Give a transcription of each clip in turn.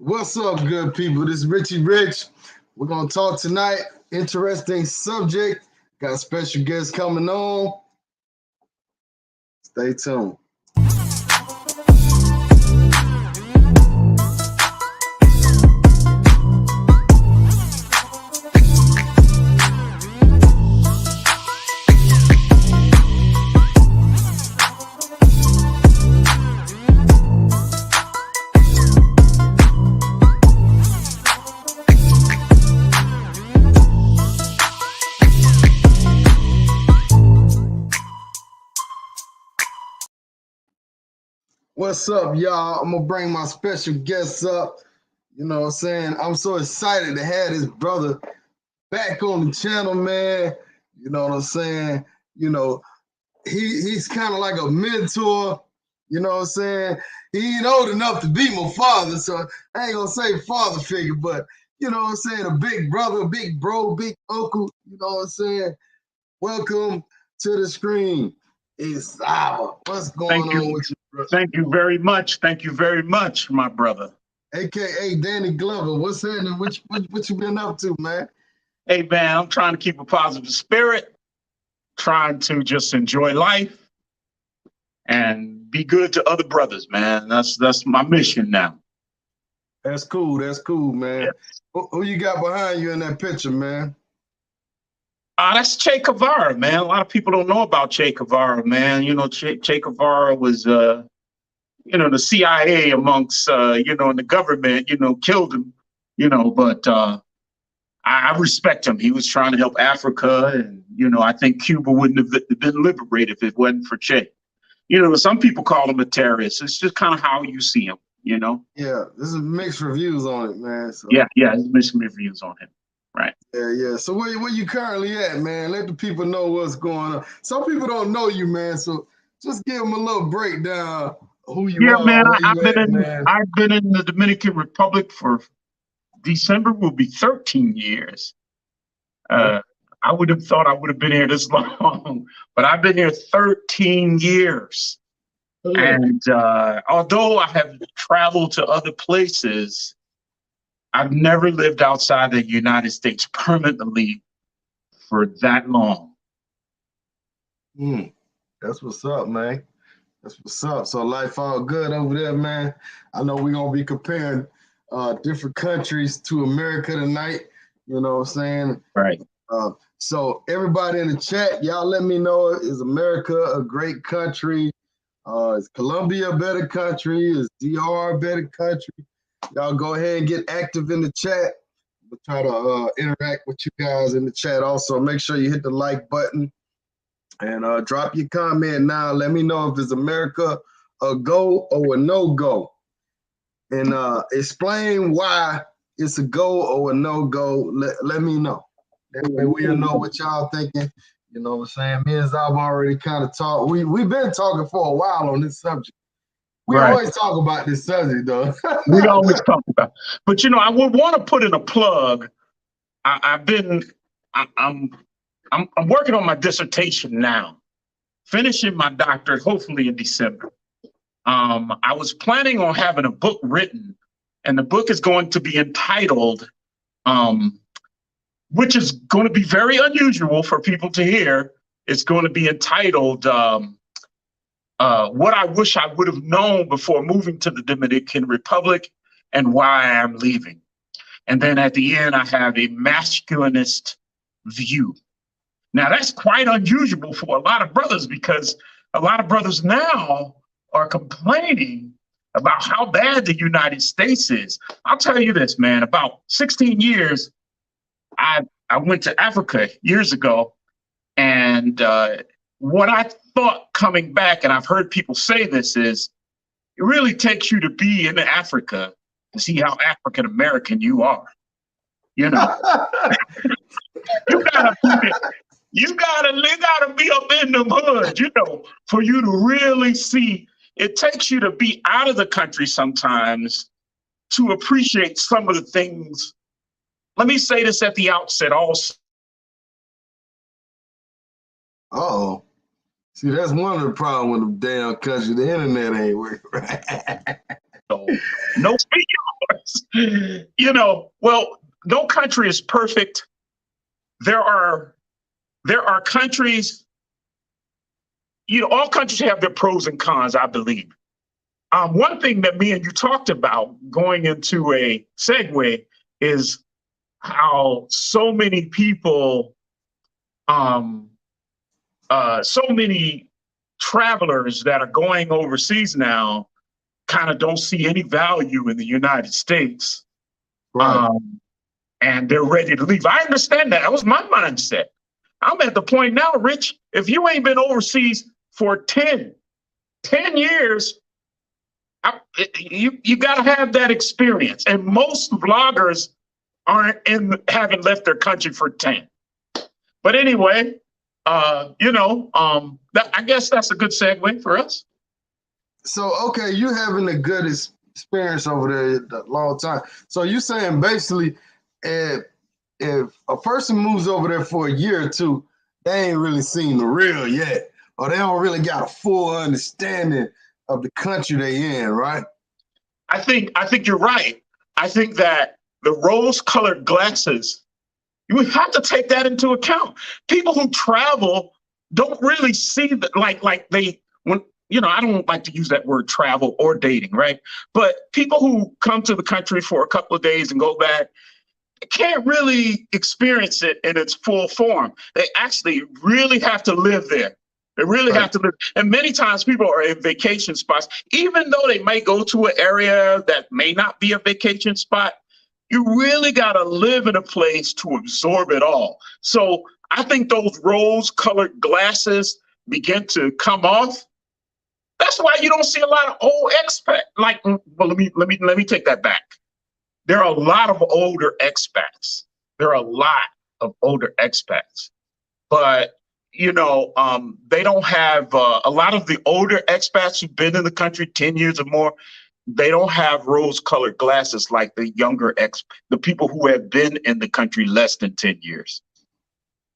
What's up, good people? This is Richie Rich. We're going to talk tonight. Interesting subject. Got special guests coming on. Stay tuned. What's up, y'all? I'm going to bring my special guests up. You know what I'm saying? I'm so excited to have this brother back on the channel, man. You know what I'm saying? You know, he's kind of like a mentor. You know what I'm saying? He ain't old enough to be my father, so I ain't going to say father figure, but you know what I'm saying? A big brother, big bro, big uncle. You know what I'm saying? Welcome to the screen. It's Szaba. What's going on with you, bro? Thank you very much. Thank you very much, my brother. AKA Danny Glover. What's happening? What you been up to, man? Hey, man, I'm trying to keep a positive spirit, trying to just enjoy life and be good to other brothers, man. That's my mission now. That's cool. That's cool, man. Yeah. Who you got behind you in that picture, man? That's Che Guevara, man. A lot of people don't know about Che Guevara, man. You know, Che Guevara was, the CIA amongst, and the government, killed him, but I respect him. He was trying to help Africa. And, I think Cuba wouldn't have been liberated if it wasn't for Che. Some people call him a terrorist. It's just kind of how you see him, Yeah, this is mixed reviews on it, man. So. Yeah, mixed reviews on him. Right. Yeah. So where you currently at, man? Let the people know what's going on. Some people don't know you, man. So just give them a little breakdown who you are. Man, I've been in the Dominican Republic for December will be 13 years. I would have thought I would have been here this long, but I've been here 13 years. And although I have traveled to other places, I've never lived outside the United States permanently for that long. That's what's up, man. That's what's up. So life all good over there, man. I know we're going to be comparing different countries to America tonight. You know what I'm saying? Right. So everybody in the chat, y'all let me know, is America a great country? Is Colombia a better country? Is DR a better country? Y'all go ahead and get active in the chat. We'll try to interact with you guys in the chat also. Make sure you hit the like button and drop your comment now. Let me know if it's America a go or a no-go. And explain why it's a go or a no-go. Let me know. That way we'll know what y'all thinking. You know what I'm saying? Me and Szaba already kind of talked. We've been talking for a while on this subject. We always talk about this subject, though. We always talk about. But I would want to put in a plug. I'm working on my dissertation now, finishing my doctorate hopefully in December. I was planning on having a book written, and the book is going to be entitled, which is going to be very unusual for people to hear. It's going to be entitled. What I wish I would have known before moving to the Dominican Republic and why I'm leaving. And then at the end, I have a masculinist view. Now, that's quite unusual for a lot of brothers because a lot of brothers now are complaining about how bad the United States is. I'll tell you this, man, about 16 years, I went to Africa years ago, and what I thought coming back, and I've heard people say this, is it really takes you to be in Africa to see how African American you are. You gotta be up in the hood, for you to really see. It takes you to be out of the country sometimes to appreciate some of the things. Let me say this at the outset also. Uh-oh. See, that's one of the problems with the damn country. The internet ain't working right. So, no speaking. Well, no country is perfect. There are countries, all countries have their pros and cons, I believe. One thing that me and you talked about going into a segue is how so many people, so many travelers that are going overseas now kind of don't see any value in the United States. Right. And they're ready to leave. I understand that. That was my mindset. I'm at the point now, Rich, if you ain't been overseas for 10 years, you got to have that experience. And most vloggers haven't left their country for 10. But anyway, I guess that's a good segue for us. So, okay, you having a good experience over there a long time. So you saying basically, if a person moves over there for a year or two, they ain't really seen the real yet, or they don't really got a full understanding of the country they in, right? I think you're right. I think that the rose-colored glasses, you have to take that into account. People who travel don't really see that, I don't like to use that word travel or dating, right? But people who come to the country for a couple of days and go back can't really experience it in its full form. They actually really have to live there. They really have to live. And many times people are in vacation spots, even though they may go to an area that may not be a vacation spot, you really got to live in a place to absorb it all. So I think those rose-colored glasses begin to come off. That's why you don't see a lot of old expats. Let me take that back. There are a lot of older expats. But they don't have a lot of the older expats who've been in the country 10 years or more. They don't have rose-colored glasses like the younger the people who have been in the country less than 10 years.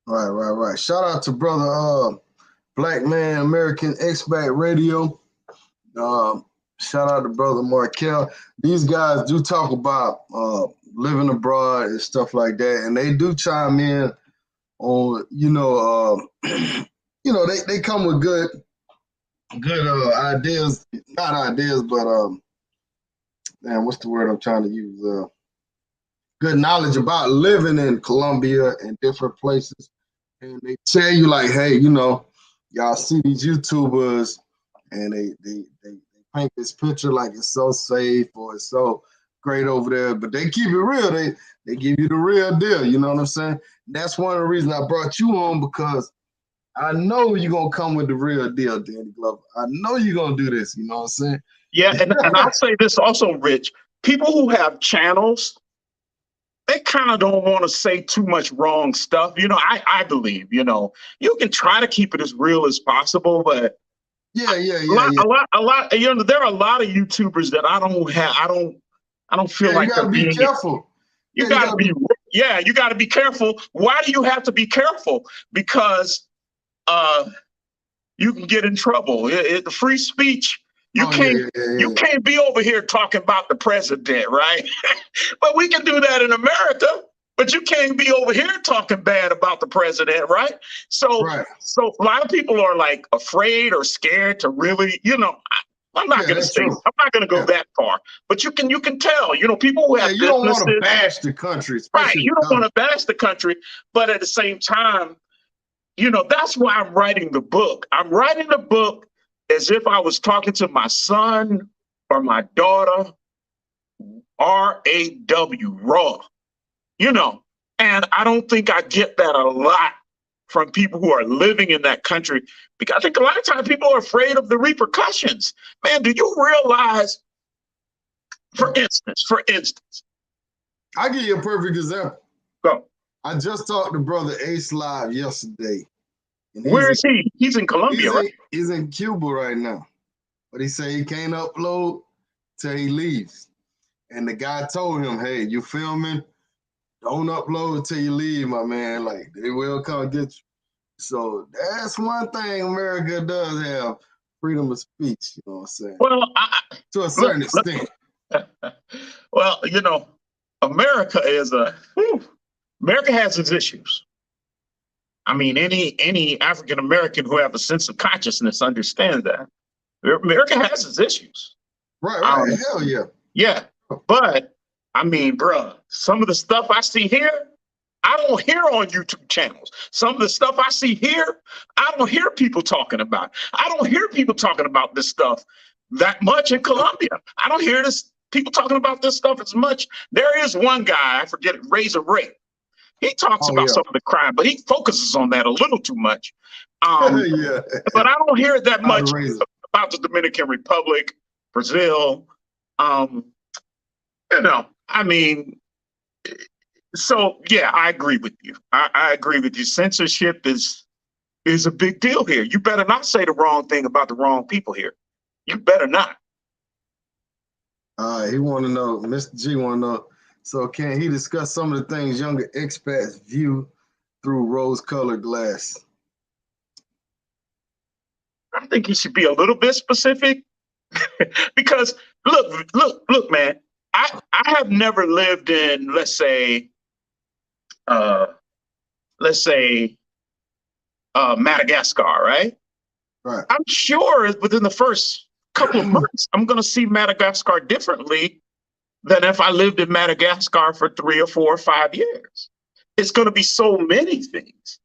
Right. Shout out to brother Black Man American Expat Radio. Shout out to brother Markel. These guys do talk about living abroad and stuff like that, and they do chime in on they come with good ideas, not ideas, but what's the word I'm trying to use? Good knowledge about living in Colombia and different places, and they tell you like, hey, y'all see these YouTubers and they paint this picture like it's so safe or it's so great over there, but they keep it real. They give you the real deal. You know what I'm saying? That's one of the reasons I brought you on, because I know you're gonna come with the real deal, Danny Glover. I know you're gonna do this. You know what I'm saying? Yeah, and I'll say this also, Rich. People who have channels, they kind of don't want to say too much wrong stuff. I believe, you can try to keep it as real as possible, but yeah. A lot. There are a lot of YouTubers that I don't feel like you gotta be careful. You gotta be careful. Why do you have to be careful? Because you can get in trouble. The free speech. You can't be over here talking about the president, right? But we can do that in America. But you can't be over here talking bad about the president, right? So a lot of people are like afraid or scared to really, I'm not going to go that far, but you can tell, people who have you don't want to bash the country, right? You don't want to bash the country, but at the same time, that's why I'm writing the book. I'm writing the book as if I was talking to my son or my daughter, RAW, raw. And I don't think I get that a lot from people who are living in that country, because I think a lot of times people are afraid of the repercussions. Man, do you realize, for instance, I'll give you a perfect example. Go. I just talked to brother Ace Live yesterday. Where is he? He's in Colombia, right? He's in Cuba right now. But he said he can't upload till he leaves. And the guy told him, hey, you filming? Don't upload till you leave, my man. Like, they will come get you. So that's one thing America does have, freedom of speech. You know what I'm saying? Well, to a certain extent. Well, you know, America is America has its issues. I mean, any African American who have a sense of consciousness understands that America has its issues. Right, right. Hell yeah. Yeah, but I mean, bruh, some of the stuff I see here, I don't hear on YouTube channels. Some of the stuff I see here, I don't hear people talking about. I don't hear people talking about this stuff that much in Colombia. I don't hear this people talking about this stuff as much. There is one guy, I forget it, Razor Ray. He talks about some of the crime, but he focuses on that a little too much. Yeah. But I don't hear it that much about the Dominican Republic, Brazil. You know, I mean, so yeah, I agree with you. I agree with you. Censorship is a big deal here. You better not say the wrong thing about the wrong people here. You better not. He want to know, Mr. G want to know, so can he discuss some of the things younger expats view through rose-colored glass? I think you should be a little bit specific because look, man, I have never lived in, let's say Madagascar, right? Right. I'm sure within the first couple of months, I'm going to see Madagascar differently than if I lived in Madagascar for 3 or 4 or 5 years. It's going to be so many things.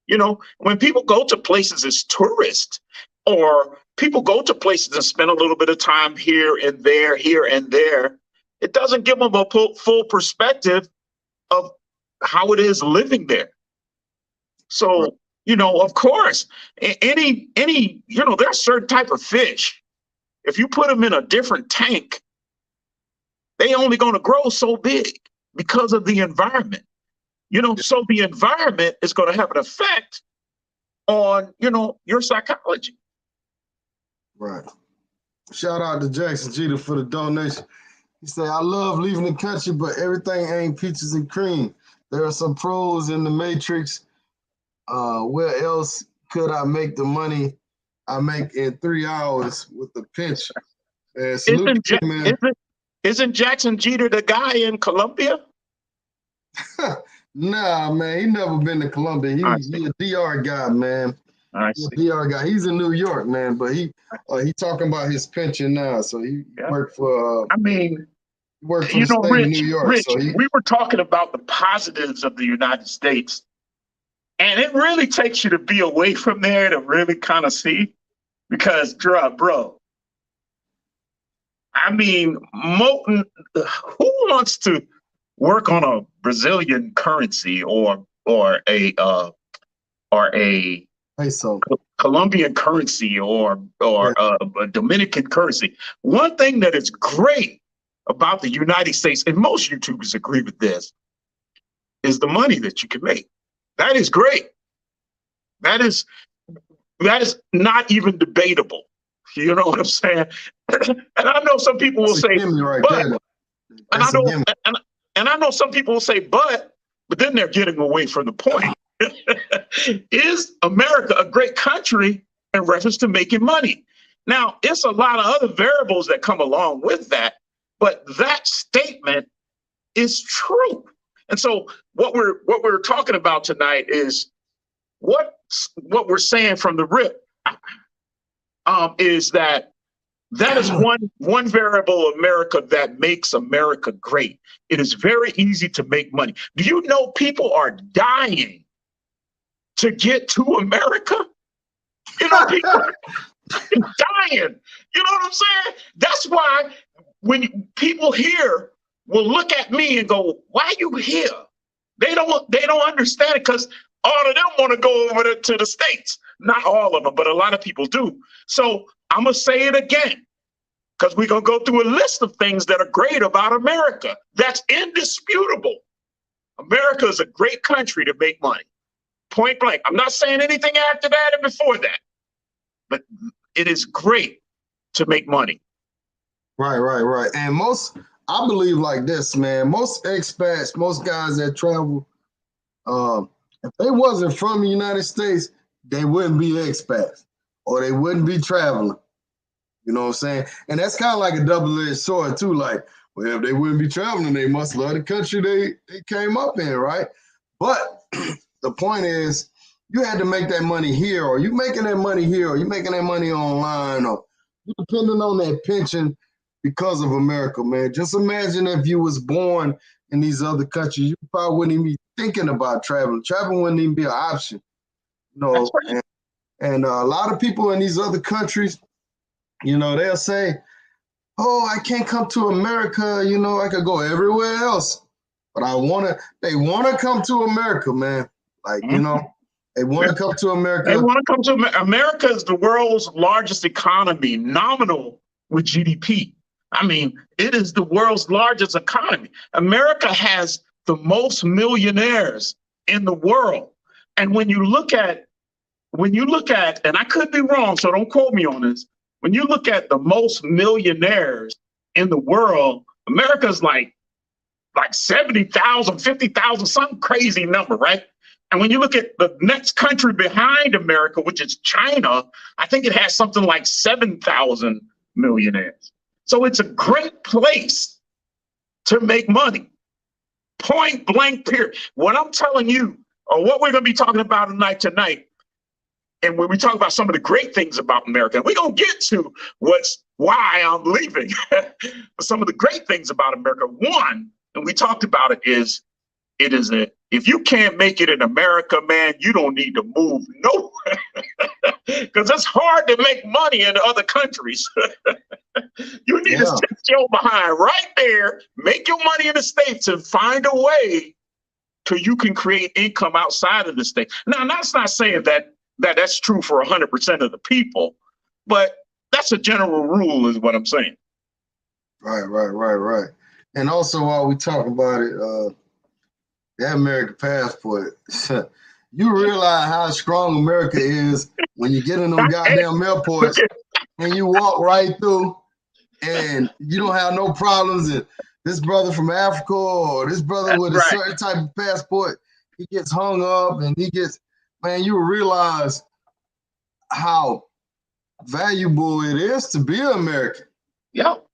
You know, when people go to places as tourists, or people go to places and spend a little bit of time here and there, it doesn't give them a full perspective of how it is living there. So, right. You know, of course, any, you know, there's certain type of fish. If you put them in a different tank, they only going to grow so big because of the environment. You know, so the environment is going to have an effect on, you know, your psychology. Right. Shout out to Jackson Jeter for the donation. He said, I love leaving the country, but everything ain't peaches and cream. There are some pros in the matrix. Where else could I make the money I make in 3 hours with the pension? Isn't Jackson Jeter the guy in Colombia? Nah, man, he never been to Colombia. He a DR guy, man. He's a DR guy. He's in New York, man, but he talking about his pension now. So he worked for. I mean, worked for the state of New York. Rich, we were talking about the positives of the United States, and it really takes you to be away from there to really kind of see, because, bro. I mean, who wants to work on a Brazilian currency or a peso, Colombian currency or a Dominican currency? One thing that is great about the United States, and most YouTubers agree with this, is the money that you can make. That is great. That is not even debatable. You know what I'm saying? And I know some people will say, but, and I know some people will say, but then they're getting away from the point. Is America a great country in reference to making money? Now, it's a lot of other variables that come along with that, but that statement is true. And so what we're talking about tonight is what we're saying from the rip is that is one variable of America that makes America great. It is very easy to make money. Do you know people are dying to get to America? You know, people are dying. You know what I'm saying? That's why when people here will look at me and go, "Why you here?" They don't understand it, because all of them want to go over to the States. Not all of them, but a lot of people do. So I'm going to say it again, because we're going to go through a list of things that are great about America. That's indisputable. America is a great country to make money. Point blank. I'm not saying anything after that and before that, but it is great to make money. Right. And I believe like this, man, most expats, most guys that travel, if they wasn't from the United States, they wouldn't be expats or they wouldn't be traveling. You know what I'm saying? And that's kind of like a double-edged sword too. Like Well, if they wouldn't be traveling, they must love the country they came up in, right? But the point is, you had to make that money here, or you making that money here, or you making that money online, or you depending on that pension because of America, man. Just imagine if you was born in these other countries, you probably wouldn't even be thinking about traveling. Traveling wouldn't even be an option, you That's know. right. And a lot of people in these other countries, they'll say, "Oh, I can't come to America. I could go everywhere else, but they wanna come to America, man. Like, Mhm. they wanna come to They America." want to come to America. Is the world's largest economy, nominal with GDP. I mean, it is the world's largest economy. America has the most millionaires in the world. And when you look at, and I could be wrong, so don't quote me on this. When you look at the most millionaires in the world, America's like 70,000, 50,000, some crazy number, right? And when you look at the next country behind America, which is China, I think it has something like 7,000 millionaires. So it's a great place to make money. Point blank, period. What I'm telling you, or what we're going to be talking about tonight, and when we talk about some of the great things about America, we're going to get to why I'm leaving. Some of the great things about America. One, and we talked about it, is if you can't make it in America, man, you don't need to move nowhere because it's hard to make money in other countries. You need to Yeah. sit your behind right there, make your money in the States, and find a way till you can create income outside of the state. Now, that's not saying that's true for 100% of the people, but that's a general rule, is what I'm saying. Right. And also, while we talk about it, that American passport, you realize how strong America is when you get in them goddamn airports and you walk right through and you don't have no problems. And this brother from Africa or this brother That's with a right. certain type of passport, he gets hung up and man, you realize how valuable it is to be American. Yep.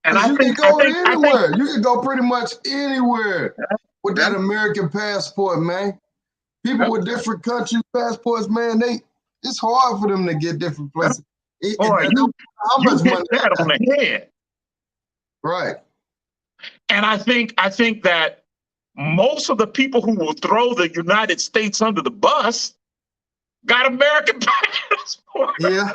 And Because I you can think, I go think, I think, anywhere. You can go pretty much anywhere with yeah, that American passport, man. People yeah. with different countries' passports, man, it's hard for them to get different places. Boy, How you much hit money? that on the head. Right. And I think that most of the people who will throw the United States under the bus got American passports. Yeah.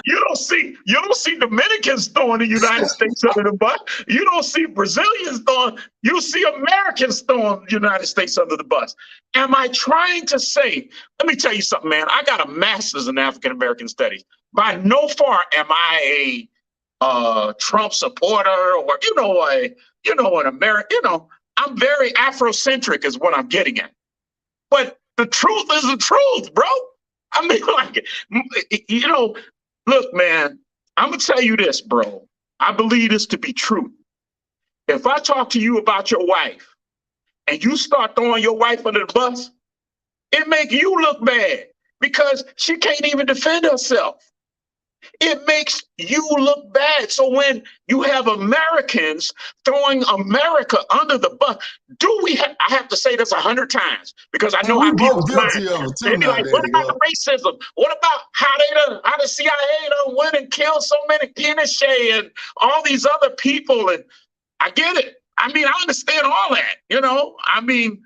You don't see, you don't see Dominicans throwing the United States under the bus. You don't see Brazilians throwing. You see Americans throwing the United States under the bus. Am I trying to say? Let me tell you something, man. I got a master's in African American studies. By no far am I a Trump supporter, or an American. I'm very Afrocentric, is what I'm getting at. But the truth is the truth, bro. I mean, look, man, I'm going to tell you this, bro. I believe this to be true. If I talk to you about your wife and you start throwing your wife under the bus, it make you look bad because she can't even defend herself. It makes you look bad. So when you have Americans throwing America under the bus, I have to say this 100 times because I And know we how both people's mind. guilty of it They too be like, what nowadays, about yo. the racism? What about how the CIA done went and killed so many Pinochet and all these other people? And I get it. I mean, I understand all that, I mean,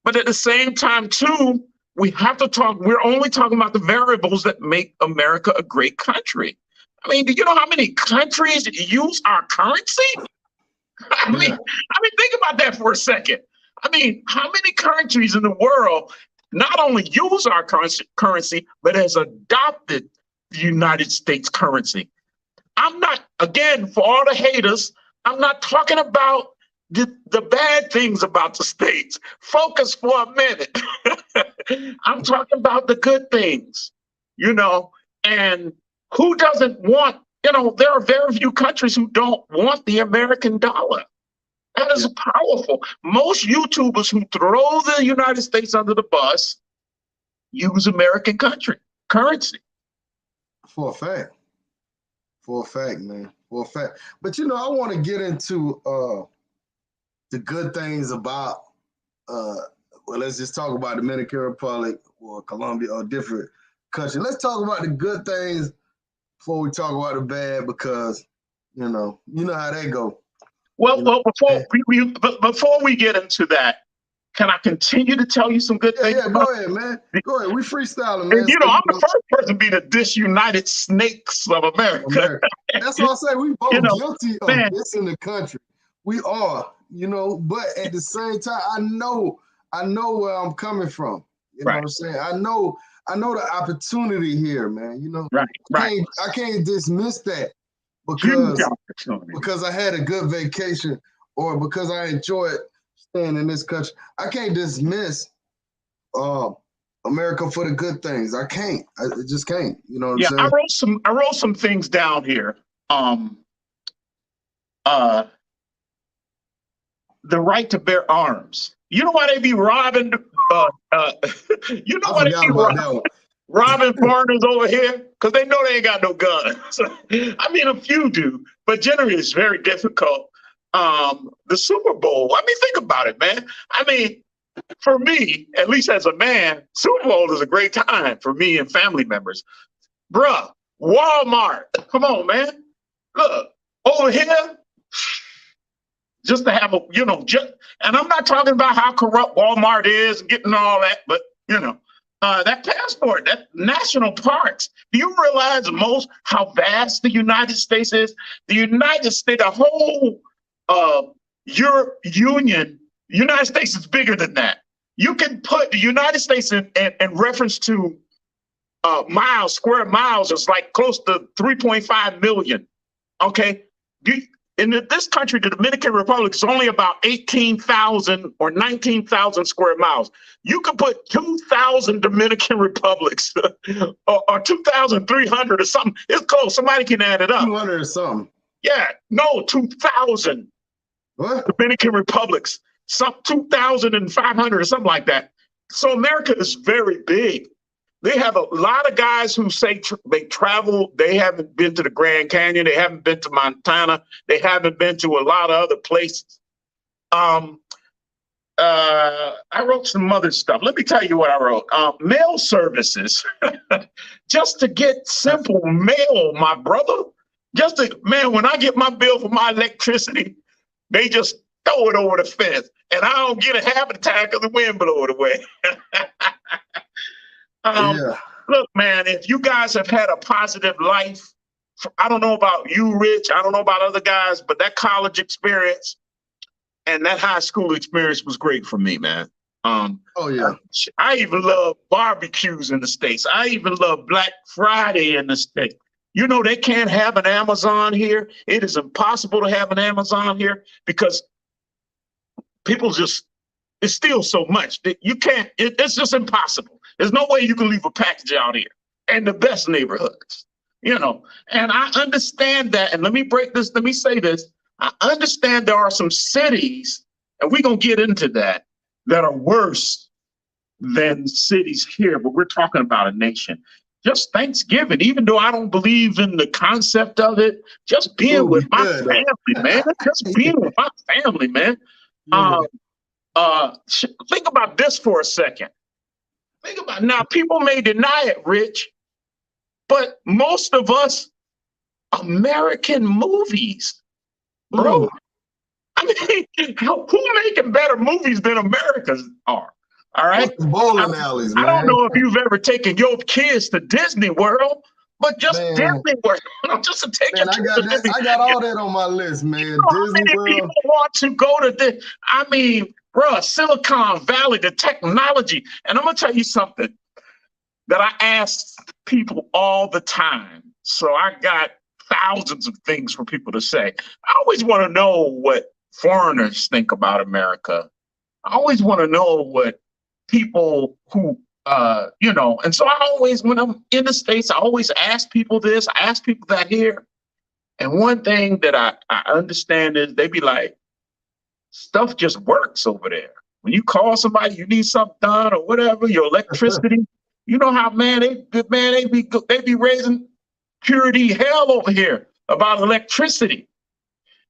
but at the same time, too, we have to talk. We're only talking about the variables that make America a great country. I mean, do you know how many countries use our currency? Yeah. Think about that for a second. I mean, how many countries in the world not only use our currency, but has adopted the United States currency? I'm not, again, for all the haters, I'm not talking about the bad things about the states. Focus for a minute. I'm talking about the good things, and who doesn't want, there are very few countries who don't want the American dollar. That is powerful. Most YouTubers who throw the United States under the bus use American currency. For a fact. For a fact, man. for a fact. But you know, I want to get into the good things about well, let's just talk about Dominican Republic or Colombia or different countries. Let's talk about the good things before we talk about the bad, because you know how they go. Well, before we get into that, can I continue to tell you some good things? Yeah, go ahead, man. Go ahead. We freestyling, man. And you know, I'm the first person to be the disunited snakes of America. That's why I say we both guilty of man. this in the country. We are, but at the same time, I know where I'm coming from. You know what I'm saying? I know the opportunity here, man. I can't dismiss that because I had a good vacation or because I enjoyed staying in this country. I can't dismiss America for the good things. I can't. I just can't. You know what I'm saying? I wrote some things down here. The right to bear arms. You know why they be robbing? You know why they be robbing foreigners over here? Because they know they ain't got no guns. I mean, a few do, but generally it's very difficult. The Super Bowl. I mean, think about it, man. I mean, for me, at least as a man, Super Bowl is a great time for me and family members. Bruh, Walmart. Come on, man. Look, over here, just to have and I'm not talking about how corrupt Walmart is and getting all that, but that passport, that national parks. Do you realize how vast the United States is? The United States, the whole United States is bigger than that. You can put the United States in reference to square miles is like close to 3.5 million. Okay. In this country, the Dominican Republic is only about 18,000 or 19,000 square miles. You could put 2,000 Dominican Republics or 2,300 or something. It's close. Somebody can add it up. 200 or something. Yeah. No, 2,000. What? Dominican Republics. Some 2,500 or something like that. So America is very big. They have a lot of guys who say they travel. They haven't been to the Grand Canyon. They haven't been to Montana. They haven't been to a lot of other places. I wrote some other stuff. Let me tell you what I wrote. Mail services. Just to get simple mail, my brother. When I get my bill for my electricity, they just throw it over the fence. And I don't get it half the time because the wind blew it away. Look, man, if you guys have had a positive life, I don't know about you, Rich. I don't know about other guys, but that college experience and that high school experience was great for me, man. I even love barbecues in the States. I even love Black Friday in the States. You know, they can't have an Amazon here. It is impossible to have an Amazon here because it's still so much that you can't, it's just impossible. There's no way you can leave a package out here in the best neighborhoods, and I understand that. And let me say this. I understand there are some cities, and we're going to get into that are worse than cities here, but we're talking about a nation. Just Thanksgiving, even though I don't believe in the concept of it, just being with my family, man. Just being with my family, man. Think about this for a second. Think about now, people may deny it, Rich, but most of us, American movies, bro. I mean, who making better movies than Americans are? All right. Bowling alleys, man. I don't know if you've ever taken your kids to Disney World, but just Disney World. Just to take I got all that on my list, man. Disney World. People want to go to this. I mean, bro, Silicon Valley, the technology. And I'm going to tell you something that I ask people all the time. So I got thousands of things for people to say. I always want to know what foreigners think about America. I always want to know what people who, and so I always, when I'm in the States, I always ask people this, I ask people that here. And one thing that I understand is they be like, stuff just works over there. When you call somebody, you need something done or whatever, your electricity, you know how, they be raising purity hell over here. about electricity.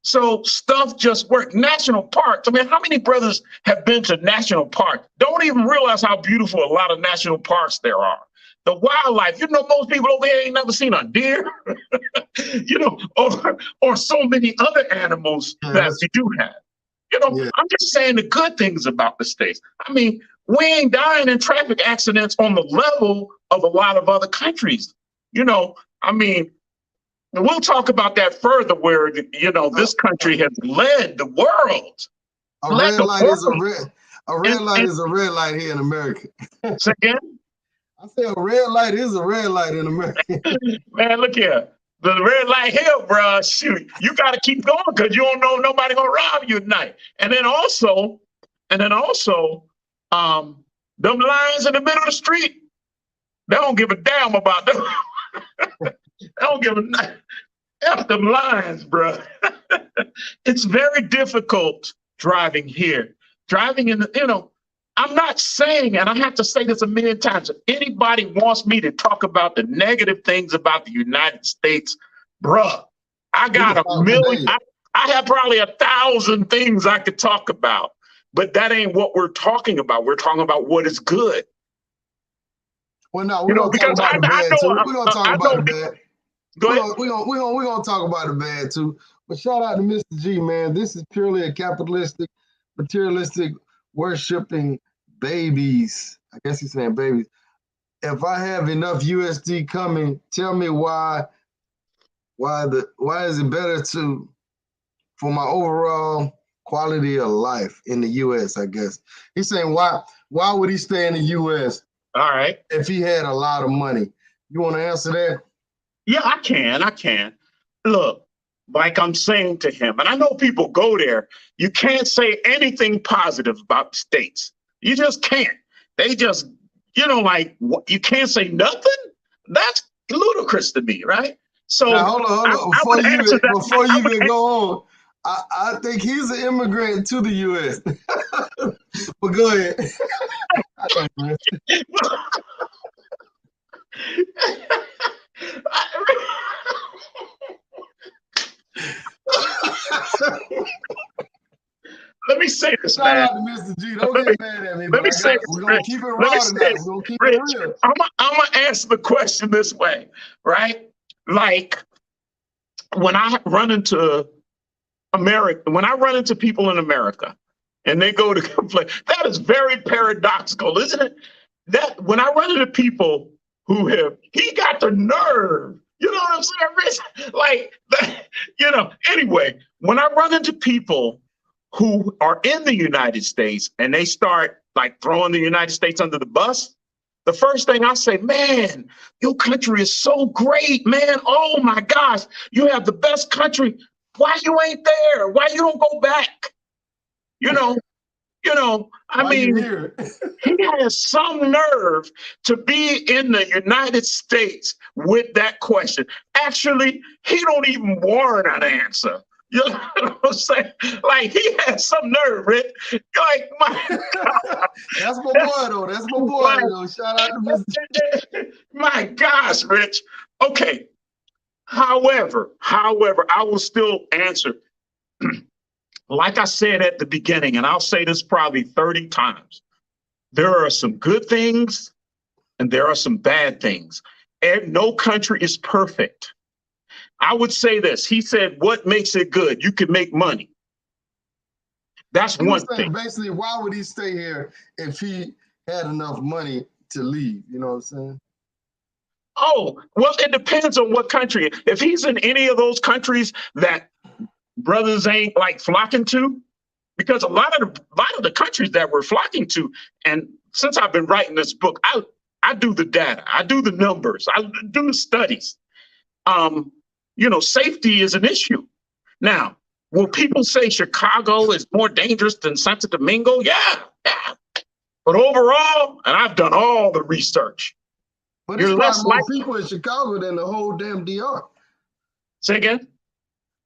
So stuff just works. National parks. I mean, how many brothers have been to national parks? Don't even realize how beautiful a lot of national parks there are. The wildlife, most people over here ain't never seen a deer, or so many other animals that we do have. I'm just saying the good things about the States. I mean, we ain't dying in traffic accidents on the level of a lot of other countries. I mean, we'll talk about that further where, this country has led the world. A red light is a red light here in America. Say again? I say a red light is a red light in America. Man, look here. The red light here, bro, shoot, you got to keep going because you don't know nobody going to rob you tonight. And then also, them lines in the middle of the street, they don't give a damn about them. They don't give a F them lines, bro. It's very difficult driving here. Driving in I'm not saying, and I have to say this a million times, if anybody wants me to talk about the negative things about the United States, bruh, I got a million. I have probably 1,000 things I could talk about, but that ain't what we're talking about. We're talking about what is good. Well, no, we're going to talk about the bad too. We're going to talk about the bad. Go ahead. We're going to talk about the bad too. But shout out to Mr. G, man. This is purely a capitalistic, materialistic, worshiping babies. I guess he's saying babies. If I have enough USD coming, tell me why is it better for my overall quality of life in the US, I guess. He's saying why would he stay in the US? All right. If he had a lot of money. You want to answer that? Yeah, I can. Look, like I'm saying to him, and I know people go there, you can't say anything positive about the States. You just can't. They just, you can't say nothing? That's ludicrous to me, right? So now, hold on. Before you even go on, I think he's an immigrant to the U.S. But go ahead. Let me say this, Shout man. out to Mr. G. Don't get mad at me. Let me say this, we're going to keep it raw tonight. We're going to keep it real. I'm going to answer the question this way, right? Like, when I run into people in America and they go to complain, that is very paradoxical, isn't it? That when I run into people he got the nerve, you know what I'm saying, Rich? Like, anyway, when I run into people who are in the United States and they start like throwing the United States under the bus, the first thing I say, man, your country is so great, man. Oh my gosh, you have the best country. Why you ain't there? Why you don't go back? I mean, he has some nerve to be in the United States with that question. Actually, he don't even warrant an answer. You know what I'm saying? Like, he has some nerve, Rick. Like, my God. That's my boy, though. That's my boy, though. Shout out to Mr. My gosh, Rich. Okay. However, I will still answer. Like I said at the beginning, and I'll say this probably 30 times, there are some good things and there are some bad things. And no country is perfect. I would say this. He said, what makes it good? You can make money. That's one thing. Basically, why would he stay here if he had enough money to leave? You know what I'm saying? Oh, well, it depends on what country. If he's in any of those countries that brothers ain't like flocking to, because a lot of the countries that we're flocking to, and since I've been writing this book, I do the data, I do the numbers, I do the studies. Safety is an issue. Now, will people say Chicago is more dangerous than Santo Domingo? Yeah. But overall, and I've done all the research, but there's less more people in Chicago than the whole damn DR. Say again?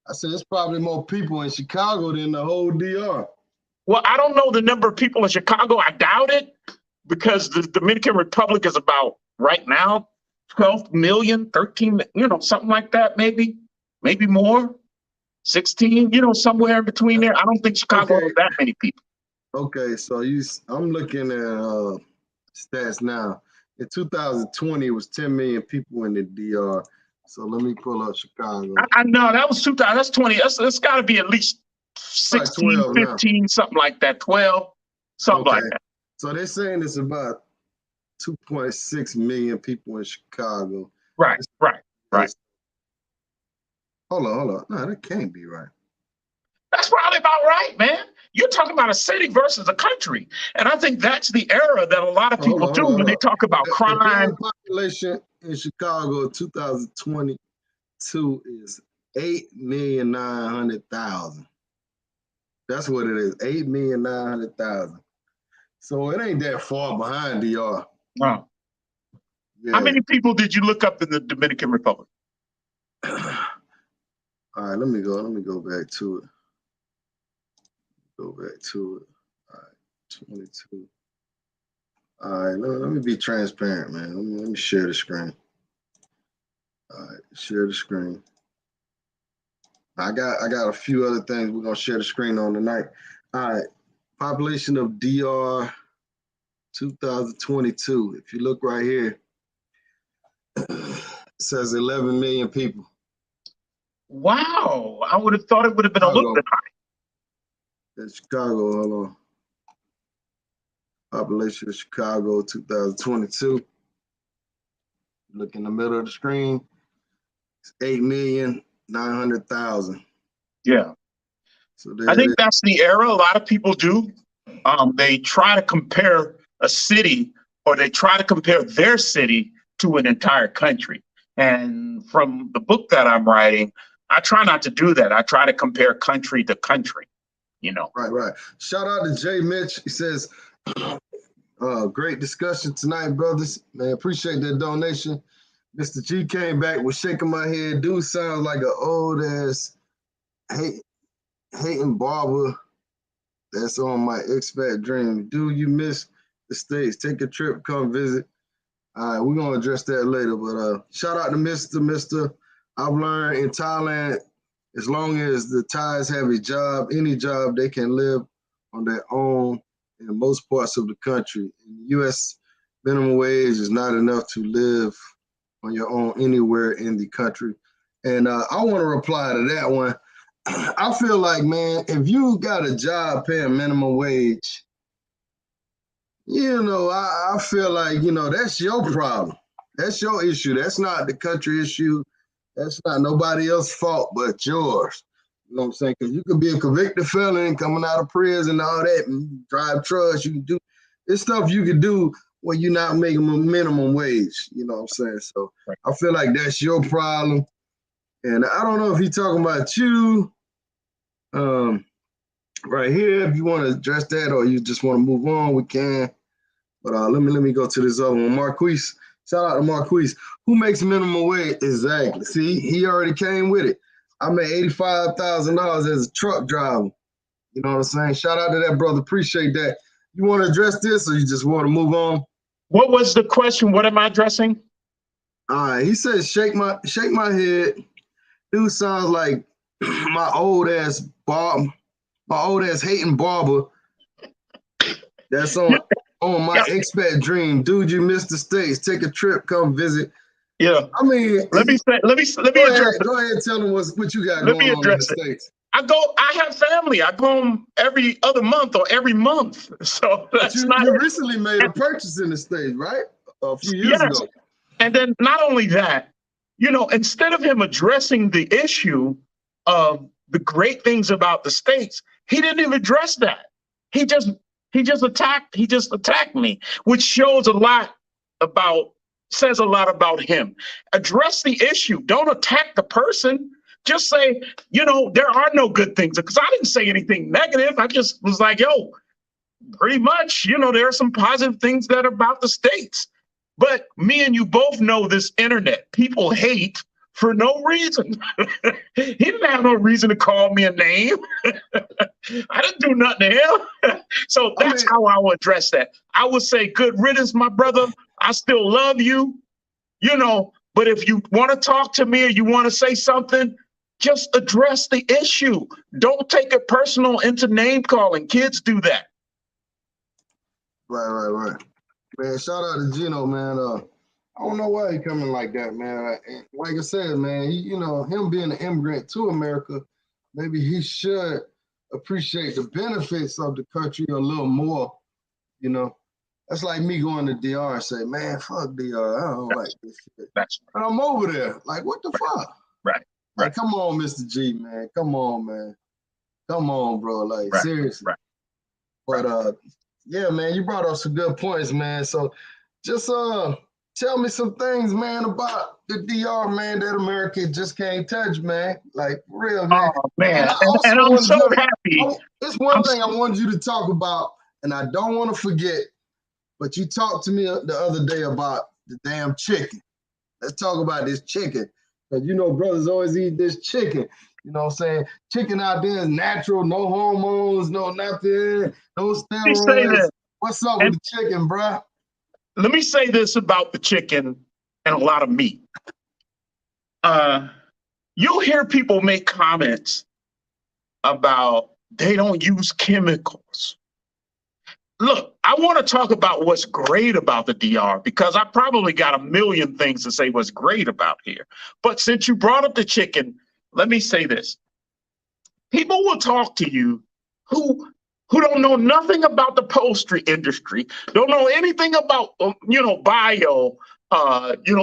I said there's probably more people in Chicago than the whole DR. Well, I don't know the number of people in Chicago. I doubt it, because the Dominican Republic is about, right now, 12 million, 13, something like that, maybe. maybe more, 16, somewhere in between there. I don't think Chicago Okay. has that many people. Okay, so I'm looking at stats now. In 2020, it was 10 million people in the DR. So let me pull up Chicago. I know that was 2000. That's 20. That's got to be at least 16, 15, something like that. 12, something like that. So they're saying it's about 2.6 million people in Chicago. Right. Hold on. No, that can't be right. That's probably about right, man. You're talking about a city versus a country. And I think that's the error that a lot of people do when they talk about crime. The population in Chicago 2022 is 8,900,000. That's what it is, 8,900,000. So it ain't that far behind DR. Wow. Yeah. How many people did you look up in the Dominican Republic? All right, let me go back to it. All right, 22. All right, let me be transparent, man. Let me share the screen. All right, share the screen. I got a few other things we're gonna share the screen on tonight. All right, population of DR 2022. If you look right here, it says 11 million people. Wow, I would have thought it would have been a little bit high. In Chicago, hold on. Population of Chicago 2022. Look in the middle of the screen. It's 8,900,000. Yeah. So I think that's the error a lot of people do. They try to compare a city, or they try to compare their city to an entire country. And from the book that I'm writing, I try not to do that. I try to compare country to country, Right. Shout out to Jay Mitch. He says, great discussion tonight, brothers. Man, appreciate that donation. Mr. G came back with shaking my head. Dude sounds like an old ass hating barber that's on my expat dream. Dude, you miss the States. Take a trip, come visit. All right, we're gonna address that later. But shout out to Mr. I've learned in Thailand, as long as the Thais have a job, any job, they can live on their own in most parts of the country. In the U.S., minimum wage is not enough to live on your own anywhere in the country. And I want to reply to that one. I feel like, man, if you got a job paying minimum wage, I feel like, that's your problem. That's your issue. That's not the country issue. That's not nobody else's fault but yours. You know what I'm saying? Because you could be a convicted felon coming out of prison and all that, and drive trucks. You can do this stuff you can do when you're not making a minimum wage. You know what I'm saying? So right. I feel like that's your problem. And I don't know if he's talking about you right here. If you want to address that or you just want to move on, we can. But let me go to this other one. Marquise. Shout out to Marquise. Who makes minimum wage? Exactly. See, he already came with it. I made $85,000 as a truck driver. You know what I'm saying? Shout out to that brother. Appreciate that. You want to address this or you just want to move on? What was the question? What am I addressing? All right. He says, shake my head. Dude sounds like my old ass hating barber. That's on my expat dream. Dude, you missed the States. Take a trip, come visit. Yeah. I mean, let me address it. Go ahead and tell them what you got going on in the States. I have family. I go home every other month or every month. So that's you recently made a purchase in the States, right? A few years ago. And then not only that, instead of him addressing the issue of the great things about the States, he didn't even address that. He just attacked me, which says a lot about him. Address the issue. Don't attack the person. Just say, there are no good things. Because I didn't say anything negative. I just was like, pretty much, there are some positive things that are about the States. But me and you both know this internet. People hate for no reason. He didn't have no reason to call me a name. I didn't do nothing to him. So that's how I would address that. I would say, good riddance, my brother. I still love you, but if you want to talk to me or you want to say something, Just address the issue. Don't take it personal into name calling. Kids do that. Right. Man, shout out to Gino, man. I don't know why he coming like that, man. And like I said, man, him being an immigrant to America, maybe he should appreciate the benefits of the country a little more. That's like me going to DR and say, man, fuck DR. I don't like this shit. That's And I'm over there. Like, what the fuck? Right. Like, come on, Mr. G, man. Come on, man. Come on, bro. Like, seriously. Right. But yeah, man, you brought up some good points, man. So just tell me some things, man, about the DR, man, that America just can't touch, man. Like, for real, man. Oh, man. And I'm so happy. It's one thing I wanted you to talk about, and I don't want to forget, but you talked to me the other day about the damn chicken. Let's talk about this chicken. Because, brothers always eat this chicken. You know what I'm saying? Chicken out there is natural, no hormones, no nothing, no steroids. What's up with the chicken, bruh? Let me say this about the chicken and a lot of meat. You'll hear people make comments about they don't use chemicals. Look, I want to talk about what's great about the DR because I probably got a million things to say what's great about here. But since you brought up the chicken, let me say this. People will talk to you who don't know nothing about the poultry industry, don't know anything about, bio,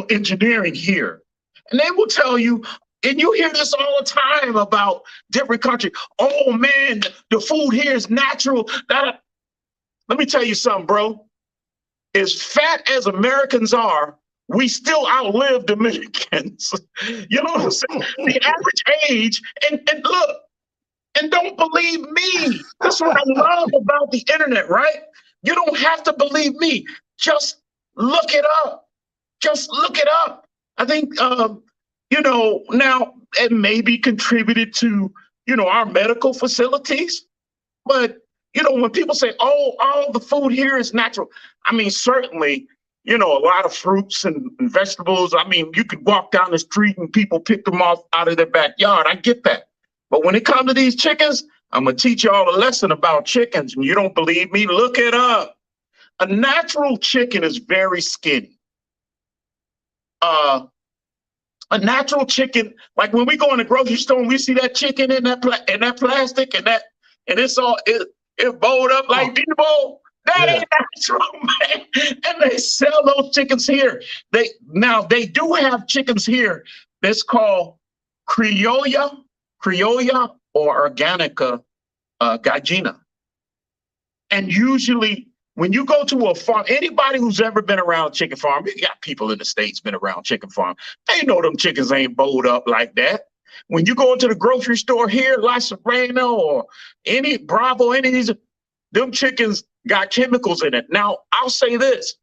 engineering here. And they will tell you, and you hear this all the time about different countries. Oh, man, the food here is natural. Let me tell you something, bro. As fat as Americans are, we still outlive Dominicans. You know what I'm saying? The average age, and look, and don't believe me. That's what I love about the internet, right? You don't have to believe me. Just look it up. Just look it up. I think, now it may be contributed to, our medical facilities, but when people say, oh, all the food here is natural, I mean, certainly, a lot of fruits and vegetables. I mean, you could walk down the street and people pick them off out of their backyard. I get that. But when it comes to these chickens, I'm going to teach you all a lesson about chickens. And you don't believe me? Look it up. A natural chicken is very skinny. A natural chicken, like when we go in the grocery store and we see that chicken in that plastic and it's all it bowled up like Debo. That ain't natural, man. And they sell those chickens here. They do have chickens here that's called Criolla or Organica Gallina. And usually when you go to a farm, anybody who's ever been around a chicken farm, you got people in the States been around chicken farm, they know them chickens ain't bowled up like that. When you go into the grocery store here, La Serena or any Bravo, any of these, them chickens got chemicals in it. Now, I'll say this.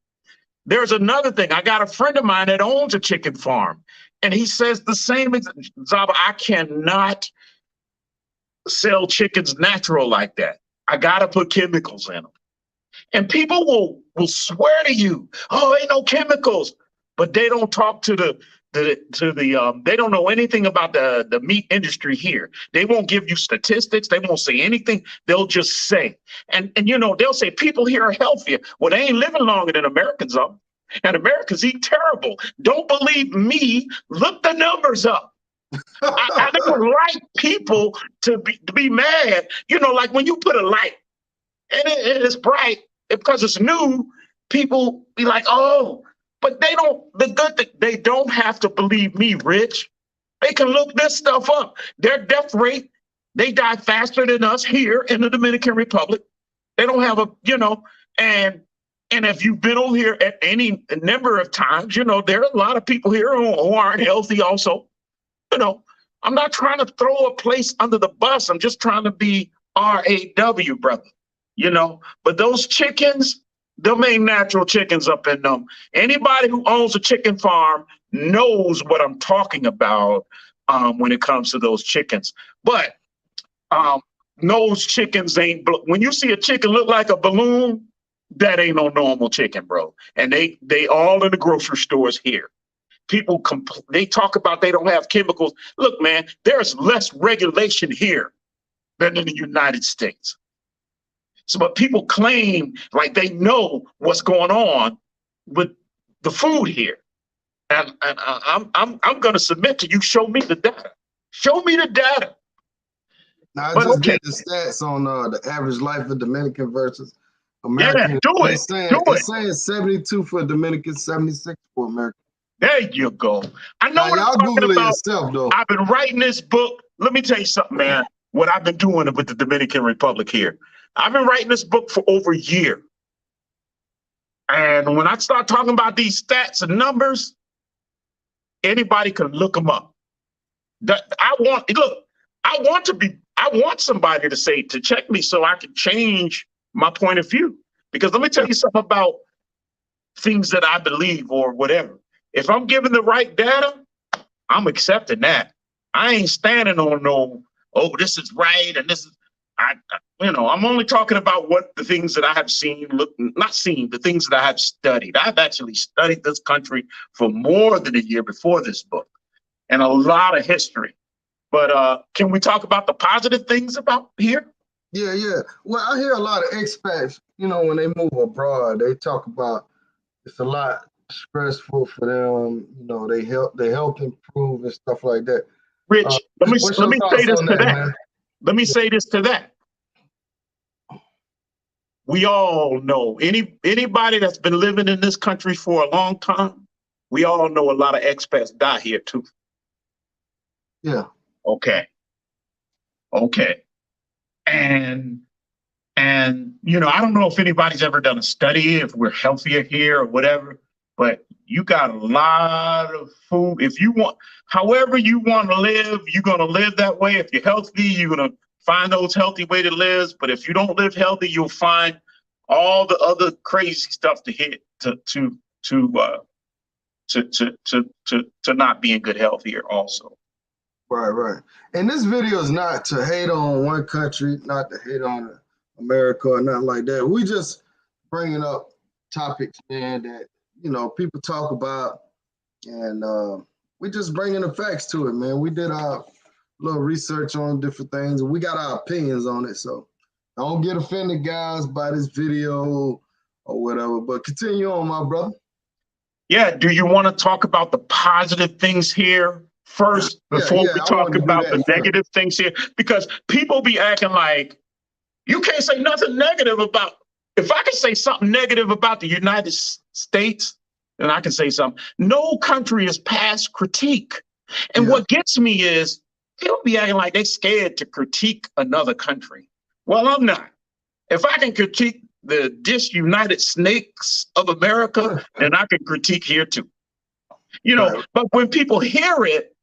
There's another thing. I got a friend of mine that owns a chicken farm, and he says the same, Szaba, I cannot sell chickens natural like that. I got to put chemicals in them. And people will swear to you, oh, ain't no chemicals, but they don't talk to they don't know anything about the meat industry here. They won't give you statistics. They won't say anything. They'll just say, and they'll say people here are healthier. Well, they ain't living longer than Americans are. And Americans eat terrible. Don't believe me. Look the numbers up. I don't like people to be mad. Like when you put a light and it is bright because it's new, people be like, oh, but they don't have to believe me, Rich. They can look this stuff up. Their death rate, they die faster than us here in the Dominican Republic. They don't have and if you've been over here at any number of times, there are a lot of people here who aren't healthy also. I'm not trying to throw a place under the bus. I'm just trying to be RAW, brother. But those chickens, them ain't natural chickens up in them. Anybody who owns a chicken farm knows what I'm talking about when it comes to those chickens. But those chickens ain't, when you see a chicken look like a balloon, that ain't no normal chicken, bro. And they all in the grocery stores here. people they talk about they don't have chemicals. Look, man, there's less regulation here than in the United States. So, but people claim like they know what's going on with the food here, and I'm going to submit to you. Show me the data. Show me the data. Now I But just okay, did the stats on the average life of Dominican versus yeah, American. do it, do it. It's saying 72 for Dominican, 76 for American. There you go. I know Now what I'm y'all talking Google it about. yourself though. I've been writing this book. Let me tell you something, man. What I've been doing with the Dominican Republic here. I've been writing this book for over a year. And when I start talking about these stats and numbers, anybody can look them up. I want somebody to say, to check me so I can change my point of view. Because let me tell you something about things that I believe or whatever. If I'm given the right data, I'm accepting that. I ain't standing on no, oh, this is right and this is, I'm only talking about what the things that I have seen, the things that I have studied. I've actually studied this country for more than a year before this book and a lot of history. But can we talk about the positive things about here? Yeah. Well, I hear a lot of expats, when they move abroad, they talk about it's a lot stressful for them. They health improve and stuff like that. Rich, let me What's your say thoughts this on to that, that. man? Let me say this to that. We all know anybody that's been living in this country for a long time. We all know a lot of expats die here too. Yeah. Okay. And I don't know if anybody's ever done a study if we're healthier here or whatever, but you got a lot of food. If you want, however you want to live, you're going to live that way. If you're healthy, you're going to find those healthy way to live. But if you don't live healthy, you'll find all the other crazy stuff to hit to not be in good health here also. Right. And this video is not to hate on one country, not to hate on America or nothing like that. We just bringing up topics, man, that people talk about, and we just bringing the facts to it, man. We did our little research on different things, and we got our opinions on it. So don't get offended, guys, by this video or whatever. But continue on, my brother. Yeah. Do you want to talk about the positive things here first before we talk about the negative things here? Because people be acting like you can't say nothing negative about. If I can say something negative about the United States, then I can say something. No country is past critique. And what gets me is people be acting like they scared to critique another country. Well, I'm not. If I can critique the disunited snakes of America, then I can critique here too. But when people hear it,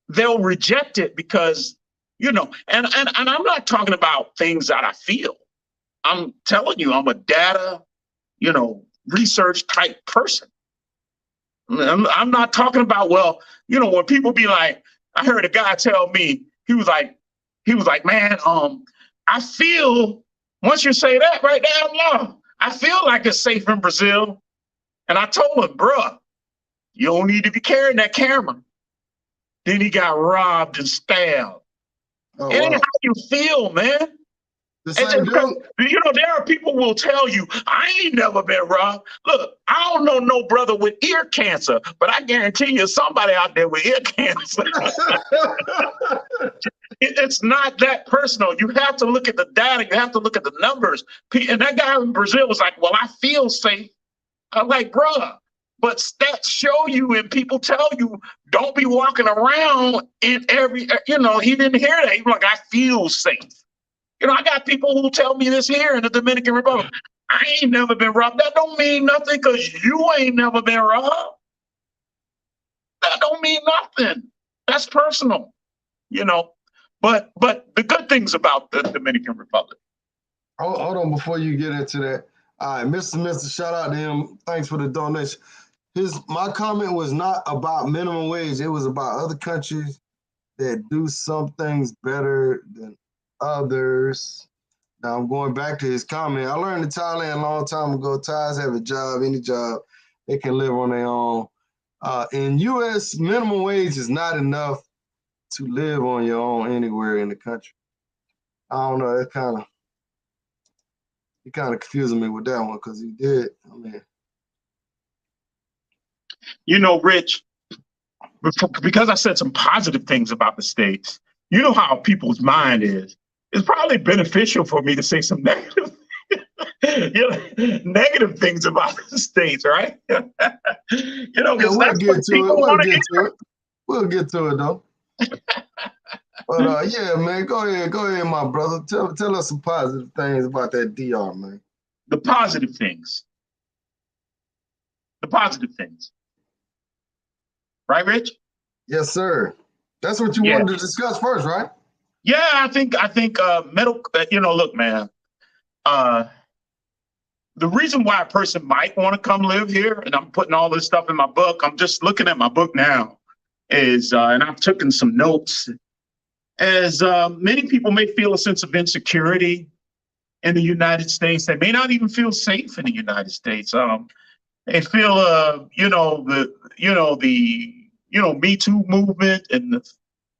they'll reject it because, and I'm not talking about things that I feel. I'm telling you, I'm a data, research type person. I'm not talking about, when people be like, I heard a guy tell me, he was like, man, I feel, once you say that right down low, I feel like it's safe in Brazil. And I told him, bruh, you don't need to be carrying that camera. Then he got robbed and stabbed. Oh, and how you feel, man. There are people who will tell you, I ain't never been robbed. Look, I don't know no brother with ear cancer, but I guarantee you somebody out there with ear cancer. It's not that personal. You have to look at the data. You have to look at the numbers. And that guy in Brazil was like, well, I feel safe. I'm like, bruh, but stats show you and people tell you, don't be walking around in every, he didn't hear that. He was like, I feel safe. I got people who tell me this here in the Dominican Republic. I ain't never been robbed. That don't mean nothing because you ain't never been robbed. That don't mean nothing. That's personal, But the good things about the Dominican Republic. Hold on before you get into that. All right, Mr. Shout out to him. Thanks for the donation. My comment was not about minimum wage. It was about other countries that do some things better than others. Now I'm going back to his comment. I learned in Thailand a long time ago, Thais have a job, any job, they can live on their own. In U.S., minimum wage is not enough to live on your own anywhere in the country. I don't know. It kind of confusing me with that one because he did. I mean, You know, Rich, because I said some positive things about the states, you know how people's mind is. It's probably beneficial for me to say some negative, negative things about the states, right? yeah, Because we'll that's what get to it. people We'll want to get to hear. it. We'll get to it though. But yeah, man, go ahead, my brother. Tell us some positive things about that DR, man. The positive things. The positive things. Right, Rich? Yes, sir. That's what you Yeah. wanted to discuss first, right? Yeah, I think medical, look, man, the reason why a person might want to come live here, and I'm putting all this stuff in my book, I'm just looking at my book now, is, and I've taken some notes, as many people may feel a sense of insecurity in the United States. They may not even feel safe in the United States. They feel, Me Too movement and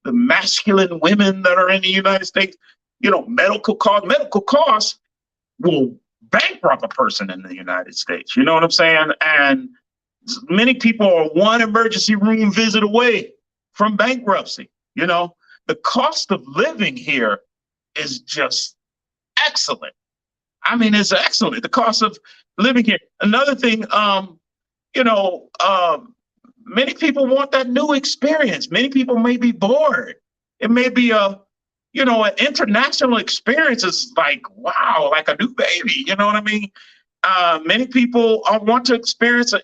the masculine women that are in the United States, medical costs will bankrupt a person in the United States. You know what I'm saying? And many people are one emergency room visit away from bankruptcy. The cost of living here is just excellent. I mean, it's excellent. The cost of living here. Another thing, many people want that new experience. Many people may be bored. It may be an international experience is like, wow, like a new baby. You know what I mean? Many people want to experience a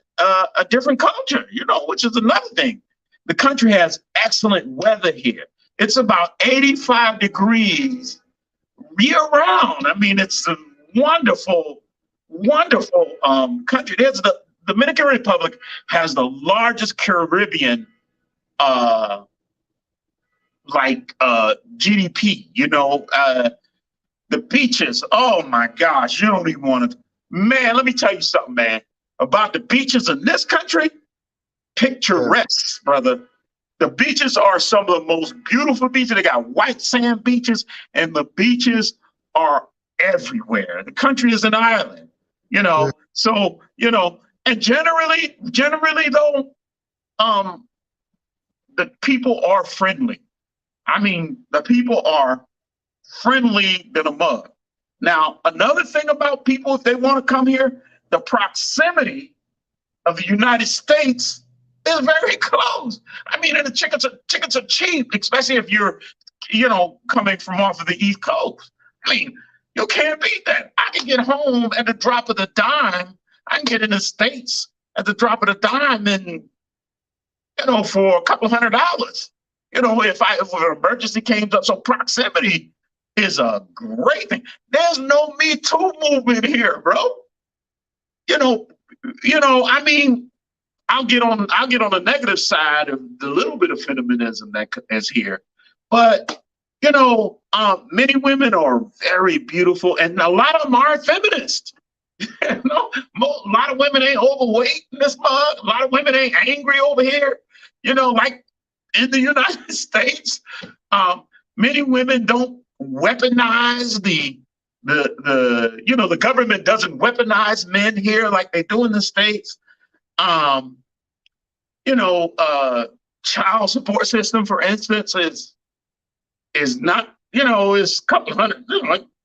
different culture, which is another thing. The country has excellent weather here. It's about 85 degrees year round. I mean, it's a wonderful, wonderful country. There's the Dominican Republic has the largest Caribbean GDP. The beaches. Oh my gosh, you don't even want to. Man, let me tell you something, man, about the beaches in this country. Picturesque, brother. The beaches are some of the most beautiful beaches. They got white sand beaches, and the beaches are everywhere. The country is an island, So, and generally though, the people are friendly. I mean, the people are friendly than a mug. Now, another thing about people, if they want to come here, the proximity of the United States is very close. I mean, and the tickets are cheap, especially if you're, coming from off of the East Coast. I mean, you can't beat that. I can get home at the drop of the dime. I can get in the States at the drop of the dime and, for a couple $100. If an emergency came up. So proximity is a great thing. There's no Me Too movement here, bro. I mean, I'll get on the negative side of the little bit of feminism that is here, but many women are very beautiful, and a lot of them aren't feminists. A lot of women ain't overweight in this mug. A lot of women ain't angry over here. Like in the United States, many women don't weaponize the government doesn't weaponize men here like they do in the States. Child support system, for instance, is not, is a couple hundred,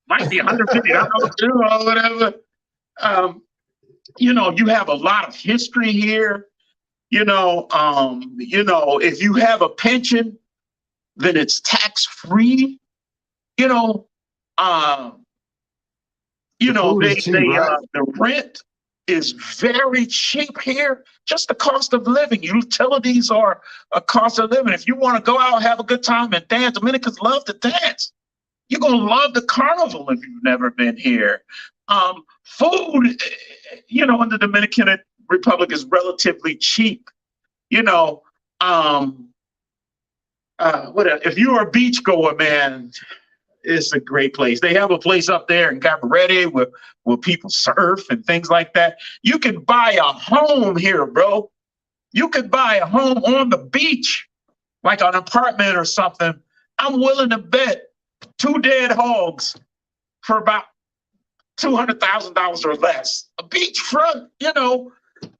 might be $150, or whatever. You have a lot of history here. If you have a pension, then it's tax free. The rent is very cheap here. Just the cost of living. Utilities are a cost of living. If you want to go out and have a good time and dance, Dominicans love to dance. You're going to love the carnival if you've never been here. Food, in the Dominican Republic is relatively cheap. What if you're a beach goer, man, it's a great place. They have a place up there in Cabarete where people surf and things like that. You can buy a home here, bro. You could buy a home on the beach, like an apartment or something. I'm willing to bet two dead hogs for about $200,000 or less. A beachfront,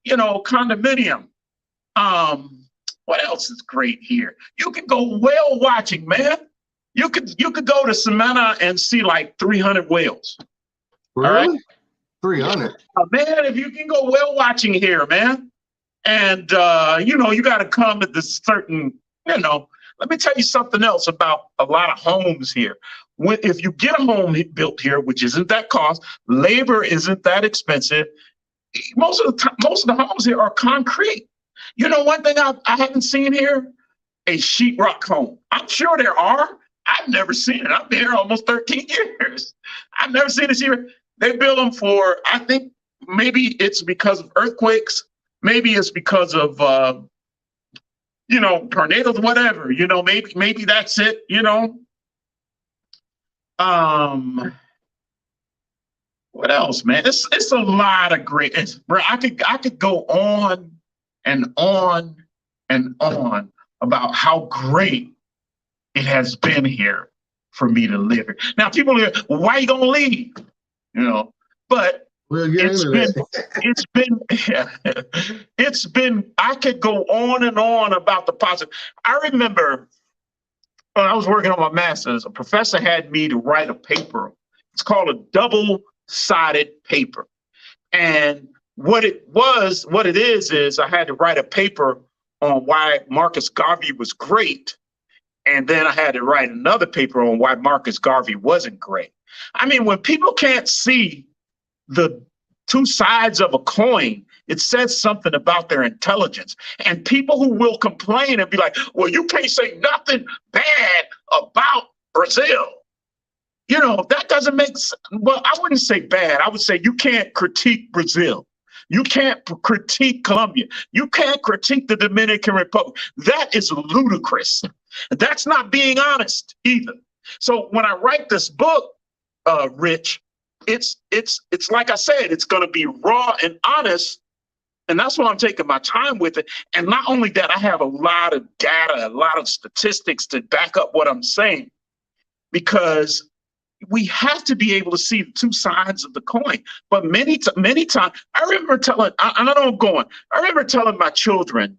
condominium. What else is great here? You can go whale watching, man. You could go to Savannah and see like 300 whales. All right, Really? 300. man. If you can go whale watching here, man, and you got to come at this certain, Let me tell you something else about a lot of homes here. If you get a home built here, which isn't that cost, labor isn't that expensive. Most of the homes here are concrete. You know, one thing I haven't seen here, a sheetrock home. I'm sure there are. I've never seen it. I've been here almost 13 years. I've never seen this here. They build them for, I think maybe it's because of earthquakes. Maybe it's because of, tornadoes, whatever, maybe that's it, what else, man? It's a lot of great, bro. I could go on and on and on about how great it has been here for me to live here. Now, people are, well, why are you gonna leave? But We'll get into that. It's been. I could go on and on about the positive. I remember when I was working on my master's, a professor had me to write a paper. It's called a double-sided paper, and what it is I had to write a paper on why Marcus Garvey was great. And then I had to write another paper on why Marcus Garvey wasn't great. I mean, when people can't see the two sides of a coin, it says something about their intelligence. And people who will complain and be like, well, you can't say nothing bad about Brazil. That doesn't make sense. Well, I wouldn't say bad. I would say you can't critique Brazil. You can't critique Colombia. You can't critique the Dominican Republic. That is ludicrous. That's not being honest either. So when I write this book, Rich, it's like I said, it's going to be raw and honest. And that's why I'm taking my time with it. And not only that, I have a lot of data, a lot of statistics to back up what I'm saying, because we have to be able to see the two sides of the coin. But many times, I remember telling, I know I'm going, I remember telling my children,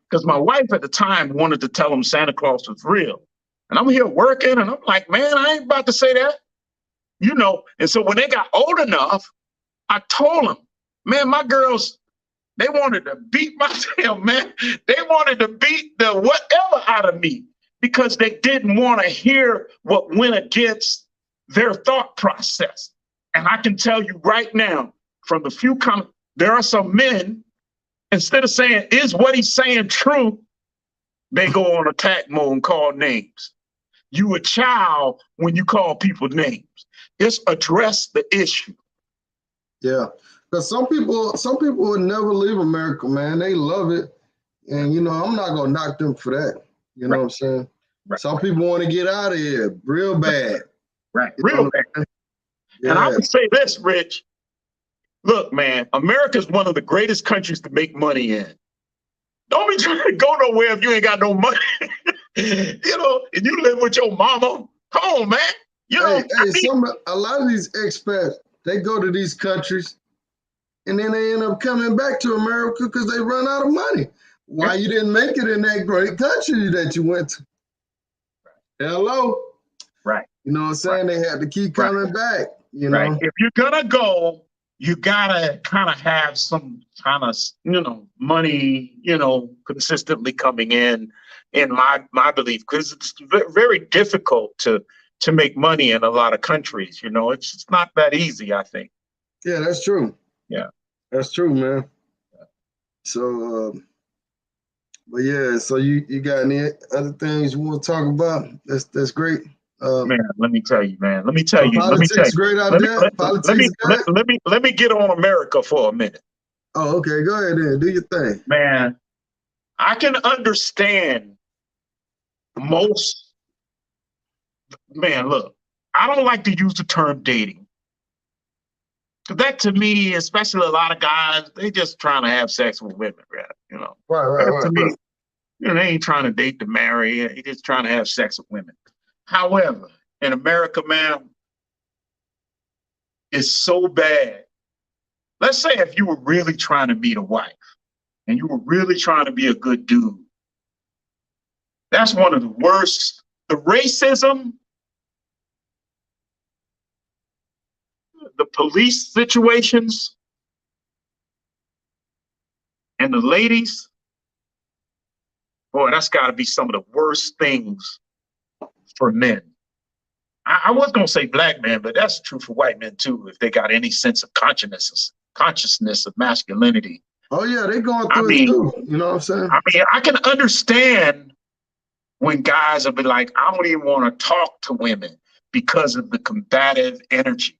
because my wife at the time wanted to tell them Santa Claus was real. And I'm here working and I'm like, man, I ain't about to say that. And so when they got old enough, I told them, man, my girls, they wanted to beat my tail, man. They wanted to beat the whatever out of me because they didn't want to hear what went against their thought process. And I can tell you right now, from the few comments, there are some men, instead of saying, is what he's saying true, they go on attack mode and call names. You a child when you call people names. Just address the issue. Yeah, because some people would never leave America, man. They love it. And, I'm not going to knock them for that. You know what I'm saying? Right. Some people want to get out of here real bad. Right, real bad. Yeah. And I would say this, Rich. Look, man, America is one of the greatest countries to make money in. Don't be trying to go nowhere if you ain't got no money. And you live with your mama. Come on, man. A lot of these expats, they go to these countries and then they end up coming back to America because they run out of money. Why you didn't make it in that great country that you went to? Hello? Right. You know what I'm saying? Right. They had to keep coming back, Right. If you're going to go, you got to kind of have some kind of, money, consistently coming in my belief, because it's very difficult to make money in a lot of countries. It's not that easy, I think. Yeah, that's true. Yeah. That's true, man. So, but yeah, so you got any other things you want to talk about? That's great. Man, let me tell you. Politics, great idea. Let me get on America for a minute. Oh, okay. Go ahead then. Do your thing. Man, I can understand most. Man, look, I don't like to use the term dating. That to me, especially a lot of guys, they just trying to have sex with women, right? Right, right, That to right, me, right. they ain't trying to date to marry. They just trying to have sex with women. However, in America, man, it's so bad. Let's say if you were really trying to meet a wife and you were really trying to be a good dude, that's one of the worst. The racism, the police situations, and the ladies, boy, that's got to be some of the worst things for men. I was gonna say black men, but that's true for white men too. If they got any sense of consciousness of masculinity. Oh yeah, they going I through it mean, too. You know what I'm saying? I can understand when guys will be like, I don't even want to talk to women because of the combative energy.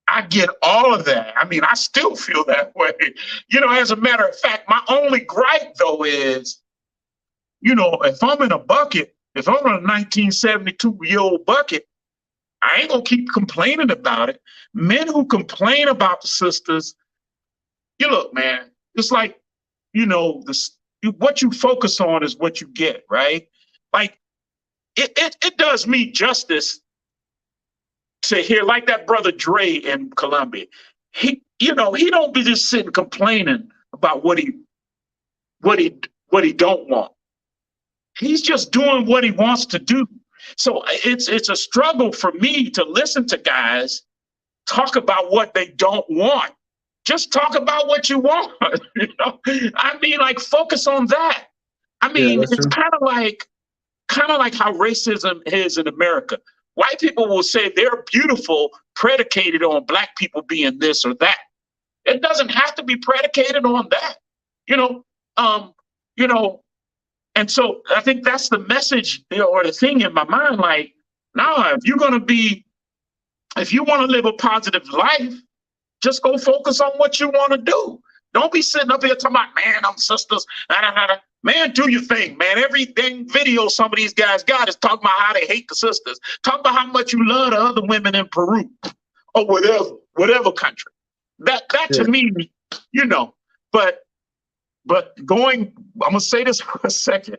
I get all of that. I mean, I still feel that way. As a matter of fact, my only gripe though is, if I'm in a bucket, if I'm in a 1972-year-old bucket, I ain't gonna keep complaining about it. Men who complain about the sisters, you look, man, it's like, what you focus on is what you get, right? Like it does me justice to hear like that brother Dre in Colombia. He don't be just sitting complaining about what he don't want. He's just doing what he wants to do. So it's a struggle for me to listen to guys talk about what they don't want. Just talk about what you want. I mean, like focus on that. I Yeah, mean, that's it's true. kind of like how racism is in America. White people will say they're beautiful, predicated on black people being this or that. It doesn't have to be predicated on that, you know. You know, and so I think that's the message, or the thing in my mind. Like, now, if you want to live a positive life, just go focus on what you want to do. Don't be sitting up here talking about, man, I'm sisters. Man, do your thing, man. Everything video some of these guys got is talking about how they hate the sisters. Talk about how much you love the other women in Peru or whatever country. That to Yeah, me, you know, but I'm gonna say this for a second,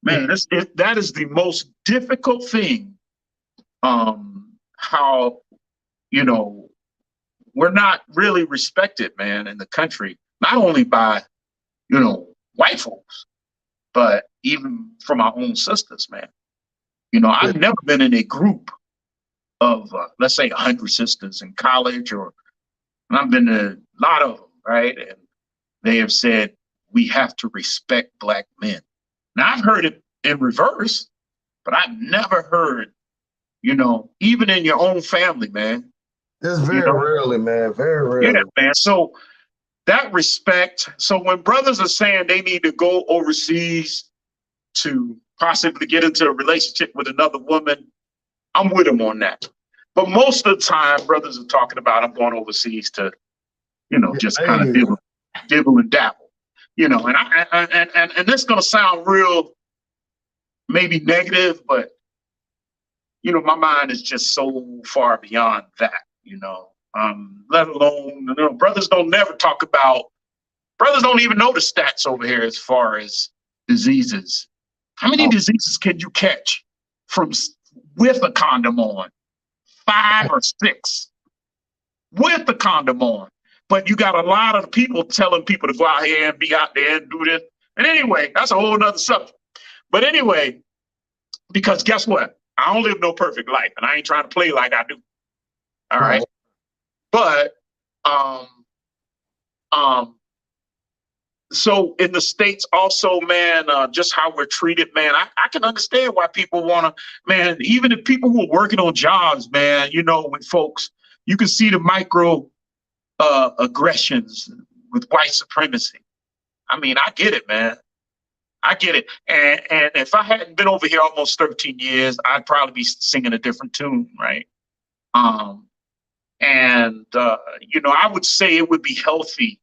yeah, man. That is the most difficult thing. How you know we're not really respected, man, in the country, not only by, white folks, but even from our own sisters, man. yeah. I've never been in a group of, let's say, 100 sisters in college, and I've been to a lot of them, right? And they have said, we have to respect black men. Now, I've heard it in reverse, but I've never heard, even in your own family, man, It's you very know, rarely, man. Very yeah, rarely. man. So that respect. So when brothers are saying they need to go overseas to possibly get into a relationship with another woman, I'm with them on that. But most of the time, brothers are talking about I'm going overseas to, Yeah, just kind of hey, dibble and dabble, and this gonna sound real, maybe negative, but my mind is just so far beyond that, let alone, brothers don't never talk about. Brothers don't even know the stats over here as far as diseases. How many oh, diseases can you catch from with a condom on? 5 or 6 with the condom on. But you got a lot of people telling people to go out here and be out there and do this. And anyway, that's a whole nother subject. But anyway, because guess what? I don't live no perfect life, and I ain't trying to play like I do. All right. right. But um, um, so in the States also, man, just how we're treated, man, I can understand why people want to, man, even if people who are working on jobs, man, with folks, you can see the micro aggressions with white supremacy. I mean, I get it, man. I get it. And if I hadn't been over here almost 13 years, I'd probably be singing a different tune, right? I would say it would be healthy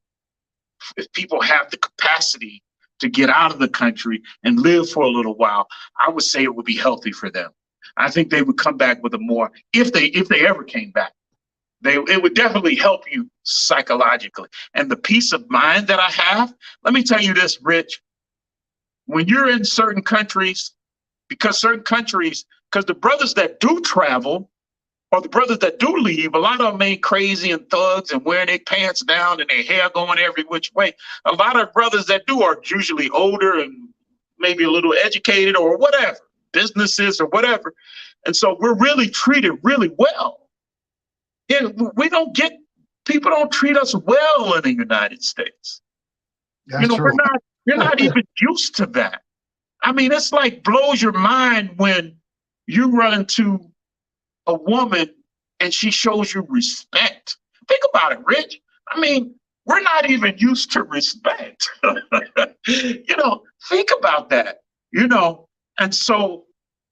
if people have the capacity to get out of the country and live for a little while. I would say it would be healthy for them. I think they would come back with a more, if they ever came back, it would definitely help you psychologically. And the peace of mind that I have, let me tell you this, Rich, when you're in certain countries, because the brothers that do travel or the brothers that do leave, a lot of them ain't crazy and thugs and wearing their pants down and their hair going every which way. A lot of brothers that do are usually older and maybe a little educated or whatever, businesses or whatever. And so we're really treated really well. And people don't treat us well in the United States. That's true. We're not even used to that. I mean, it's like blows your mind when you run into a woman and she shows you respect. Think about it, Rich. I mean, we're not even used to respect. Think about that, And so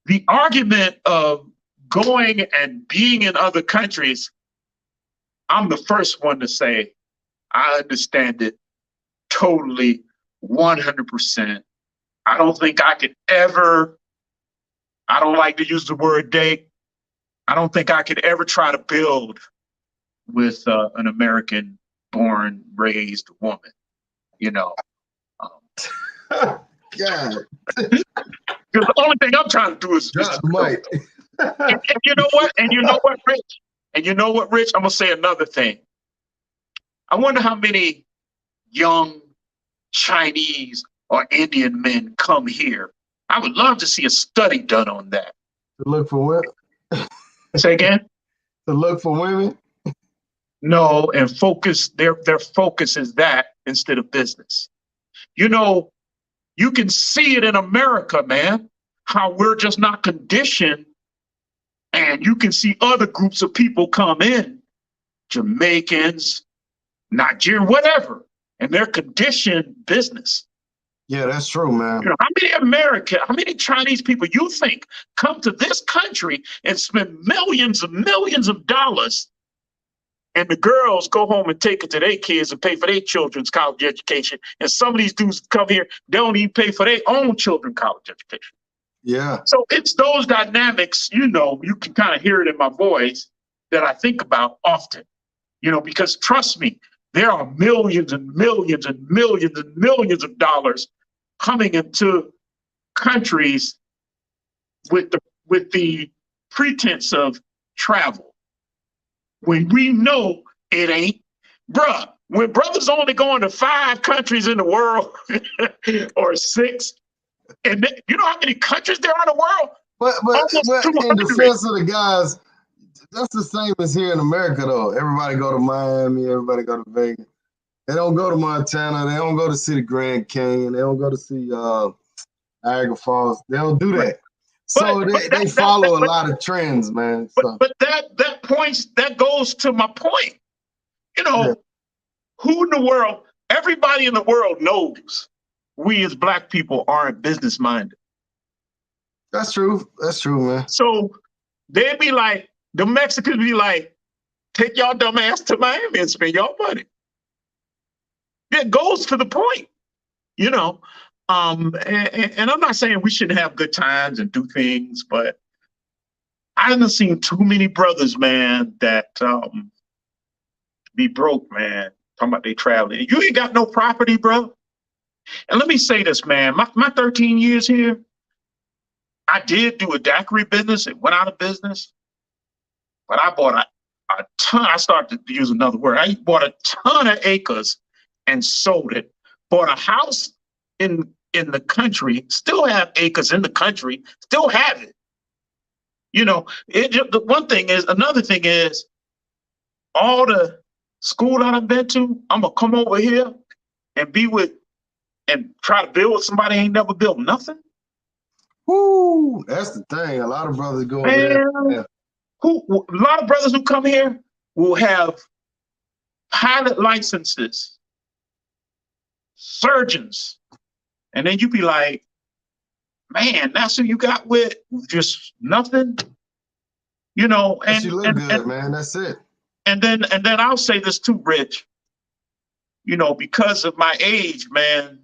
the argument of going and being in other countries, I'm the first one to say, I understand it totally, 100%. I don't think I could ever, I don't like to use the word date. I don't think I could ever try to build with an American born, raised woman, God. Because the only thing I'm trying to do is Mike. And you know what? And you know what, Rich? And you know what, Rich? I'm going to say another thing. I wonder how many young Chinese or Indian men come here. I would love to see a study done on that. To look for women? Say again? To look for women? No, and focus, their focus is that instead of business. You can see it in America, man, how we're just not conditioned. And you can see other groups of people come in, Jamaicans, Nigerian, whatever, and they're conditioned business. Yeah, that's true, man. How many Chinese people you think come to this country and spend millions and millions of dollars, and the girls go home and take it to their kids and pay for their children's college education. And some of these dudes come here, they don't even pay for their own children's college education. Yeah. So it's those dynamics, you can kind of hear it in my voice that I think about often, because trust me, there are millions and millions and millions and millions of dollars coming into countries with the pretense of travel. When we know it ain't, bruh, when brothers only going to 5 countries in the world or 6, and you know how many countries there are in the world? But in defense of the guys, that's the same as here in America, though. Everybody go to Miami, everybody go to Vegas. They don't go to Montana. They don't go to see the Grand Canyon. They don't go to see Niagara Falls. They don't do that. So they follow a lot of trends, man. But that goes to my point. Who in the world, everybody in the world knows we as Black people aren't business minded. That's true. That's true, man. So they'd be like, the Mexicans be like, take y'all dumb ass to Miami and spend y'all money. It goes to the point, And I'm not saying we shouldn't have good times and do things, but I haven't seen too many brothers, man, that be broke, man. Talking about they traveling. You ain't got no property, bro. And let me say this, man. My 13 years here, I did do a daiquiri business. It went out of business. But I bought a ton. I started to use another word. I bought a ton of acres and sold it. Bought a house in the country. Still have acres in the country. Still have it. The one thing is, another thing is, all the school I've been to, I'm going to come over here and try to build with somebody ain't never built nothing. Woo, that's the thing. A lot of brothers go over there. Yeah. A lot of brothers who come here will have pilot licenses, surgeons, and then you be like, man, that's who you got with just nothing, And you look good, man. That's it. And then I'll say this too, Rich. Because of my age, man,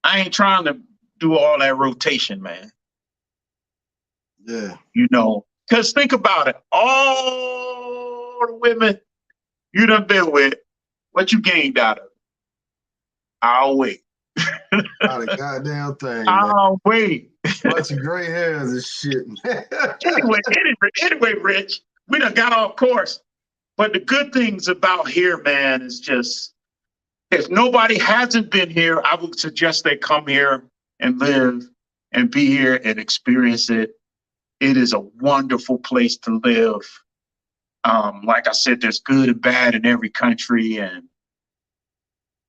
I ain't trying to do all that rotation, man. Yeah. Because think about it. All the women you done been with, what you gained out of it? I'll wait. Not a goddamn thing, man. I'll wait. Bunch of gray hairs and shit, man. Anyway, Rich, we done got off course. But the good things about here, man, is just if nobody hasn't been here, I would suggest they come here and live and be here and experience it. It is a wonderful place to live. Like I said, there's good and bad in every country, and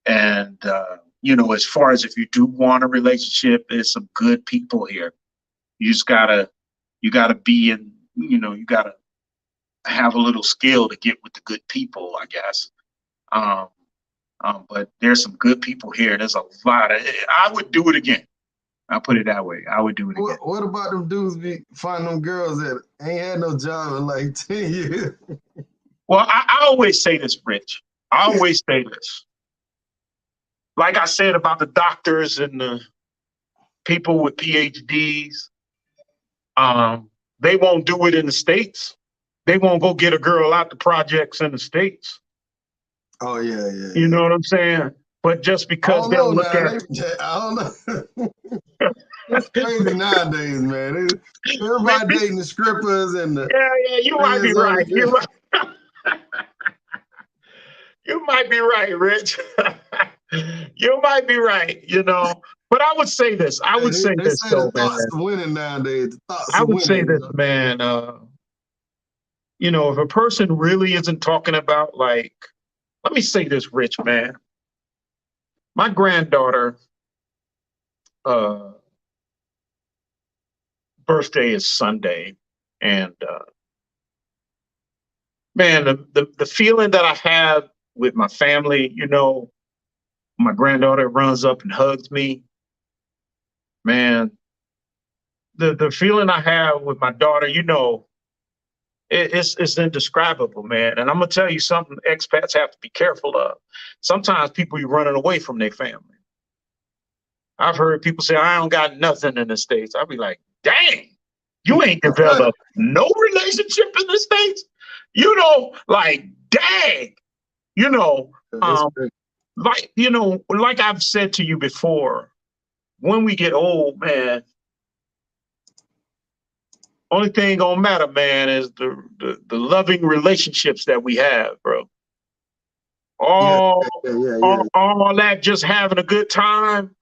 as far as if you do want a relationship, there's some good people here. You just gotta be in, you gotta have a little skill to get with the good people, I guess. But there's some good people here. There's a lot of. I would do it again. I'll put it that way. I would do it again. What about them dudes find them girls that ain't had no job in like 10 years? Well, I always say this, Rich. I always say this. Like I said about the doctors and the people with PhDs, they won't do it in the States. They won't go get a girl out the projects in the States. Oh, yeah. You know what I'm saying? But just because they'll look at I don't know. It's crazy nowadays, man. Everybody dating the strippers and the. Yeah, you might be right. You're right. You might be right, Rich. You might be right, But I would say this. I would say this, though, man. Thoughts are winning nowadays. I would say this, man. If a person really isn't talking about, like, let me say this, Rich, man. My granddaughter, birthday is Sunday, and man, the feeling that I have with my family, my granddaughter runs up and hugs me. Man, the feeling I have with my daughter, it's indescribable, man. And I'm gonna tell you something expats have to be careful of. Sometimes people are running away from their family. I've heard people say, I don't got nothing in the States. I'll be like, dang, you ain't developed no relationship in the States? Like, dang, like I've said to you before, when we get old, man, only thing gonna matter, man, is the loving relationships that we have, bro. All that just having a good time.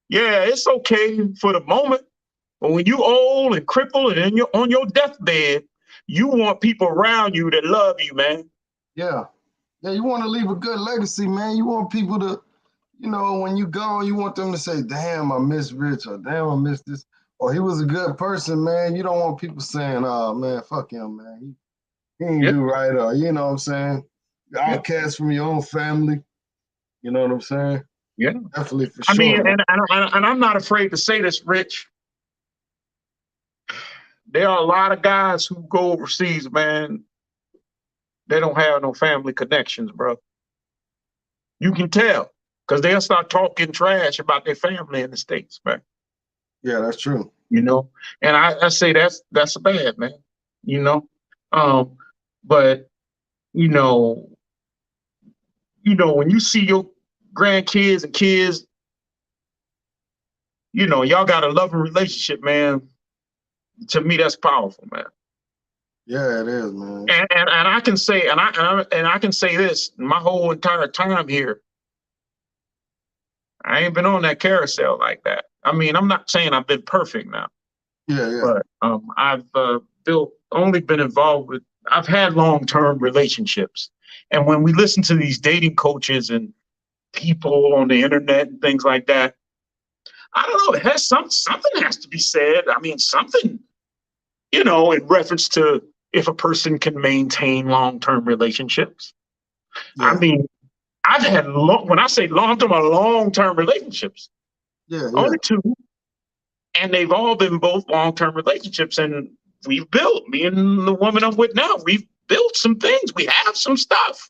Yeah, it's okay for the moment. But when you old and crippled and you're on your deathbed, you want people around you that love you, man. Yeah. Yeah, you want to leave a good legacy, man. You want people to, when you gone, you want them to say, damn, I miss Rich, or damn, I miss this. Or he was a good person, man. You don't want people saying, oh, man, fuck him, man. He ain't do right, or, you know what I'm saying? You're outcast from your own family. You know what I'm saying? Yeah. Definitely, for sure. I mean, and I'm not afraid to say this, Rich. There are a lot of guys who go overseas, man. They don't have no family connections, bro. You can tell, because they'll start talking trash about their family in the States, man. Yeah, that's true. And I say that's bad, man. But when you see your grandkids and kids, y'all got a loving relationship, man. To me, that's powerful, man. Yeah, it is, man. And I can say, and I can say this, my whole entire time here, I ain't been on that carousel like that. I mean, I'm not saying I've been perfect now. Yeah. But I've been involved with, I've had long-term relationships. And when we listen to these dating coaches and people on the internet and things like that, I don't know, it has something has to be said. I mean, something, in reference to if a person can maintain long-term relationships. Yeah. I mean, I've had when I say long-term relationships, only two, and they've all been both long-term relationships. And we've built, me and the woman I'm with now, we've built some things. We have some stuff.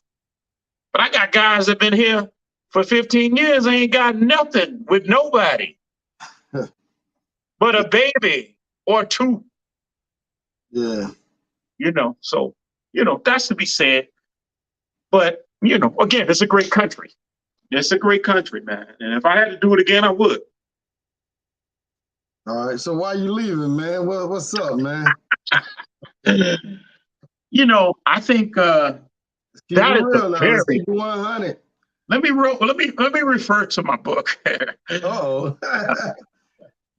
But I got guys that have been here for 15 years, ain't got nothing with nobody but a baby or two. Yeah. So, that's to be said. But, again, it's a great country. It's a great country, man. And if I had to do it again, I would. All right. So why you leaving, man? What's up, man? I think Keep it that is a real now. Let's very. keep it 100. Let me refer to my book. Oh.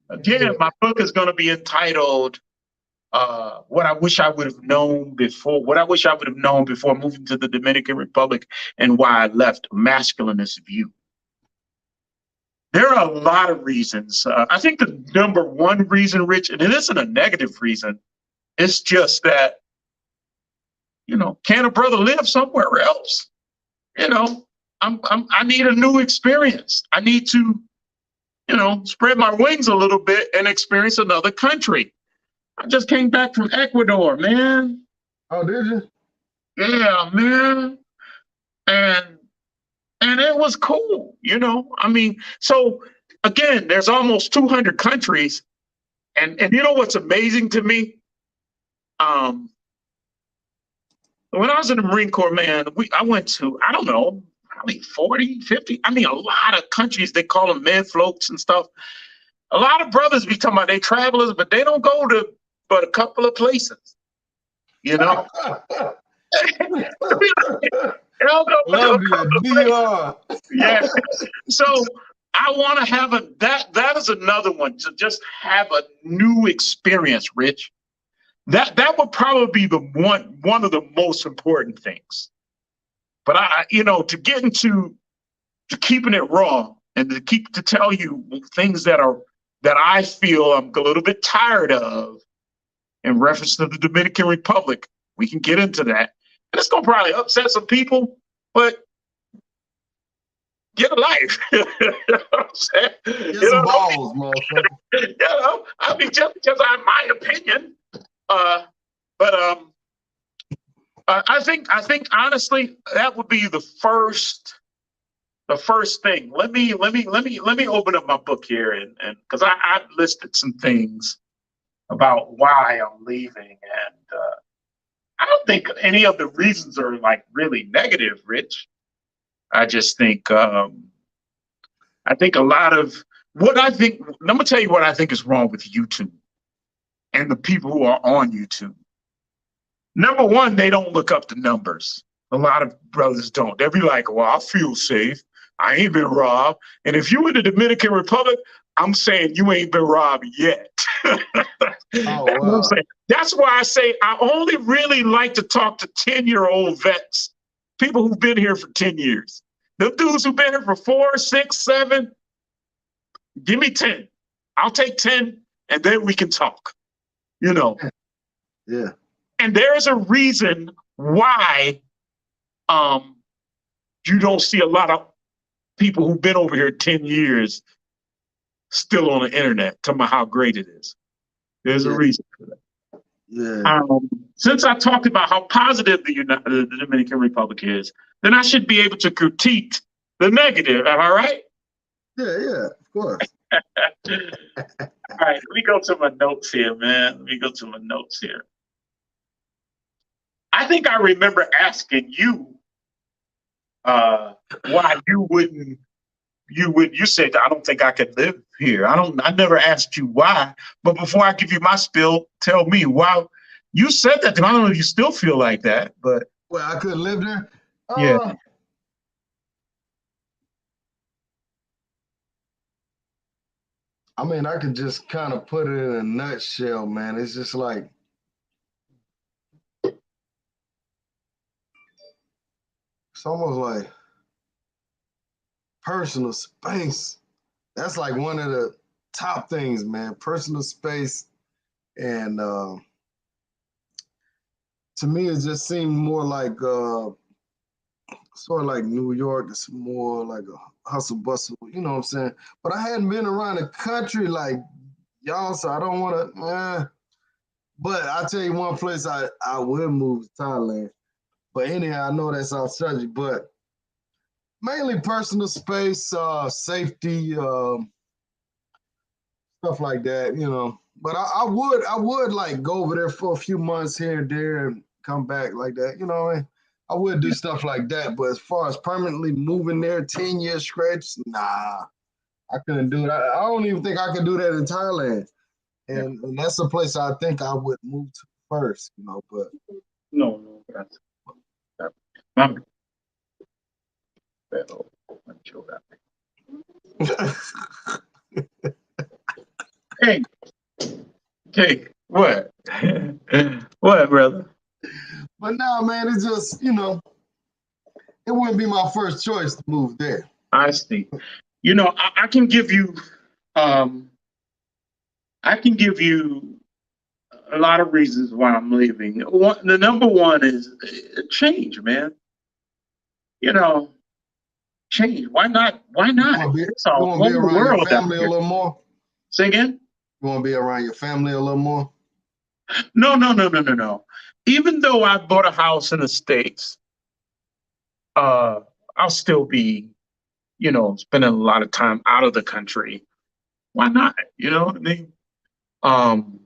Again, my book is going to be entitled "What I Wish I Would Have Known Before." What I wish I would have known before moving to the Dominican Republic, and why I left. A masculinist view. There are a lot of reasons. I think the number one reason, Rich, and it isn't a negative reason. It's just that, can a brother live somewhere else? I need a new experience. I need to, spread my wings a little bit and experience another country. I just came back from Ecuador, man. Oh, did you? Yeah, man. And it was cool, I mean, so again, there's almost 200 countries. And you know what's amazing to me? When I was in the Marine Corps, man, I went to, I don't know, probably 40, 50. I mean, a lot of countries, they call them med floats and stuff. A lot of brothers be talking about they travelers, but they don't go to but a couple of places, you know? They don't go to a Colombia, couple of places. DR. Yeah. So I want to have that is another one, to just have a new experience, Rich. That would probably be the one of the most important things. But to get into to keeping it raw and to tell you things that I feel I'm a little bit tired of in reference to the Dominican Republic. We can get into that. And it's gonna probably upset some people, but get a life. You know what I'm saying? Get some balls, motherfucker. I mean, just because I have my opinion. But I think honestly that would be the first thing. Let me open up my book here, and because I've listed some things about why I'm leaving, and I don't think any of the reasons are like really negative, Rich. I just think I think a lot of what I think. I'm gonna tell you what I think is wrong with YouTube and the people who are on YouTube. Number one, they don't look up the numbers. A lot of brothers don't. They'll be like, well, I feel safe. I ain't been robbed. And if you in the Dominican Republic, I'm saying you ain't been robbed yet. Oh, That's what I'm saying. That's why I say I only really like to talk to 10-year-old vets, people who've been here for 10 years. The dudes who've been here for 4, 6, 7, give me 10. I'll take 10, and then we can talk. Yeah. And there's a reason why you don't see a lot of people who've been over here 10 years still on the internet talking about how great it is. There's a reason for that. Yeah. Since I talked about how positive the Dominican Republic is, then I should be able to critique the negative. Am I right? Yeah, of course. All right, let me go to my notes here, man. I think I remember asking you why you said I don't think I could live here. I never asked you why, but before I give you my spill, tell me why you said that. And I don't know if you still feel like that, but well, I couldn't live there. Yeah. I mean, I could just kind of put it in a nutshell, man. It's just like it's almost like personal space. That's like one of the top things, man. Personal space. And to me, it just seemed more like sort of like New York. It's more like a hustle bustle, you know what I'm saying? But I hadn't been around the country like y'all, so I don't want to. But I'll tell you one place I will move to Thailand. But anyhow, I know that's our subject, but mainly personal space, safety, stuff like that, But I would like go over there for a few months here and there and come back like that. You know, I would do stuff like that. But as far as permanently moving there, 10 year stretch, nah, I couldn't do it. I don't even think I could do that in Thailand. Yeah. And that's a place I think I would move to first. You know, but No, no, that's pero manchura. Hey, hey, what? What, brother? but nah, man, it's just it wouldn't be my first choice to move there. I see. You know, I can give you, um, I can give you a lot of reasons why I'm leaving. The number one is change, man. You know, change. Why not? Why You not? want to be It's a you want to be whole around your world out family a here. little more. Say again? You want to be around your family a little more. No, no, no, no, no, no. Even though I bought a house in the States, uh, I'll still be, spending a lot of time out of the country. Why not? You know what I mean? Um,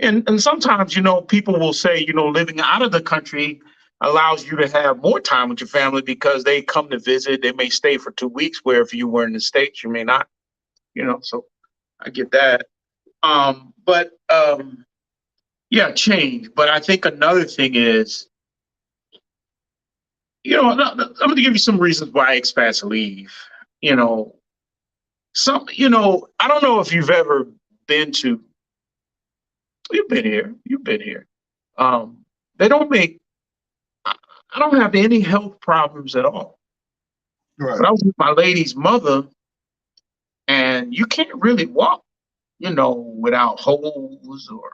and sometimes, people will say, living out of the country allows you to have more time with your family because they come to visit. They may stay for 2 weeks, where if you were in the States, you may not, so I get that. But yeah, change. But I think another thing is, I'm going to give you some reasons why expats leave. You know, I don't know if you've ever been to, you've been here. Um, they don't make, I don't have any health problems at all. Right. But I was with my lady's mother, and you can't really walk, without holes or,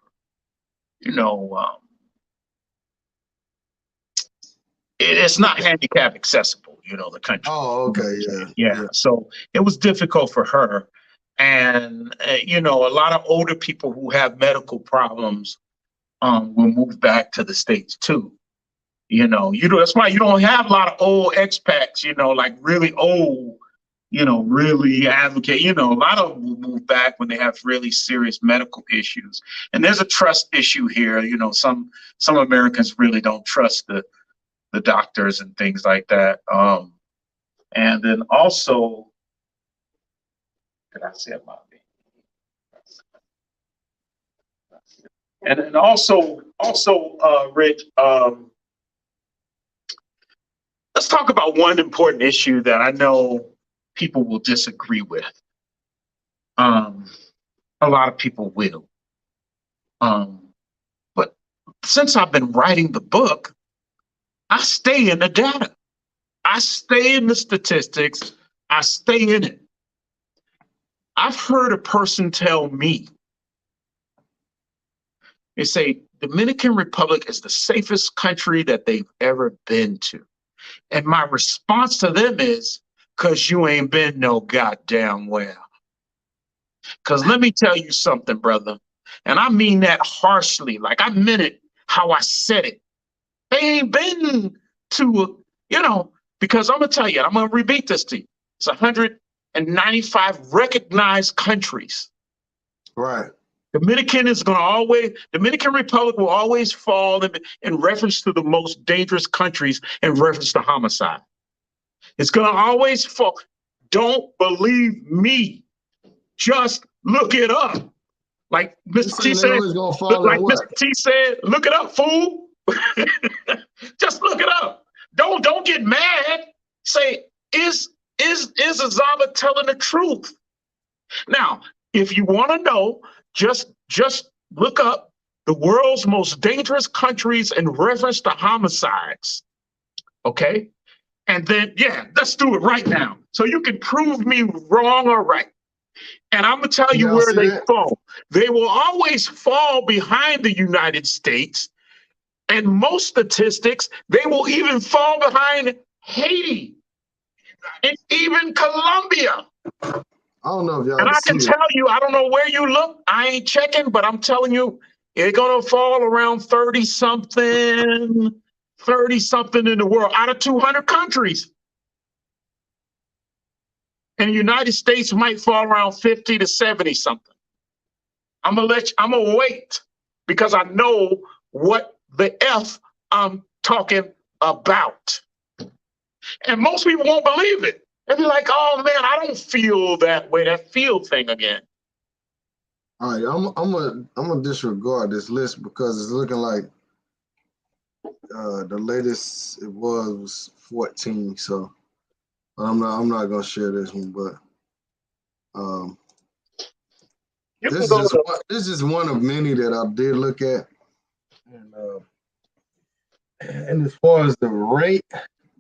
you know, um, it's not handicap accessible, the country. Oh, okay. Yeah. Yeah. Yeah. So it was difficult for her. And, a lot of older people who have medical problems will move back to the States too. That's why you don't have a lot of old expats, like really old, really advocate. A lot of them will move back when they have really serious medical issues. And there's a trust issue here. Some Americans really don't trust the doctors and things like that. And then also, did I say about me? And then also, Rich, let's talk about one important issue that I know people will disagree with. Um, a lot of people will. But since I've been writing the book, I stay in the data. I stay in the statistics. I stay in it. I've heard a person tell me, they say, Dominican Republic is the safest country that they've ever been to. And my response to them is, because you ain't been no goddamn well. Because let me tell you something, brother. And I mean that harshly. Like I meant it how I said it. They ain't been to, because I'm going to tell you, I'm going to repeat this to you. It's 195 recognized countries. Right. Dominican Republic will always fall in reference to the most dangerous countries in reference to homicide. It's going to always fall. Don't believe me. Just look it up. Like Mr. T said, look it up, fool. Just look it up. Don't get mad. Say, is Szaba telling the truth? Now, if you want to know, just look up the world's most dangerous countries in reference to homicides. Okay? And then, let's do it right now. So you can prove me wrong or right. And I'm going to tell you where they fall. They will always fall behind the United States. And most statistics, they will even fall behind Haiti and even Colombia. I don't know if y'all and I can tell you, I don't know where you look. I ain't checking, but I'm telling you, it's going to fall around 30 something in the world out of 200 countries. And the United States might fall around 50 to 70 something. I'm gonna wait because I know what the F I'm talking about. And most people won't believe it. They'll be like, oh man, I don't feel that way, that feel thing again. All right, I'm gonna disregard this list because it's looking like the latest it was 14. So I'm not gonna share this one, but You can this go is to this is one of many that I did look at, and as far as the rate,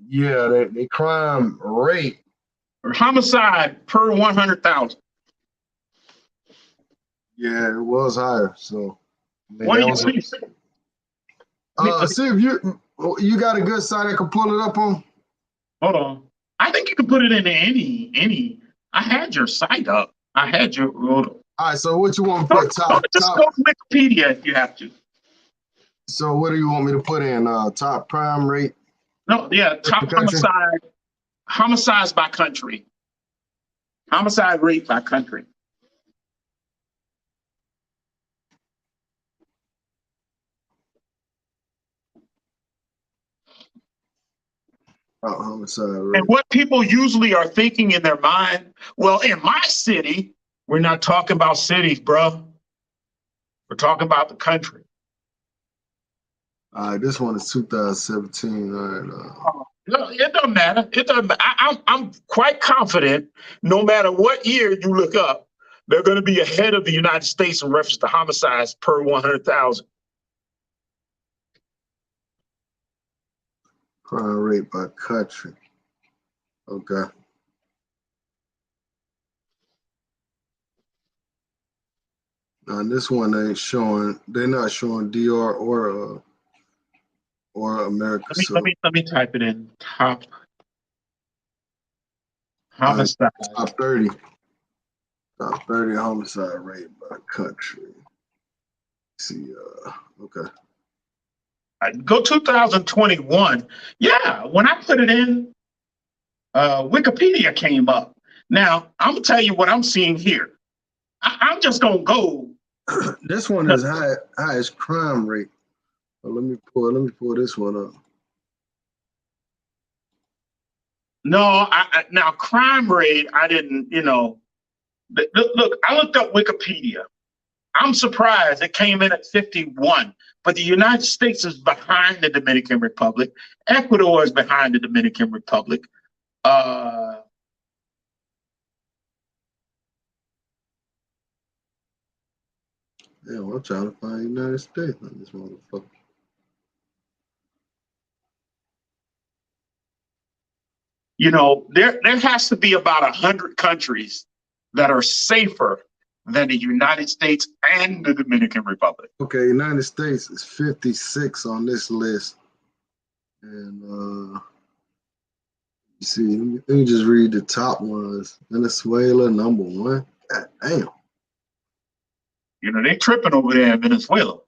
yeah, the crime rate, homicide per 100,000. yeah, it was higher. So I mean, What do that you was. see? See if you got a good site I can pull it up on. Hold on. I think you can put it in any. I had your site up. I had your. Hold on. All right, so what you want to put Just top? go to Wikipedia if you have to. So what do you want me to put in? Top crime rate? No, yeah, top homicide. Homicides by country. Homicide rate by country. Homicide rate. And what people usually are thinking in their mind, well, in my city, we're not talking about cities, bro. We're talking about the country. All right, this one is 2017. All right. No, it doesn't matter. It doesn't. I'm quite confident. No matter what year you look up, they're going to be ahead of the United States in reference to homicides per 100,000. Crime rate by country. Okay. Now this one ain't showing. They're not showing DR or America. Let me type it in. Top homicide. Top 30. Top 30 homicide rate by country. Let's see. Okay. Go 2021. Yeah, when I put it in, Wikipedia came up. Now I'm gonna tell you what I'm seeing here. I'm just gonna go. This one is highest crime rate. Well, let me pull this one up. No, now crime rate. I didn't. Look, I looked up Wikipedia. I'm surprised it came in at 51, but the United States is behind the Dominican Republic. Ecuador is behind the Dominican Republic. Yeah, I'm trying to find United States on this motherfucker. There has to be about 100 countries that are safer than the United States and the Dominican Republic. Okay, United States is 56 on this list. And you see, let me just read the top ones. Venezuela, #1. God damn. They tripping over there in Venezuela.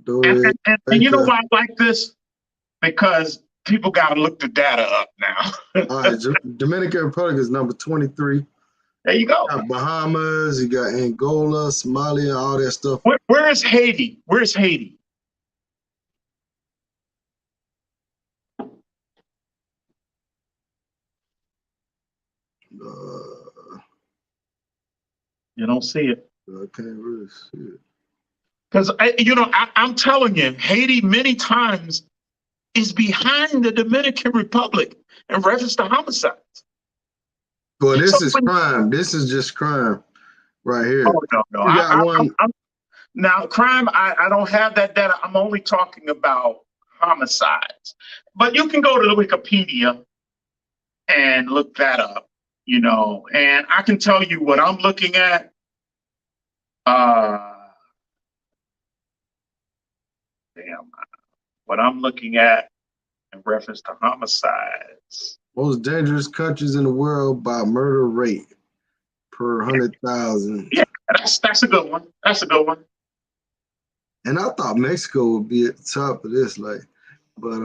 And you know why I like this? Because people got to look the data up now. All right, Dominican Republic is number 23. There you go. You got Bahamas, you got Angola, Somalia, all that stuff. Where is Haiti? Where's Haiti? You don't see it. I can't really see it. Because I'm telling you, Haiti many times is behind the Dominican Republic in reference to homicides. Well, this is crime. This is just crime right here. Oh, no. Now, crime, I don't have that data. I'm only talking about homicides. But you can go to the Wikipedia and look that up, and I can tell you what I'm looking at. What I'm looking at in reference to homicides. Most dangerous countries in the world by murder rate per 100,000. Yeah, that's a good one. That's a good one. And I thought Mexico would be at the top of this, but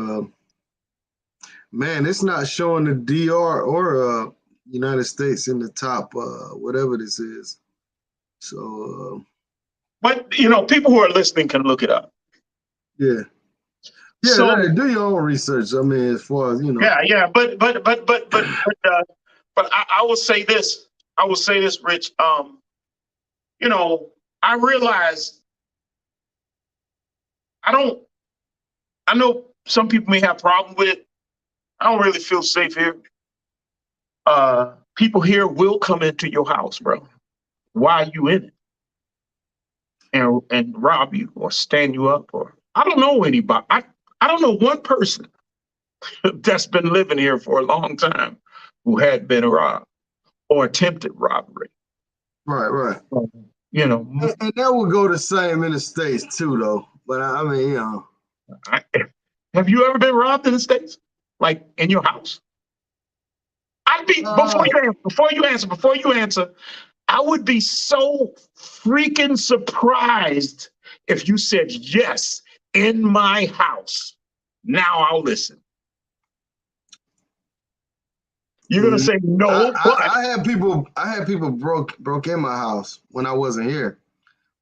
man, it's not showing the DR or United States in the top, whatever this is. So, But people who are listening can look it up. yeah. Yeah, So do your own research. I mean, as far as yeah. But I will say this. I will say this, Rich. I realize I know some people may have problem with it. I don't really feel safe here. People here will come into your house, bro, while you in it, and rob you or stand you up, or I don't know anybody. I don't know one person that's been living here for a long time who had been robbed or attempted robbery. right. You know, And that would go the same in the States too, though. But I mean, have you ever been robbed in the States, like in your house? I'd be before you answer. I would be so freaking surprised if you said yes in my house. Now I'll listen. You're gonna say no, but I had people broke in my house when I wasn't here,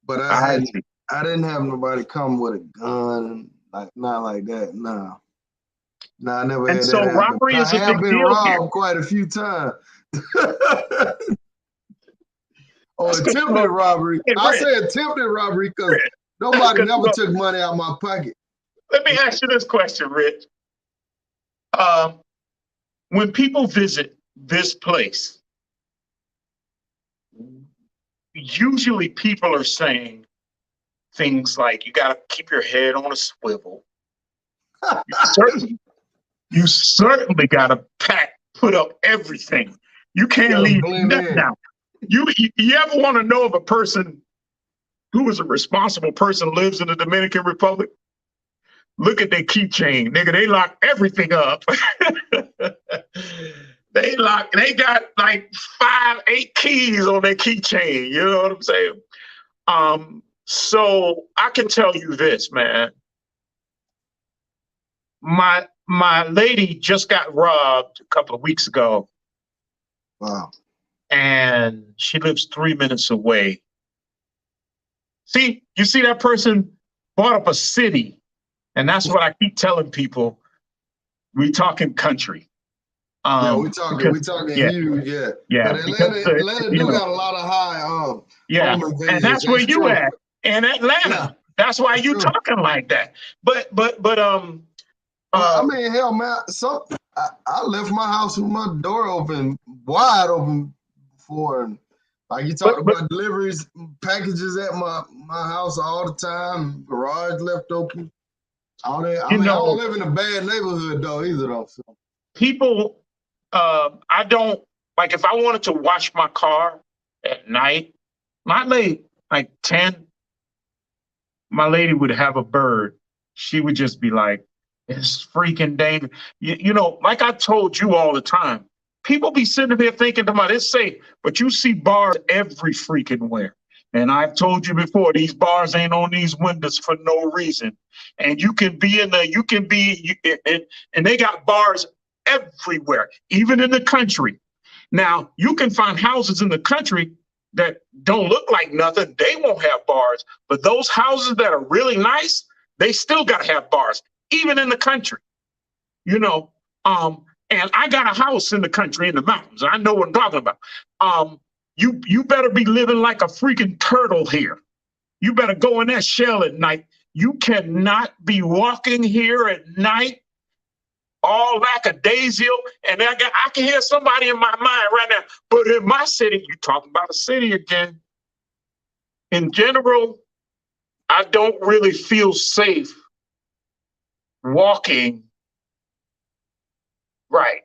but I didn't have nobody come with a gun, like not like that. No, I never and had so that happen. robbery I is a have big been deal here. robbed quite a few times. Or attempted robbery. I say attempted robbery because nobody never took money out of my pocket. Let me ask you this question, Rich. When people visit this place, usually people are saying things like, you got to keep your head on a swivel. You certainly got to put up everything. You can't leave nothing out. You ever want to know if a person who is a responsible person lives in the Dominican Republic? Look at their keychain, nigga. They lock everything up. They got like 5-8 keys on their keychain. You know what I'm saying? So I can tell you this, man. My lady just got robbed a couple of weeks ago. Wow. And she lives 3 minutes away. See, you see that person bought up a city. And that's what I keep telling people. We talking country. Yeah, we talking huge, yeah. Yeah, but Atlanta do got a lot of high home invasions. And that's where you at. In Atlanta. Yeah, that's why you talking like that. But I mean, hell, man, I left my house with my door wide open before, and like you talk about deliveries, packages at my house all the time, garage left open. All that. I don't live in a bad neighborhood though either though. So. People, I don't like if I wanted to wash my car at night, not late, like 10. My lady would have a bird. She would just be like, it's freaking dangerous. Like I told you all the time, people be sitting there thinking to myself, it's safe, but you see bars every freaking where. And I've told you before, these bars ain't on these windows for no reason. And you can be and they got bars everywhere, even in the country. Now, you can find houses in the country that don't look like nothing. They won't have bars. But those houses that are really nice, they still got to have bars, even in the country. And I got a house in the country, in the mountains. I know what I'm talking about. You better be living like a freaking turtle here. You better go in that shell at night. You cannot be walking here at night all lackadaisical. And I can hear somebody in my mind right now. But in my city, you talking about a city again. In general, I don't really feel safe walking. Right.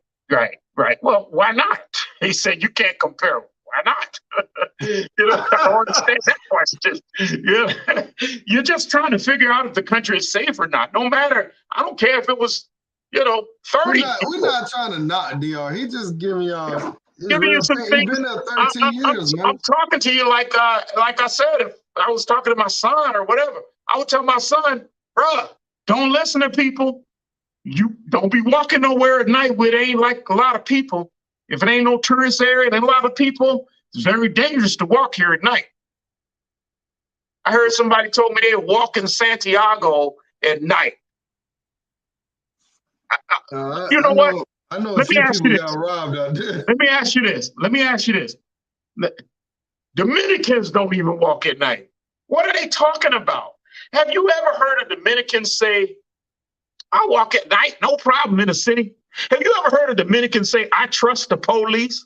Well, why not? He said you can't compare. Why not? I don't understand that question. You're just trying to figure out if the country is safe or not. No matter. I don't care if it was, 30. We're not trying to knock DR. He just giving y'all. Giving you some things. He's been there 13 years, man. I'm talking to you like I said, if I was talking to my son or whatever, I would tell my son, bruh, don't listen to people. You don't be walking nowhere at night where there ain't like a lot of people. If it ain't no tourist area and a lot of people, it's very dangerous to walk here at night. I heard somebody told me they walk in Santiago at night. You know what? I know a Let me few ask you people got this. robbed out there. Let me ask you this. Let me ask you this. Dominicans don't even walk at night. What are they talking about? Have you ever heard a Dominican say, I walk at night, no problem in the city? Have you ever heard a Dominican say, I trust the police?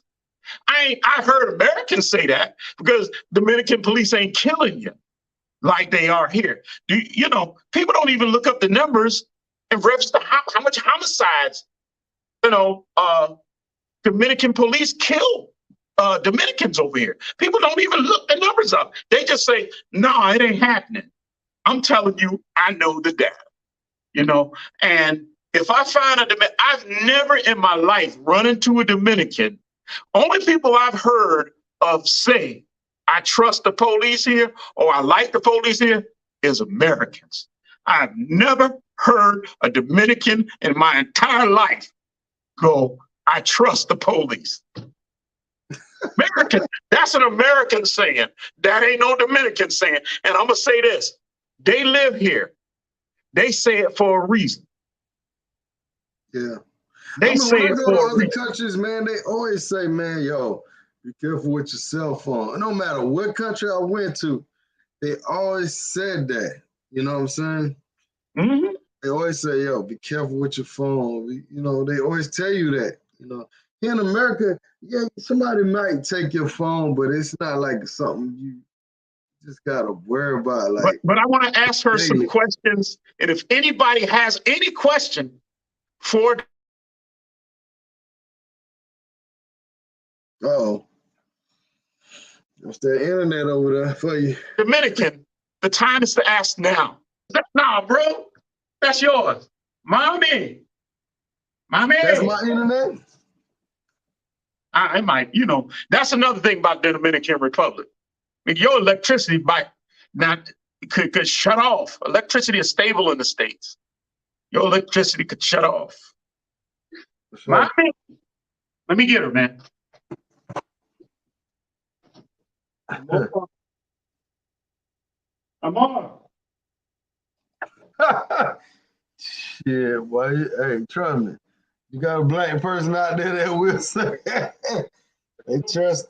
I heard Americans say that because Dominican police ain't killing you like they are here. You know, people don't even look up the numbers and register how much homicides, you know, Dominican police kill Dominicans over here. People don't even look the numbers up. They just say, no, it ain't happening. I'm telling you, I know the data, you know, and if I find a Dominican, I've never in my life run into a Dominican. Only people I've heard of say, I trust the police here or I like the police here is Americans. I've never heard a Dominican in my entire life go, I trust the police. American, that's an American saying. That ain't no Dominican saying. And I'm going to say this. They live here. They say it for a reason. Yeah. They say when I it go for to a other reason. countries, man, they always say, man, yo, be careful with your cell phone. No matter what country I went to, they always said that. You know what I'm saying? Mm-hmm. They always say, yo, be careful with your phone. You know, they always tell you that. You know, here in America, yeah, somebody might take your phone, but it's not like something you just gotta worry about. Like, But I want to ask her some daily. questions. And if anybody has any question for Oh, what's that internet over there for you? Dominican, the time is to ask now. Nah, bro, that's yours. Mommy. That's my internet? I might, you know, that's another thing about the Dominican Republic. I mean, your electricity might not could shut off. Electricity is stable in the States. Your electricity could shut off. Sure. Mommy, let me get her, man. I'm on. Shit, boy. Hey, trust me. You got a black person out there that will say they trust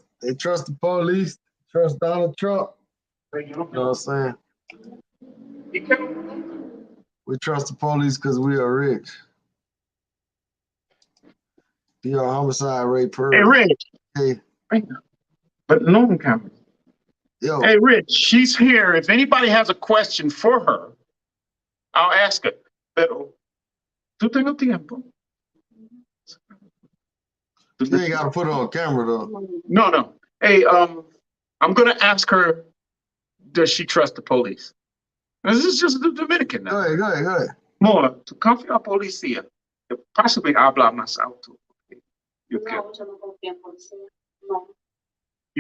the police, trust Donald Trump. You know what I'm saying? We trust the police because we are rich. Your homicide rate per. Hey, Rich. Hey. But no camera. Yo. Hey, Rich, she's here. If anybody has a question for her, I'll ask her. Pero, tú tengo tiempo. You ain't got to put it on camera, though. No. Hey, I'm going to ask her, does she trust the police? This is just the Dominican now. Go ahead. More, tu confía a policía. Possibly habla más alto. You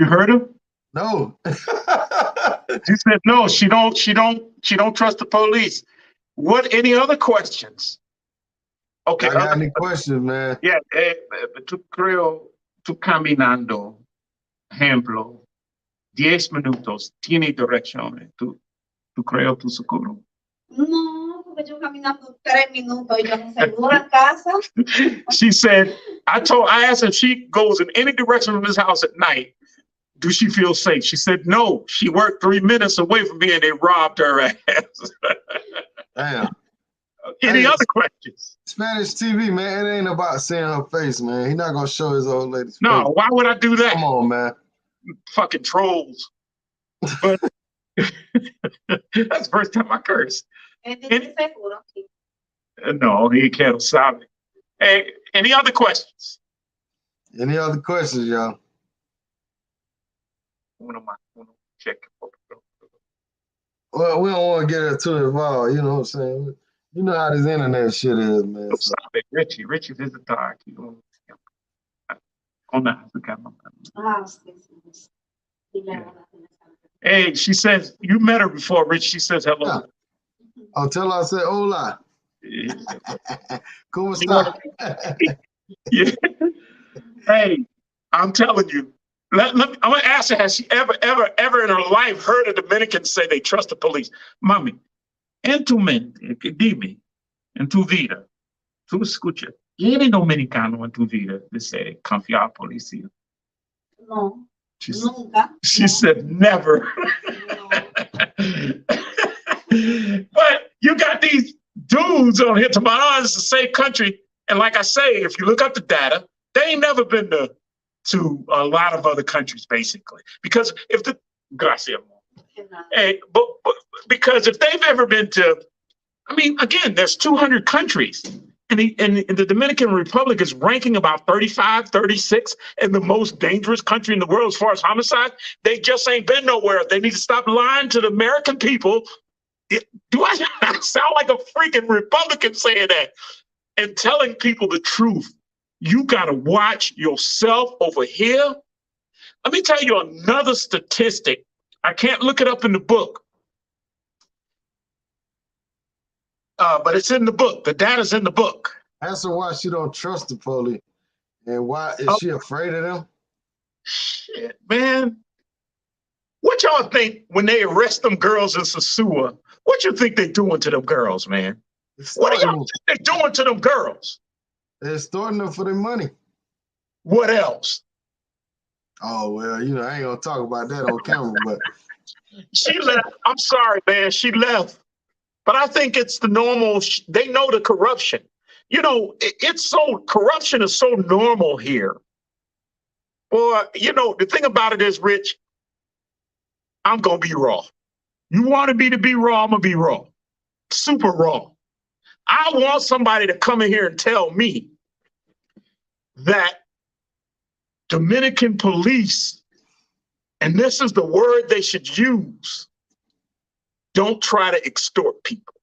heard him? No. She said no, she don't trust the police. What, any other questions? Okay. I got any questions, man? Yeah, tú caminando, ejemplo, 10 minutos, tiene direcciones, tú creo tú seguro. No, porque yo caminando 3 minutos y yo no seguro en casa. She said, I asked her if she goes in any direction from this house at night, do she feel safe? She said, no, she worked 3 minutes away from me and they robbed her ass. Damn. Any other questions? Spanish TV, man, it ain't about seeing her face, man. He's not going to show his old lady's face. No, why would I do that? Come on, man. Fucking trolls. But that's the first time I cursed. No, he can't Szaba. Hey, any other questions? Any other questions, y'all? Check. Well, we don't want to get her too involved, you know what I'm saying? You know how this internet shit is, man. So. Richie is the dark. Hey, she says, you met her before, Rich. She says hello. Yeah. Oh, tell her I said hola. ¿Cómo está? Yeah. Hey, I'm telling you, I'm gonna ask her, has she ever in her life heard a Dominican say they trust the police? Mami, en tu mente, dime, en tu vida, tú escuchas, ¿tiene dominicano en tu vida dice confiar policía? No, She, nunca. she No, said never. no. But you got these dudes on here tomorrow. Oh, it's the same country. And like I say, if you look up the data, they ain't never been to a lot of other countries, basically. Because if the gracias, hey, but because if they've ever been to, I mean, again, there's 200 countries. And the Dominican Republic is ranking about 35, 36 and the most dangerous country in the world as far as homicide. They just ain't been nowhere. They need to stop lying to the American people. Do I sound like a freaking Republican saying that and telling people the truth? You got to watch yourself over here. Let me tell you another statistic. I can't look it up in the book. But it's in the book. The data's in the book. Ask her why she don't trust the police and why is she afraid of them? Shit, man. What y'all think when they arrest them girls in Sasua? What you think they doing to them girls, man? What do y'all think they doing to them girls? They're extorting them for their money. What else? Oh, well, you know, I ain't gonna talk about that on camera, but she left. I'm sorry, man. She left. But I think it's the normal, they know the corruption. You know, corruption is so normal here. Or, you know, the thing about it is, Rich, I'm going to be raw. You wanted me to be raw, I'm going to be raw. Super raw. I want somebody to come in here and tell me that Dominican police, and this is the word they should use, don't try to extort people.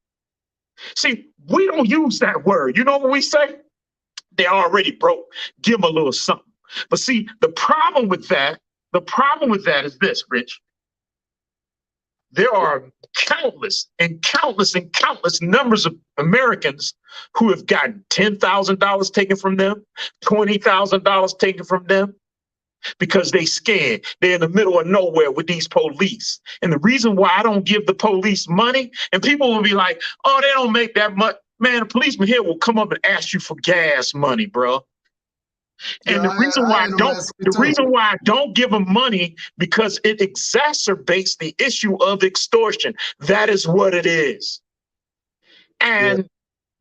See, we don't use that word. You know what we say? They're already broke. Give them a little something. But see, the problem with that is this, Rich. There are countless and countless and countless numbers of Americans who have gotten $10,000 taken from them, $20,000 taken from them, because they scared. They're in the middle of nowhere with these police. And the reason why I don't give the police money, and people will be like, oh, they don't make that much. Man, a policeman here will come up and ask you for gas money, bro. And yeah, the reason why I don't give them money, because it exacerbates the issue of extortion. That is what it is. And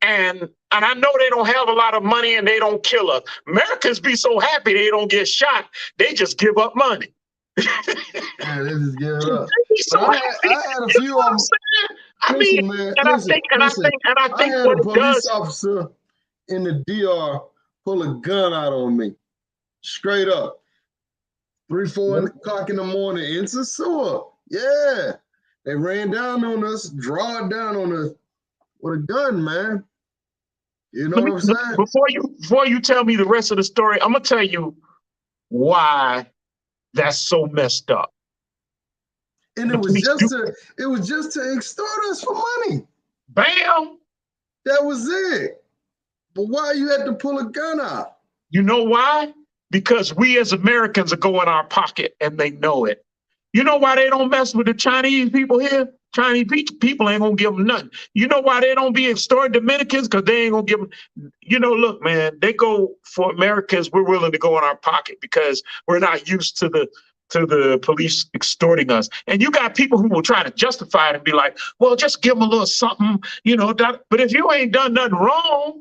I know they don't have a lot of money and they don't kill us. Americans be so happy they don't get shot. They just give up money. Yeah, they just give it up. So I had a few of them. I mean, I think I had a police officer in the DR pull a gun out on me, straight up, 3, 4 o'clock in the morning in Sasua. Yeah, they ran down on us, drawed down on us with a gun, man. You know what I'm saying? Before you tell me the rest of the story, I'm gonna tell you why that's so messed up. And it was just to extort us for money. Bam! That was it. But why you had to pull a gun out? You know why? Because we as Americans are going in our pocket and they know it. You know why they don't mess with the Chinese people here? Chinese people ain't gonna give them nothing. You know why they don't be extorting Dominicans? Because they ain't gonna give them. You know, look, man, they go for Americans. We're willing to go in our pocket because we're not used to the police extorting us. And you got people who will try to justify it and be like, well, just give them a little something, you know. But if you ain't done nothing wrong,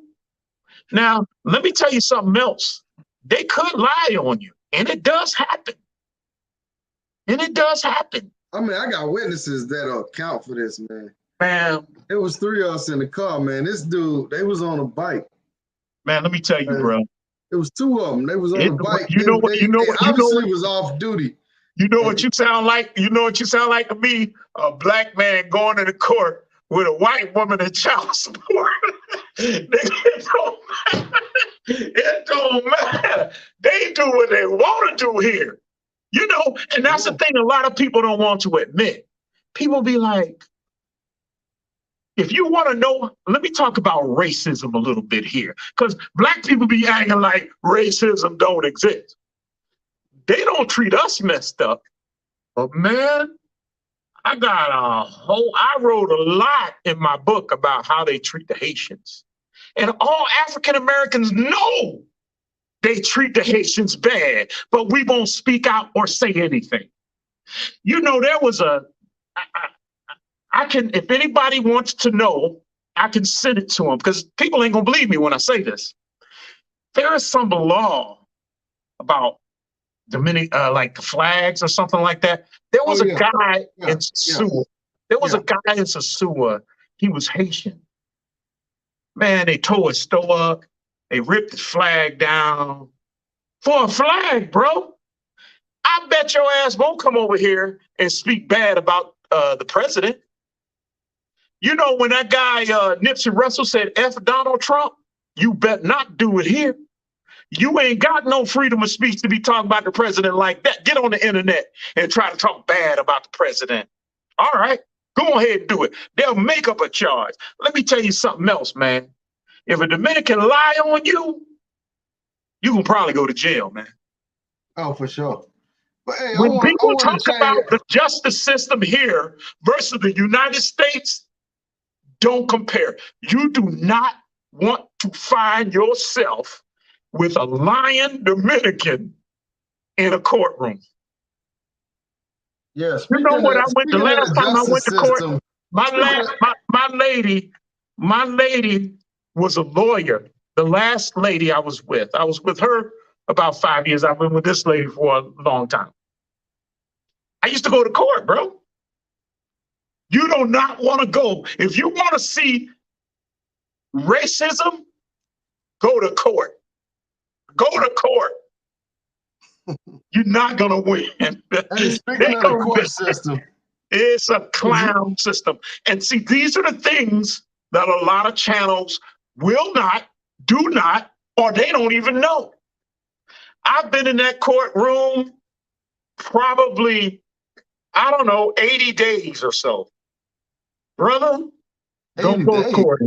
now let me tell you something else. They could lie on you, and it does happen. And it does happen. I mean, I got witnesses that'll account for this, man. Man. It was 3 of us in the car, man. This dude, they was on a bike. Man, let me tell you, bro. It was 2 of them. They was on a bike. They was off duty. You know what you sound like? You know what you sound like to me? A black man going to the court with a white woman in child support. It don't matter. They do what they want to do here. You know, and that's the thing a lot of people don't want to admit. People be like, if you want to know, let me talk about racism a little bit here, because black people be acting like racism don't exist. they don't treat us messed up. But man, I wrote a lot in my book about how they treat the Haitians. And all African Americans know they treat the Haitians bad, but we won't speak out or say anything. You know, there was I can, if anybody wants to know, I can send it to them because people ain't gonna believe me when I say this. There is some law about like the flags or something like that. There was a guy in Sosua. There was a guy in Sosua. He was Haitian. Man, they tore his store up. They ripped his flag down for a flag, bro. I bet your ass won't come over here and speak bad about the president. You know, when that guy Nipsey Russell said F Donald Trump, you bet not do it here. You ain't got no freedom of speech to be talking about the president like that. Get on the internet and try to talk bad about the president. All right, go ahead and do it. They'll make up a charge. Let me tell you something else, man. If a Dominican lie on you, you can probably go to jail, man. Oh, for sure. But hey, when people talk about the justice system here versus the United States, don't compare. You do not want to find yourself with a lying Dominican in a courtroom. Yes. You know what? The last time I went to court, my lady was a lawyer. The last lady I was with her about 5 years. I've been with this lady for a long time. I used to go to court, bro. You do not want to go. If you want to see racism, go to court. Go to court. You're not going to win. Hey, speaking of the court system. It's a clown system. And see, these are the things that a lot of channels will not, do not, or they don't even know. I've been in that courtroom probably, I don't know, 80 days or so. Brother, don't go to court.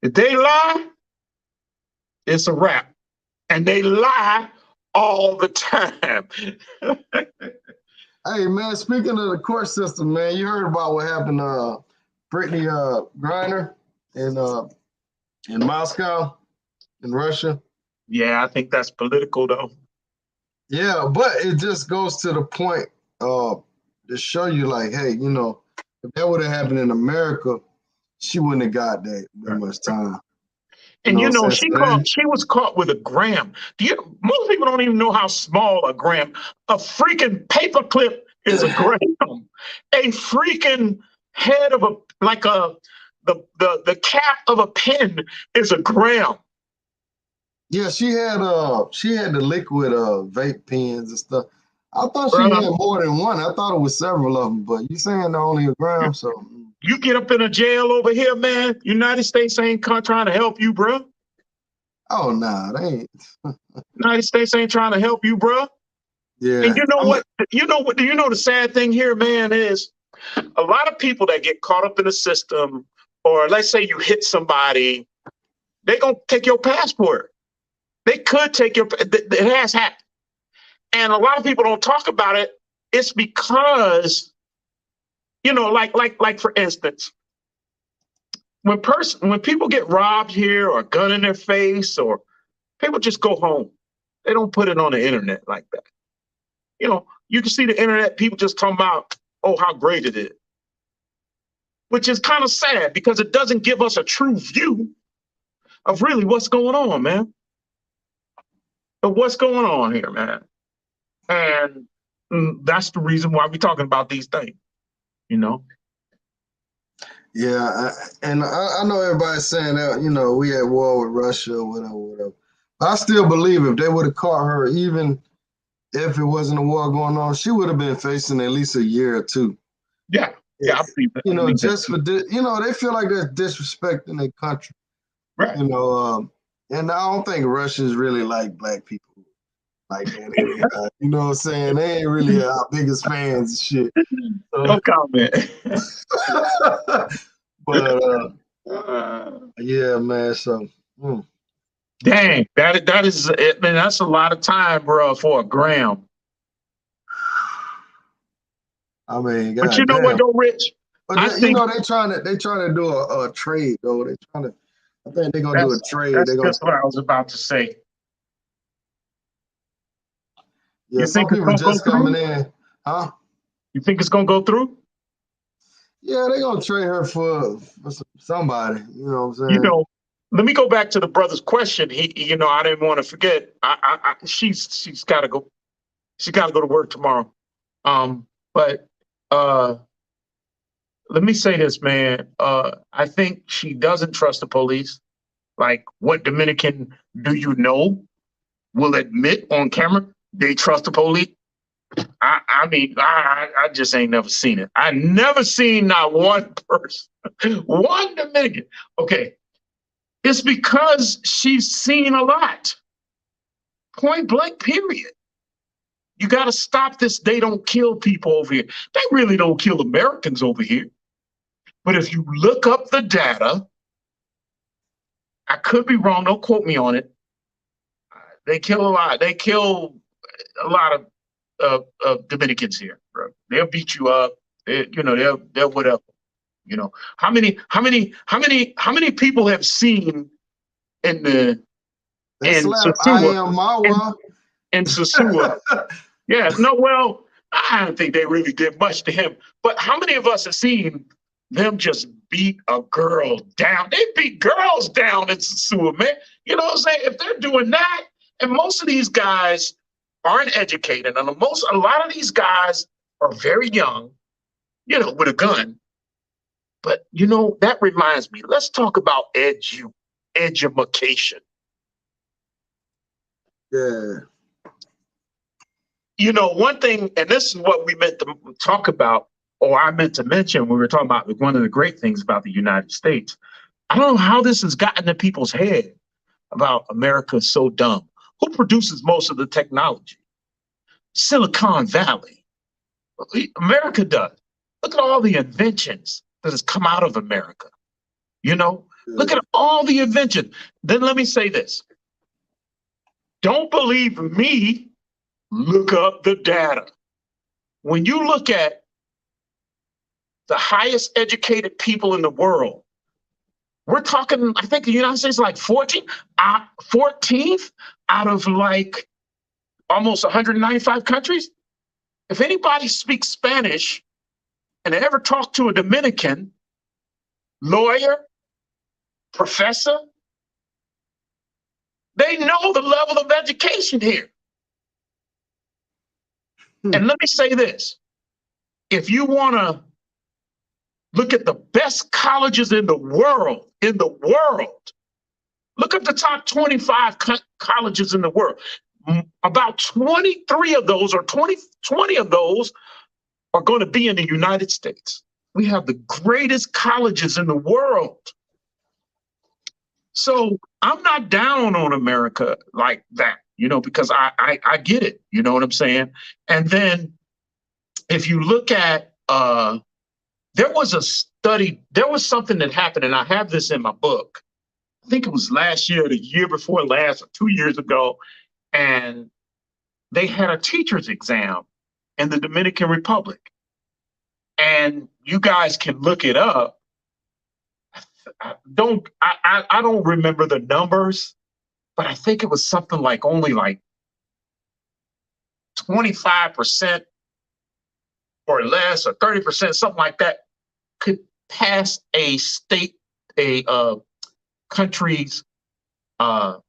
If they lie, it's a wrap. And they lie all the time. Hey, man, speaking of the court system, man, you heard about what happened to Brittany Griner in Moscow, in Russia? Yeah, I think that's political, though. Yeah, but it just goes to the point to show you, like, hey, you know, if that would have happened in America, she wouldn't have got that much time. And you know, she was caught with a gram. Most people don't even know how small a gram. A freaking paperclip is a gram. A freaking head of the cap of a pen is a gram. Yeah, she had the liquid vape pens and stuff. I thought she had more than one. I thought it was several of them, but you saying only a gram, so. You get up in a jail over here, man. United States ain't trying to help you, bro. Oh, nah, they ain't. United States ain't trying to help you, bro. Yeah. And you know what? You know the sad thing here, man, is a lot of people that get caught up in the system, or let's say you hit somebody, they gonna take your passport. They could take it has happened. And a lot of people don't talk about it. It's because, you know, like for instance, when people get robbed here or a gun in their face, or people just go home. They don't put it on the internet like that. You know, you can see the internet, people just talking about, oh, how great it is. Which is kind of sad because it doesn't give us a true view of really what's going on, man. Of what's going on here, man. And that's the reason why we're talking about these things, you know? Yeah, I know everybody's saying that, you know, we at war with Russia or whatever. But I still believe if they would have caught her, even if it wasn't a war going on, she would have been facing at least a year or two. Yeah, I believe that. You know, just for you know, they feel like they're disrespecting their country. Right. You know, and I don't think Russians really like black people like that. You know what I'm saying? They ain't really our biggest fans and shit. So, no comment. But yeah, man. So dang, that is it, man. That's a lot of time, bro, for a gram. I mean, But you know what, goddamn. though, Rich? But I you think know, they trying to do a trade though. They trying to. I think they're gonna do a that's trade. that's They're gonna. just what I was about to say. Yeah, You some think it's people gonna go just coming through? in, huh? You think it's gonna go through? Yeah, they're gonna trade her for somebody. You know what I'm You saying? know, let me go back to the brother's question. I didn't want to forget. She's got to go. She's got to go to work tomorrow. But uh, let me say this, man. I think she doesn't trust the police. Like, what Dominican do you know will admit on camera they trust the police? I mean, I just ain't never seen it. I never seen not one person, one Dominican. Okay, it's because she's seen a lot. Point blank, period. You got to stop this. They don't kill people over here. They really don't kill Americans over here. But if you look up the data, I could be wrong. Don't quote me on it. They kill a lot. They kill a lot of Dominicans here, bro. They'll beat you up. They'll whatever. How many people have seen in the They in slap I Sasua am in, Mawa. in Sasua? Yeah, no, well, I don't think they really did much to him. But how many of us have seen them just beat a girl down? They beat girls down in Sasua, man. You know what I'm saying? If they're doing that, and most of these guys aren't educated, and a lot of these guys are very young, with a gun. But that reminds me, let's talk about education. Yeah. One thing, and this is what we meant to talk about, or I meant to mention when we were talking about one of the great things about the United States. I don't know how this has gotten to people's head about America is so dumb. Who produces most of the technology? Silicon Valley. America does. Look at all the inventions that has come out of America. Look Yeah. at all the inventions. Then let me say this. Don't believe me. Look up the data. When you look at the highest educated people in the world, we're talking, I think the United States is like 14th out of like almost 195 countries. If anybody speaks Spanish and ever talk to a Dominican lawyer, professor, they know the level of education here. And let me say this. If you want to look at the best colleges in the world, look up the top 25 colleges in the world. About 23 of those or 20 of those are going to be in the United States. We have the greatest colleges in the world. So I'm not down on America like that, because I get it. You know what I'm saying? And then if you look at, there was a study, there was something that happened, and I have this in my book. I think it was last year, or the year before last, or 2 years ago, and they had a teacher's exam in the Dominican Republic. And you guys can look it up. I don't remember the numbers, but I think it was something like only like 25% or less, or 30%, something like that, could pass a country's the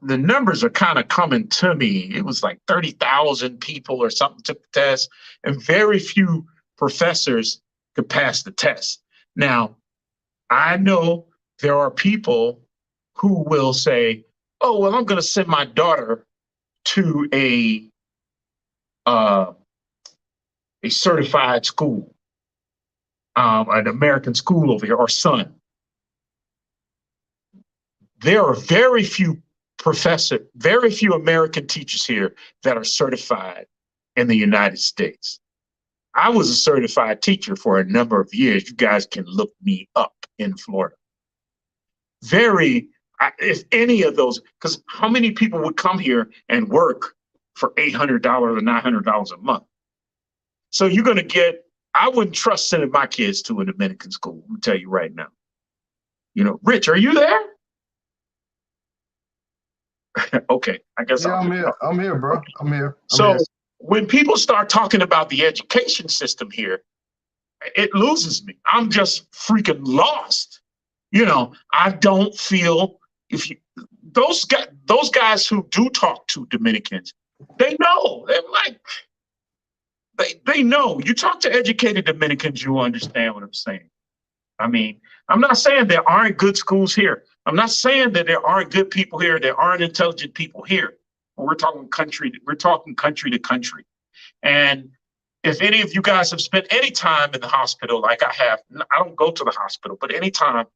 numbers are kind of coming to me. It was like 30,000 people or something took the test, and very few professors could pass the test. Now, I know there are people who will say, "Oh, well, I'm going to send my daughter to a certified school, an American school over here, or son." There are very few American teachers here that are certified in the United States. I was a certified teacher for a number of years. You guys can look me up in Florida. If any of those, because how many people would come here and work for $800 or $900 a month. So you're going to get, I wouldn't trust sending my kids to a Dominican school. I'm tell you right now. You know, Rich, are you there? Okay, I guess Yeah, I'm here. I'm here, bro. I'm here. So when people start talking about the education system here, it loses me. I'm just freaking lost. You know, I don't feel if you those guys who do talk to Dominicans, they know. They're like they know. You talk to educated Dominicans, you understand what I'm saying. I mean, I'm not saying there aren't good schools here. I'm not saying that there aren't good people here, there aren't intelligent people here. We're talking country to country. And if any of you guys have spent any time in the hospital, like I have, I don't go to the hospital, but anytime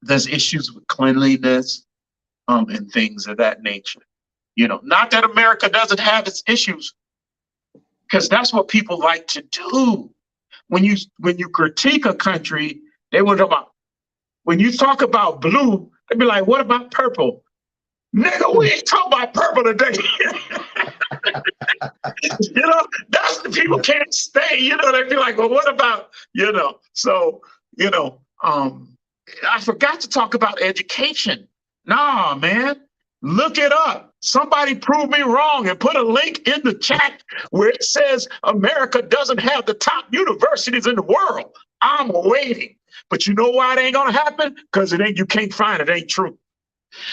there's issues with cleanliness and things of that nature. You know, not that America doesn't have its issues, because that's what people like to do. When you critique a country, they want to talk about, when you talk about blue, they be like, what about purple? Nigga, we ain't talking about purple today. You know, that's the people can't stay. You know, they be like, well, what about, you know? So, you know, I forgot to talk about education. Nah, man, look it up. Somebody prove me wrong and put a link in the chat where it says America doesn't have the top universities in the world. I'm waiting. But you know why it ain't gonna happen? Because it ain't, you can't find it, ain't true.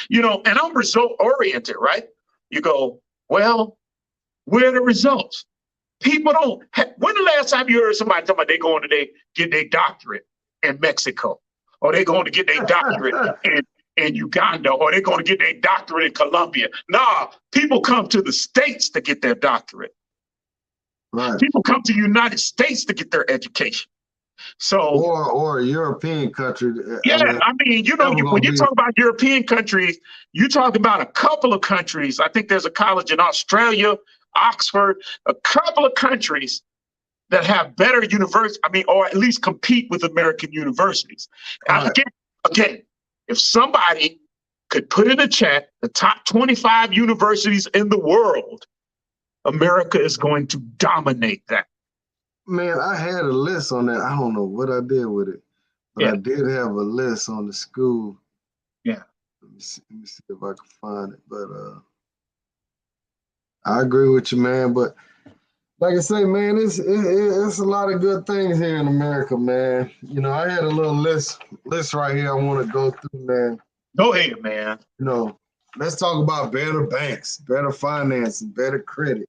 You know, and I'm result oriented, right? You go, well, where are the results? People don't. When the last time you heard somebody talking about they going to get their doctorate in Mexico, or they going to get their doctorate in Uganda, or they're going to get their doctorate in Colombia? Nah, people come to the States to get their doctorate. Right. People come to the United States to get their education. So, or a European country. Yeah, I mean, you know, when you talk about European countries, you talk about a couple of countries. I think there's a college in Australia, Oxford, a couple of countries that have better universities, I mean, or at least compete with American universities. Right. Again, if somebody could put in the chat the top 25 universities in the world, America is going to dominate that. Man, I had a list on that. I don't know what I did with it, but I did have a list on the school. Yeah. Let me see if I can find it. But I agree with you, man. But like I say, man, it's a lot of good things here in America, man. You know, I had a little list right here I want to go through, man. Go ahead, man. You know, let's talk about better banks, better finance, and better credit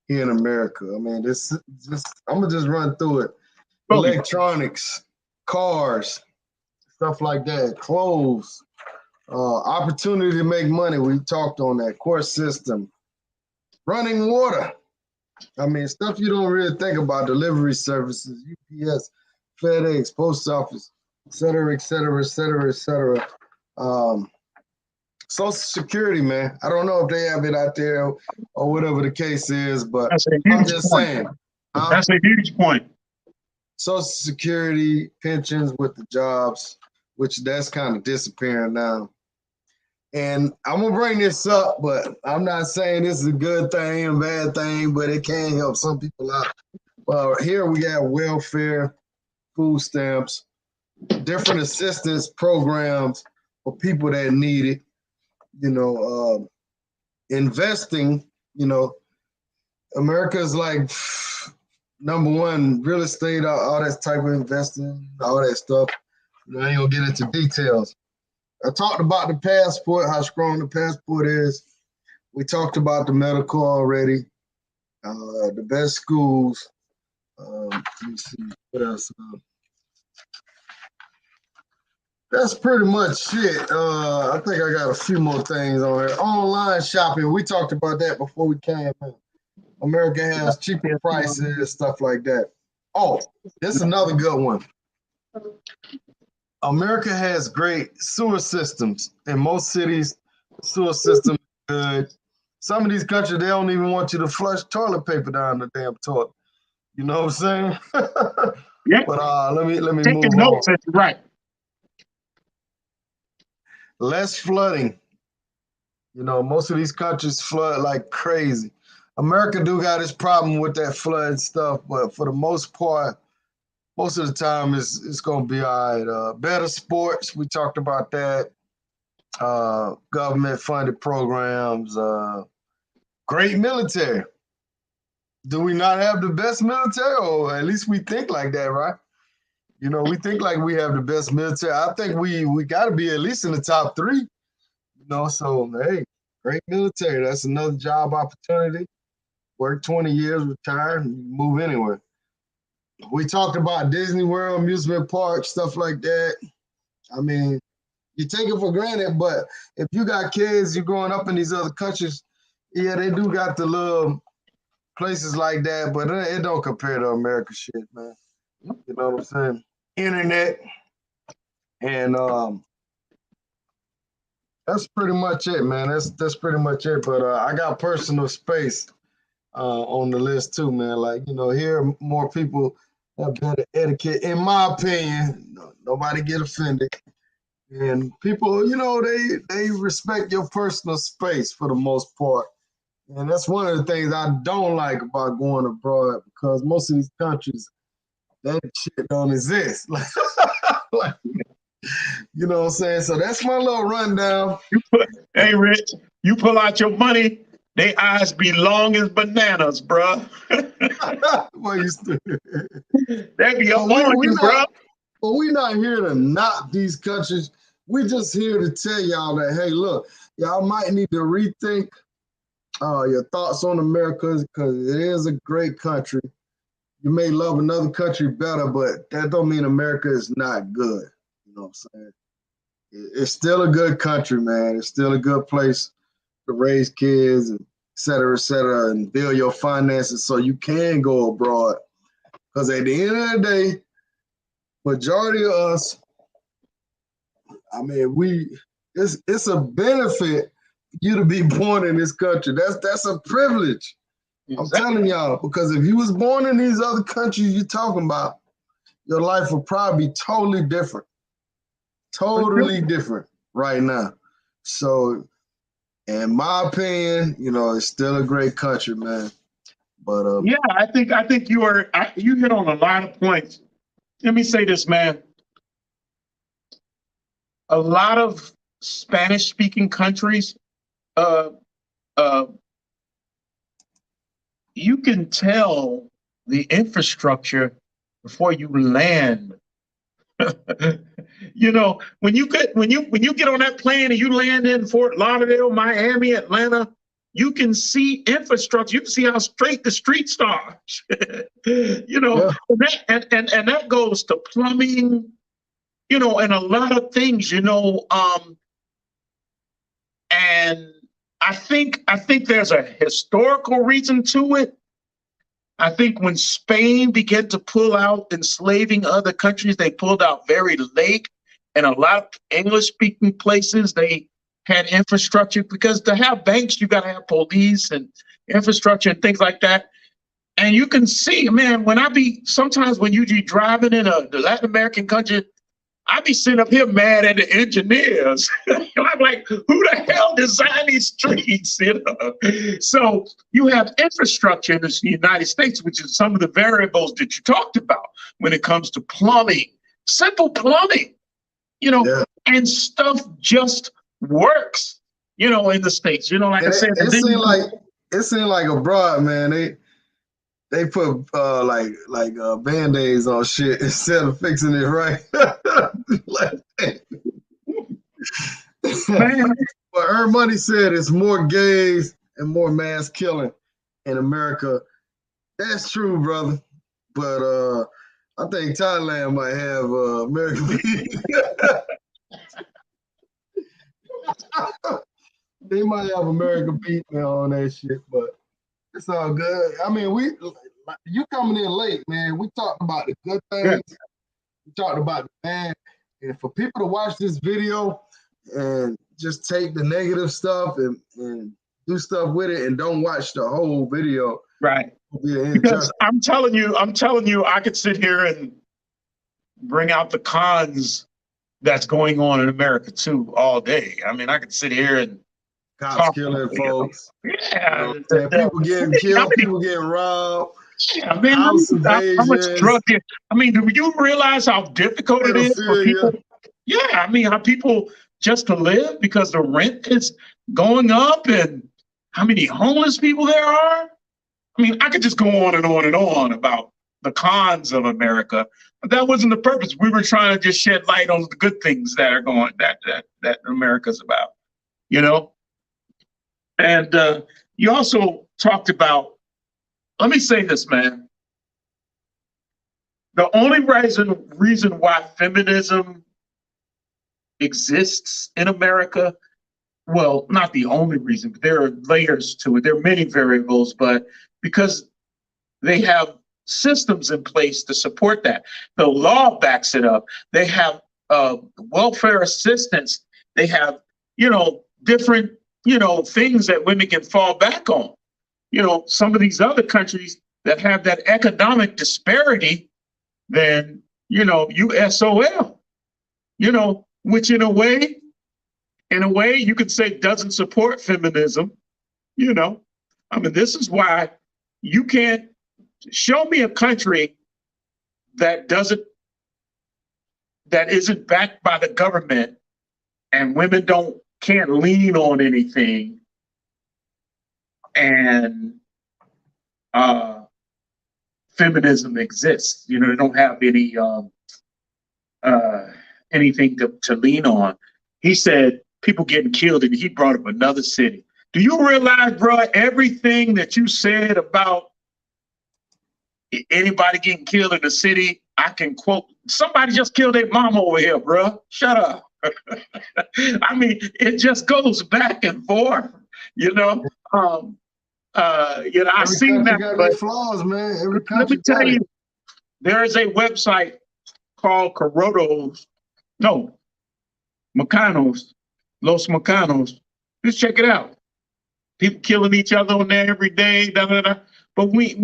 here in America. I mean, I'm gonna just run through it. Electronics, cars, stuff like that, clothes, opportunity to make money. We talked on that. Court system, running water. I mean, stuff you don't really think about. Delivery services, UPS, FedEx, post office, et cetera, et cetera, et cetera, et cetera. Social Security, man. I don't know if they have it out there or whatever the case is, but I'm just saying. That's a huge point. Social Security, pensions with the jobs, which that's kind of disappearing now. And I'm gonna bring this up, but I'm not saying this is a good thing and bad thing, but it can help some people out. Here we have welfare, food stamps, different assistance programs for people that need it. You know, investing, you know, America's like number one, real estate, all that type of investing, all that stuff. You know, I ain't gonna get into details. I talked about the passport, how strong the passport is. We talked about the medical already, the best schools. Let me see, what else? That's pretty much it. I think I got a few more things on here. Online shopping, we talked about that before we came in. America has cheaper prices, stuff like that. Oh, this is another good one. America has great sewer systems. In most cities, the sewer system is good. Some of these countries, they don't even want you to flush toilet paper down the damn toilet. You know what I'm saying? Yeah. But let me Taking move notes, on. right. Less flooding. You know, most of these countries flood like crazy. America do got its problem with that flood stuff, but for the most part, most of the time it's gonna be all right. Better sports, we talked about that. Government funded programs, great military. Do we not have the best military? Or at least we think like that, right? You know, we think like we have the best military. I think we got to be at least in the top three. You know, so hey, great military. That's another job opportunity. Work 20 years, retire, and move anywhere. We talked about Disney World, amusement park, stuff like that. I mean, you take it for granted, but if you got kids, you're growing up in these other countries, yeah, they do got the little places like that, but it don't compare to America shit, man. You know what I'm saying? Internet, and that's pretty much it, man. That's pretty much it. But I got personal space on the list too, man. Like, you know, here more people have better etiquette, in my opinion. Nobody get offended, and people, you know, they respect your personal space for the most part. And that's one of the things I don't like about going abroad, because most of these countries, that shit don't exist. Like, you know what I'm saying? So that's my little rundown. Hey, Rich, you pull out your money, they eyes be long as bananas, bro. Well, They be up but on you, bro. but we're not here to knock these countries. We're just here to tell y'all that, hey, look, y'all might need to rethink your thoughts on America, because it is a great country. You may love another country better, but that don't mean America is not good. You know what I'm saying? It's still a good country, man. It's still a good place to raise kids, and et cetera, and build your finances so you can go abroad. Because at the end of the day, majority of us, I mean, it's a benefit you to be born in this country. That's a privilege. I'm telling y'all, because if you was born in these other countries you're talking about, your life would probably be totally different. Totally different right now. So, in my opinion, you know, it's still a great country, man. But yeah, I think you hit on a lot of points. Let me say this, man. A lot of Spanish-speaking countries, uh, uh, you can tell the infrastructure before you land. You know, when you get on that plane and you land in Fort Lauderdale, Miami, Atlanta, you can see infrastructure. You can see how straight the streets are. You know, yeah. and that goes to plumbing, you know, and a lot of things, you know. And I think there's a historical reason to it. I think when Spain began to pull out enslaving other countries, they pulled out very late. And a lot of English-speaking places, they had infrastructure, because to have banks, you got to have police and infrastructure and things like that. And you can see, man, sometimes when you be driving in the Latin American country, I be sitting up here mad at the engineers. I'm like, who the hell designed these streets? You know? So you have infrastructure in the United States, which is some of the variables that you talked about when it comes to plumbing, simple plumbing, you know, yeah. And stuff just works, you know, in the States. You know, like I said, it seemed like abroad, man. They put Band-Aids on shit instead of fixing it right. But Earn Money said it's more gays and more mass killing in America. That's true, brother. But I think Thailand might have American beat. They might have American beat on that shit, but it's all good. I mean, you coming in late, man. We talked about the good things. Yeah. We talked about the bad. And for people to watch this video and just take the negative stuff and do stuff with it and don't watch the whole video. Right. Because I'm telling you, I could sit here and bring out the cons that's going on in America too all day. I mean, I could sit here and Cops talk, killing you know, folks. yeah, You know what I'm saying? People getting how killed, many, people getting robbed, yeah, man, house how much drug? invasions, I mean, do you realize how difficult it is for pedophilia. people? Yeah, I mean, how people just to live because the rent is going up, and how many homeless people there are. I mean, I could just go on and on and on about the cons of America, but that wasn't the purpose. We were trying to just shed light on the good things that are going that America's about, you know. And you also talked about. Let me say this, man. The only reason why feminism exists in America, well, not the only reason, but there are layers to it. There are many variables, but because they have systems in place to support that. The law backs it up. They have welfare assistance. They have, different, things that women can fall back on. Some of these other countries that have that economic disparity, then, you SOL, which in a way, you could say doesn't support feminism, I mean, this is why you can't show me a country that isn't backed by the government and women can't lean on anything and feminism exists. They don't have anything to lean on. He said people getting killed, and he brought up another city. Do you realize, bro, everything that you said about anybody getting killed in the city, I can quote, somebody just killed their mama over here, bro. Shut up. I mean, it just goes back and forth, I've Every seen country that, got their but flaws, man. Every let me country tell got it. you, there is a website called Los Mecanos. Just check it out. People killing each other on there every day, da, da, da. But we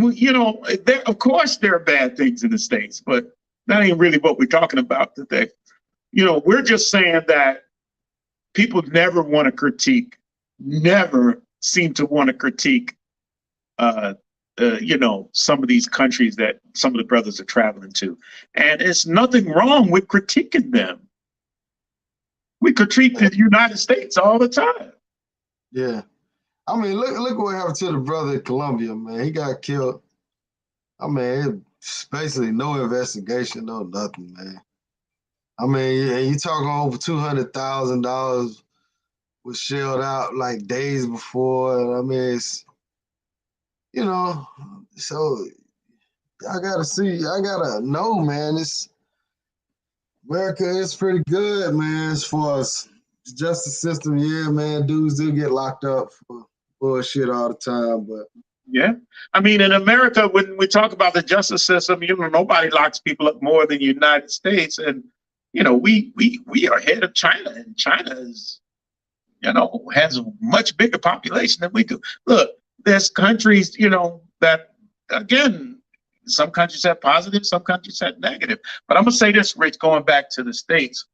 of course there are bad things in the States, but that ain't really what we're talking about today. We're just saying that people never seem to want to critique, some of these countries that some of the brothers are traveling to. And it's nothing wrong with critiquing them. We critique the United States all the time. Yeah. I mean, look what happened to the brother in Colombia, man. He got killed. I mean, it's basically no investigation, no nothing, man. I mean, and you talking over $200,000 was shelled out like days before. I mean, it's, so I gotta know, man. America is pretty good, man, as far as the justice system. Yeah, man, dudes do get locked up for bullshit all the time, but yeah. I mean, in America, when we talk about the justice system, nobody locks people up more than the United States. And, we are ahead of China, and China is, has a much bigger population than we do. Look, there's countries, that, again, some countries have positive, some countries have negative. But I'm going to say this, Rich, going back to the States.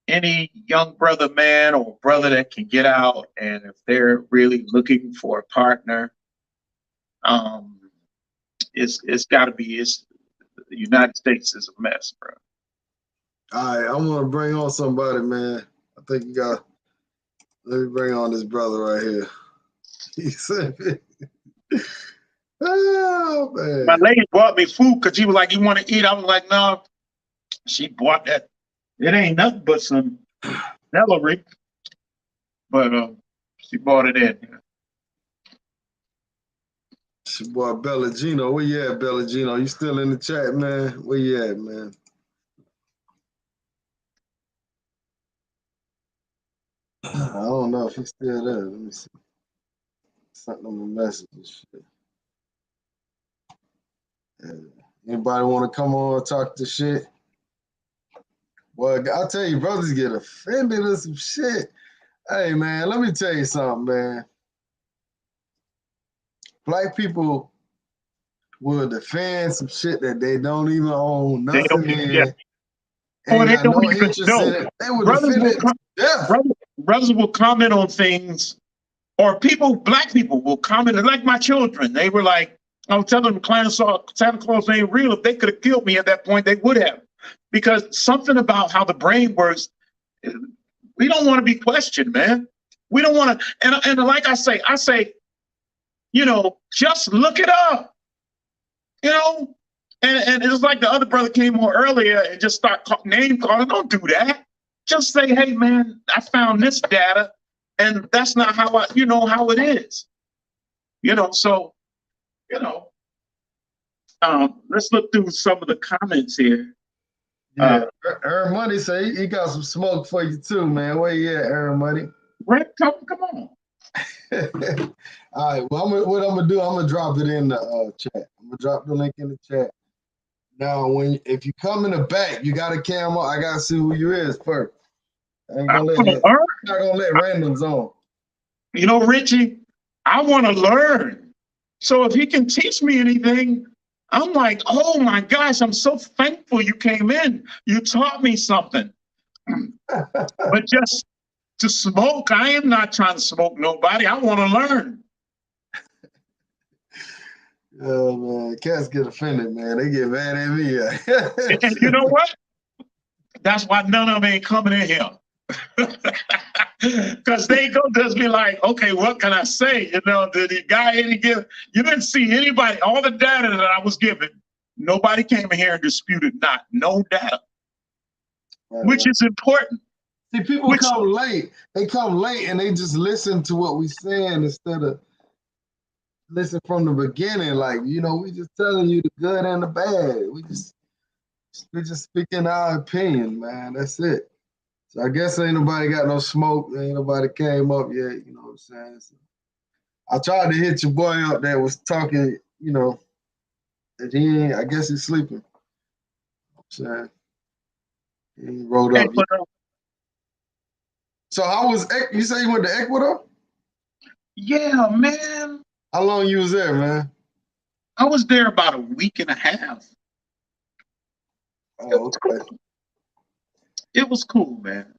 Any young brother, man, or brother that can get out, and if they're really looking for a partner, it's got to be. The United States is a mess, bro. all right, I'm gonna bring on somebody, man. I think you got. Let me bring on this brother right here. He said, "Oh My man, lady bought me food because she was like, "You want to eat?" I was like, "No." She bought that. It ain't nothing but some celery, but she bought it in. it's your boy Bellagino. Where you at, Bellagino? You still in the chat, man? Where you at, man?" I don't know if he's still there. Let me see. Something on the messages. Yeah. Anybody want to come on and talk to shit? Well, I'll tell you, brothers get offended or some shit. Hey, man, let me tell you something, man. Black people will defend some shit that they don't even own They don't nothing even, yeah. in, Or ain't they got don't no even interest in know. it. They will Brothers defend will it to come. death. Brothers, brothers will comment on things, or black people will comment, like my children. They were like, I was telling them, Santa Claus ain't real. If they could have killed me at that point, they would have. Because something about how the brain works, we don't want to be questioned, man. We don't want to, and like I say, just look it up, and it's like the other brother came on earlier and just start name calling. Don't do that. Just say, hey, man, I found this data, and that's not how how it is. So, let's look through some of the comments here. Yeah, Earn Money say he got some smoke for you too, man. Where you at, Earn Money? Rick, come on. All right. Well, what I'm gonna do? I'm gonna drop it in the chat. I'm gonna drop the link in the chat. Now, if you come in the back, you got a camera. I gotta see who you is first. I ain't gonna let not gonna let randoms on. Richie, I want to learn. So if he can teach me anything, I'm like, oh my gosh, I'm so thankful you came in. You taught me something. But just to smoke, I am not trying to smoke nobody. I want to learn. Oh man, cats get offended, man. They get mad at me. And you know what? That's why none of them ain't coming in here. Because they go just be like, okay, what can I say? Did the guy you didn't see anybody, all the data that I was given, nobody came in here and disputed no data, which is important. See, people come late. They come late and they just listen to what we saying instead of listen from the beginning. Like, we just telling you the good and the bad. We just speaking our opinion, man. That's it. So I guess ain't nobody got no smoke. Ain't nobody came up yet. You know what I'm saying? So I tried to hit your boy up that was talking, and I guess he's sleeping. I'm saying he rolled up. So you say you went to Ecuador? Yeah, man. How long you was there, man? I was there about a week and a half. Oh, okay. It was cool, man.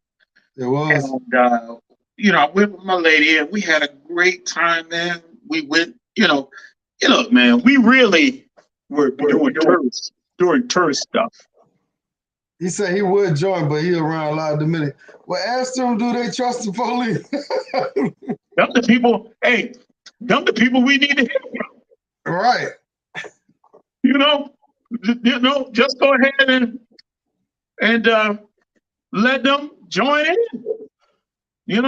It was. And, I went with my lady and we had a great time, man. We went, look, man, we really were doing tourist stuff. He said he would join, but he around a lot of Dominicans. Well, ask them, do they trust the police? Them the people we need to hear from. Right. Just go ahead and let them join in. Yeah,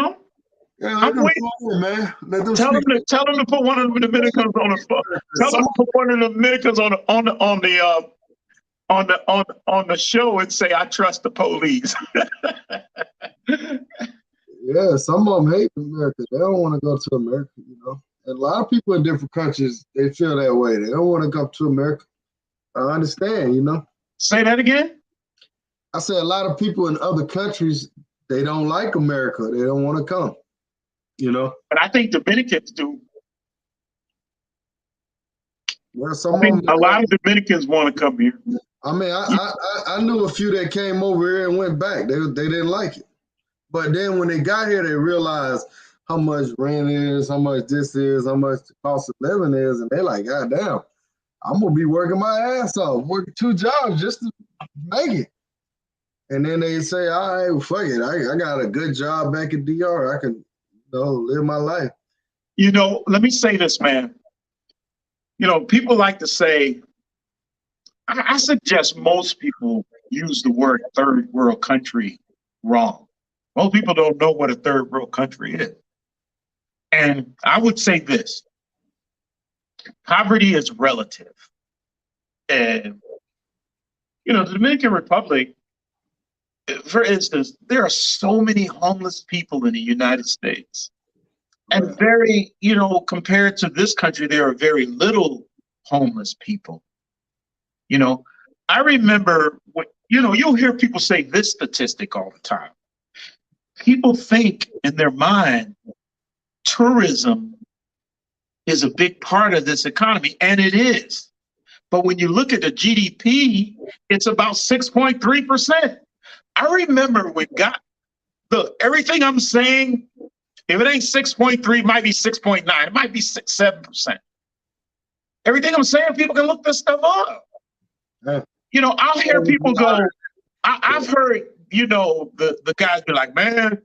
let them in, man. Tell them to put one of the Dominicans on the phone. Tell them to put one of the Dominicans on the show and say, I trust the police. Yeah, some of them hate America. They don't want to go to America, And a lot of people in different countries, they feel that way. They don't want to come to America. I understand, Say that again? I said a lot of people in other countries, they don't like America. They don't want to come, But I think Dominicans do. Well, a lot of Dominicans want to come here. I mean, I knew a few that came over here and went back. They didn't like it. But then when they got here, they realized how much rent is, how much this is, how much the cost of living is. And they're like, God damn, I'm going to be working my ass off, working 2 jobs just to make it. And then they say, all right, well, fuck it. I got a good job back in DR. I can live my life. Let me say this, man. People like to say, I suggest most people use the word third world country wrong. Most people don't know what a third world country is. And I would say this, poverty is relative. And, the Dominican Republic, for instance, there are so many homeless people in the United States. And very, compared to this country, there are very little homeless people. I remember, you'll hear people say this statistic all the time. People think in their mind, tourism is a big part of this economy, and it is. But when you look at the GDP, it's about 6.3%. I remember when look, everything I'm saying, if it ain't 6.3, it might be 6.9, it might be 7%. Everything I'm saying, people can look this stuff up. Yeah. You know, I'll hear people go, I've heard, you know, the guys be like, man,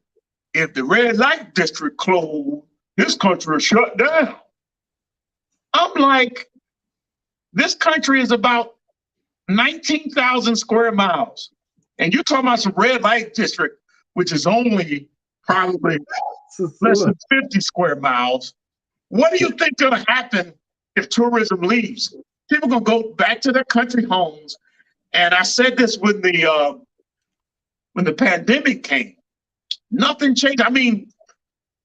if the red light district closed, this country is shut down. I'm like, this country is about 19,000 square miles. And you're talking about some red light district, which is only probably less than 50 square miles. What do you think going to happen if tourism leaves? People going to go back to their country homes. And I said this when the pandemic came. Nothing changed. I mean,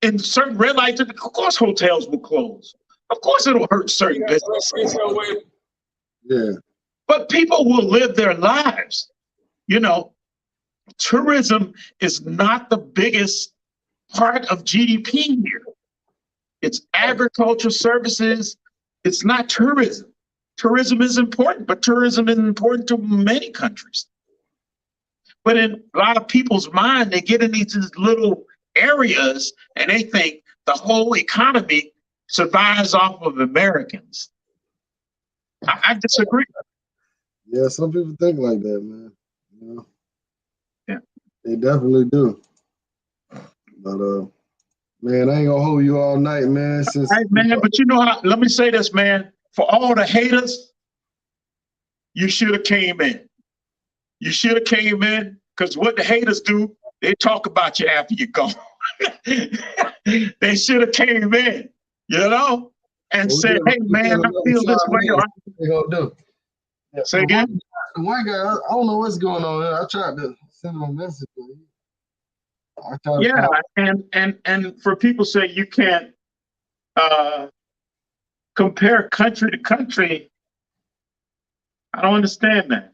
in certain red light districts, of course hotels will close. Of course it'll hurt certain businesses. Yeah. But people will live their lives. You know, tourism is not the biggest part of GDP here. It's agriculture services. It's not tourism. Tourism is important, but tourism is important to many countries. But in a lot of people's mind, they get in these little areas and they think the whole economy survives off of Americans. I disagree. Yeah, some people think like that, man. You know? Yeah. They definitely do. But man, I ain't gonna hold you all night, man. All right, man, but you know how, let me say this, man. For all the haters, you should have came in. You should have came in, because what the haters do, they talk about you after you're gone. They should have came in, you know, and said, hey, man, I feel this way. What they gonna do? Yeah. Say again? The one guy, I don't know what's going on here. I tried to send him a message. Yeah, and for people say you can't compare country to country, I don't understand that.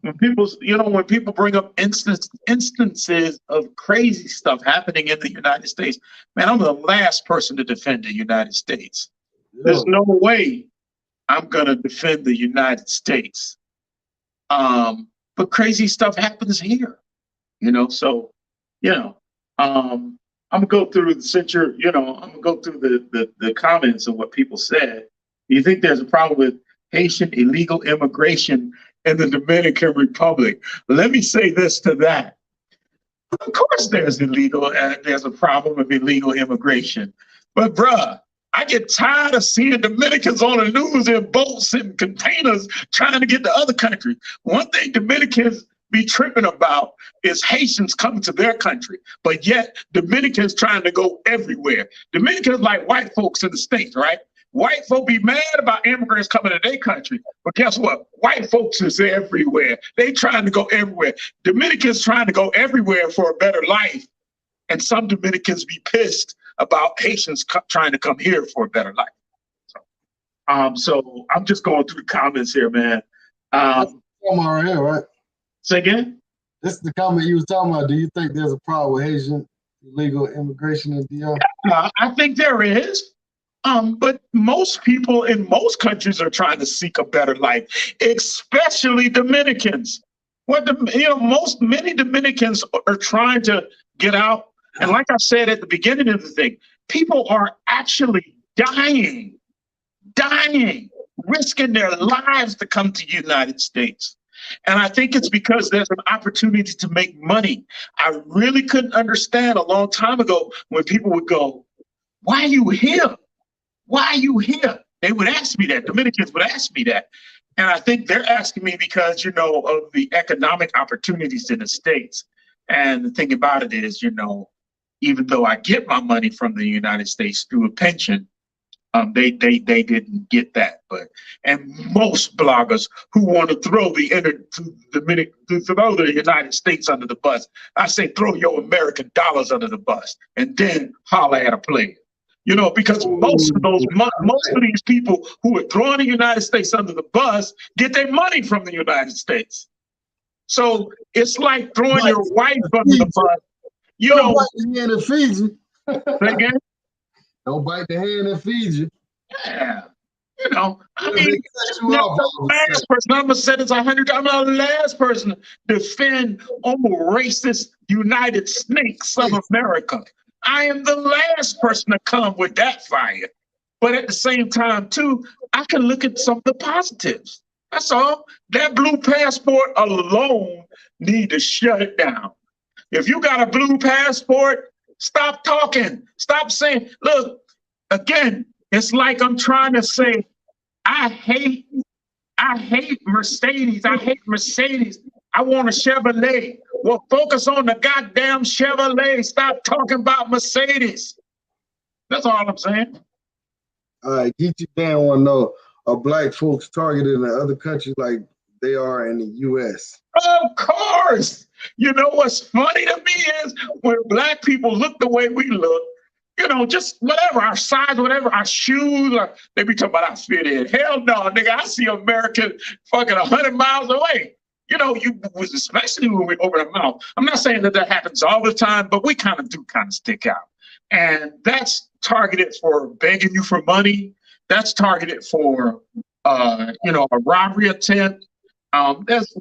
When people, you know, when people bring up instances of crazy stuff happening in the United States, man, I'm the last person to defend the United States. Yeah. There's no way I'm gonna defend the United States. But crazy stuff happens here, you know. So, you know, I'm gonna go through since you're, you know, I'm gonna go through the comments of what people said. Do you think there's a problem with Haitian illegal immigration in the Dominican Republic? Let me say this to that. Of course there's a problem with illegal immigration. But bruh, I get tired of seeing Dominicans on the news in boats and containers trying to get to other countries. One thing Dominicans be tripping about is Haitians coming to their country, but yet Dominicans trying to go everywhere. Dominicans like white folks in the States, right? White folk be mad about immigrants coming to their country, but guess what? White folks is everywhere. They trying to go everywhere. Dominicans trying to go everywhere for a better life, and some Dominicans be pissed about Haitians trying to come here for a better life. So I'm just going through the comments here, man. Right here, right? Say again? This is the comment you was talking about. Do you think there's a problem with Haitian illegal immigration in DR? I think there is. But most people in most countries are trying to seek a better life, especially Dominicans. Many Dominicans are trying to get out. And like I said at the beginning of the thing, people are actually dying, risking their lives to come to the United States. And I think it's because there's an opportunity to make money. I really couldn't understand a long time ago when people would go, why are you here? Why are you here? They would ask me that. Dominicans would ask me that. And I think they're asking me because, you know, of the economic opportunities in the States. And the thing about it is, you know, even though I get my money from the United States through a pension, they didn't get that. And most bloggers who want to throw the United States under the bus, I say throw your American dollars under the bus and then holler at a player. You know, because most of these people who are throwing the United States under the bus get their money from the United States. So it's like throwing your wife under the bus. You know, bite the hand that feeds you. Again? Don't bite the hand that feeds you. Yeah. You know, I If mean, they cut you I'm not off, the all of a sudden, last person. I'm gonna say this 100 times. I'm not the last person to defend racist United Snakes of America. I am the last person to come with that fire. But at the same time, too, I can look at some of the positives. That's all. That blue passport alone need to shut it down. If you got a blue passport, stop talking. Stop saying, look, again, it's like I'm trying to say, I hate, I hate Mercedes. I hate Mercedes. I want a Chevrolet. Well, focus on the goddamn Chevrolet. Stop talking about Mercedes. That's all I'm saying. all right, Geechee Dan want to know, are black folks targeted in other countries like they are in the U.S.? Of course. You know what's funny to me is when black people look the way we look, you know, just whatever, our size, whatever, our shoes, or they be talking about our fit in. Hell no, nigga, I see American fucking 100 miles away. You know, you especially when we open our mouth. I'm not saying that that happens all the time, but we kind of stick out. And that's targeted for begging you for money. That's targeted for, you know, a robbery attempt. That's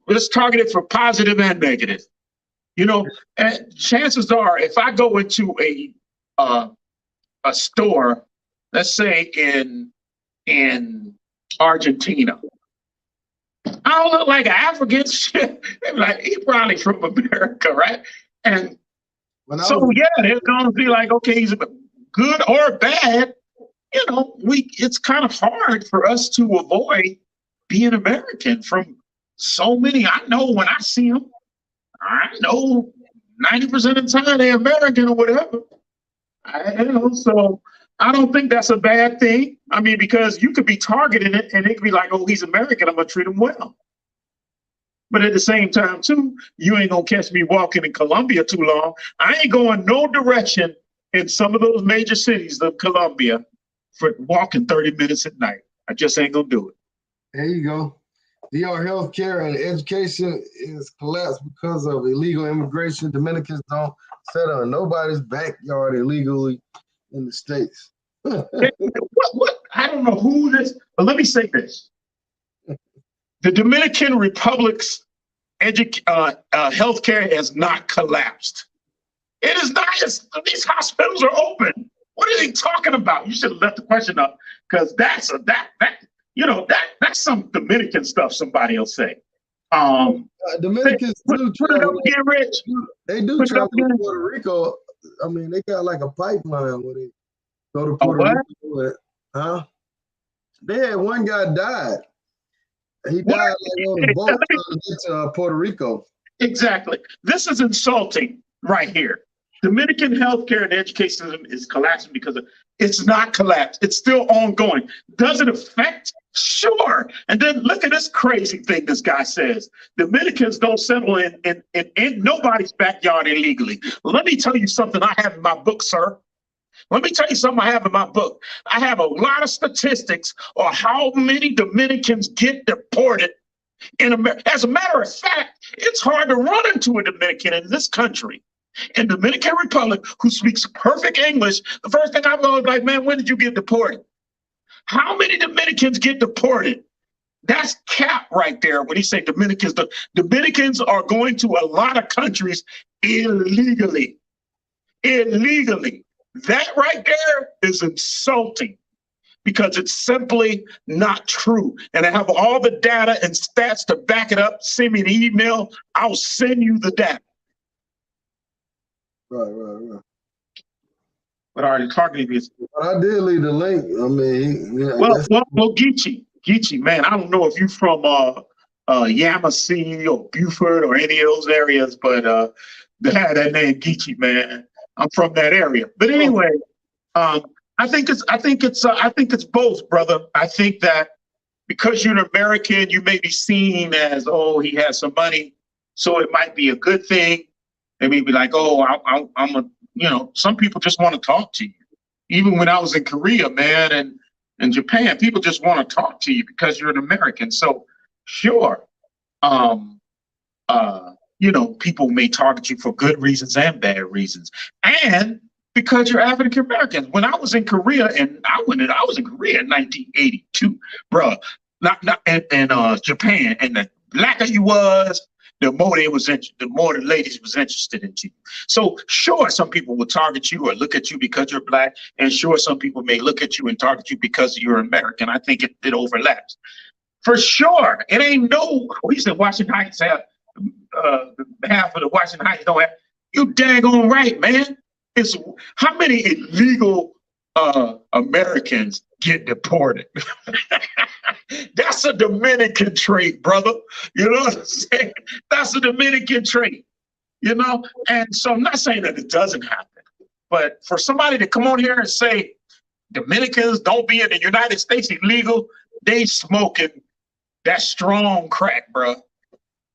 it's targeted for positive and negative. You know, and chances are, if I go into uh, a store, let's say in Argentina, I don't look like an African. Shit, they be like, he probably from America, right? And When I so was yeah, they're gonna be like, okay, he's good or bad. You know, it's kind of hard for us to avoid being American from so many. I know when I see them, I know 90% of the time they're American or whatever. You know, so I don't think that's a bad thing. I mean, because you could be targeting it and it could be like, oh, he's American, I'm gonna treat him well. But at the same time, too, you ain't gonna catch me walking in Colombia too long. I ain't going no direction in some of those major cities of Colombia for walking 30 minutes at night. I just ain't gonna do it. There you go. DR healthcare and education is collapsed because of illegal immigration. Dominicans don't settle in nobody's backyard illegally in the States. What? I don't know who this, but let me say this. The Dominican Republic's healthcare has not collapsed. It is not. These hospitals are open. What are they talking about? You should have left the question up because that's some Dominican stuff. Somebody will say. Dominicans do put it up travel. again, Rich. They do Put it travel up again. to Puerto Rico. I mean, they got like a pipeline where they go to A Puerto what? Rico. Huh? They had one guy died. He died like on a boat trying to get to Puerto Rico. Exactly. This is insulting right here. Dominican healthcare and education system is collapsing because it's not collapsed. It's still ongoing. Does it affect? Sure. And then look at this crazy thing this guy says. Dominicans don't settle in nobody's backyard illegally. Let me tell you something I have in my book, sir. Let me tell you something I have in my book. I have a lot of statistics on how many Dominicans get deported in America. As a matter of fact, it's hard to run into a Dominican in this country. In Dominican Republic, who speaks perfect English, the first thing I'm going to be like, man, when did you get deported? How many Dominicans get deported? That's cap right there when he say Dominicans. The Dominicans are going to a lot of countries illegally. Illegally. That right there is insulting because it's simply not true. And I have all the data and stats to back it up. Send me an email. I'll send you the data. Right. But are you targeting this? But I did leave the link. I mean, well, Geechee, man, I don't know if you're from Yamasee or Buford or any of those areas, but that name Geechee, man, I'm from that area. But anyway, I think it's both, brother. I think that because you're an American, you may be seen as, oh, he has some money, so it might be a good thing. They may be like, oh, I'm a, you know, some people just want to talk to you. Even when I was in Korea, man, and in Japan, people just want to talk to you because you're an American. So sure, you know, people may target you for good reasons and bad reasons. And because you're African American. When I was in Korea, and I was in Korea in 1982, bro. Not in Japan, and the blacker you was, the more the more the ladies was interested in you. So sure, some people will target you or look at you because you're black, and sure, some people may look at you and target you because you're American. I think it overlaps. For sure, it ain't no reason Washington Heights have half of the Washington Heights don't have. You daggone right, man. It's how many illegal Americans get deported? That's a Dominican trait, brother. You know what I'm saying? That's a Dominican trait, you know? And so I'm not saying that it doesn't happen, but for somebody to come on here and say Dominicans don't be in the United States illegal, they smoking that strong crack, bro.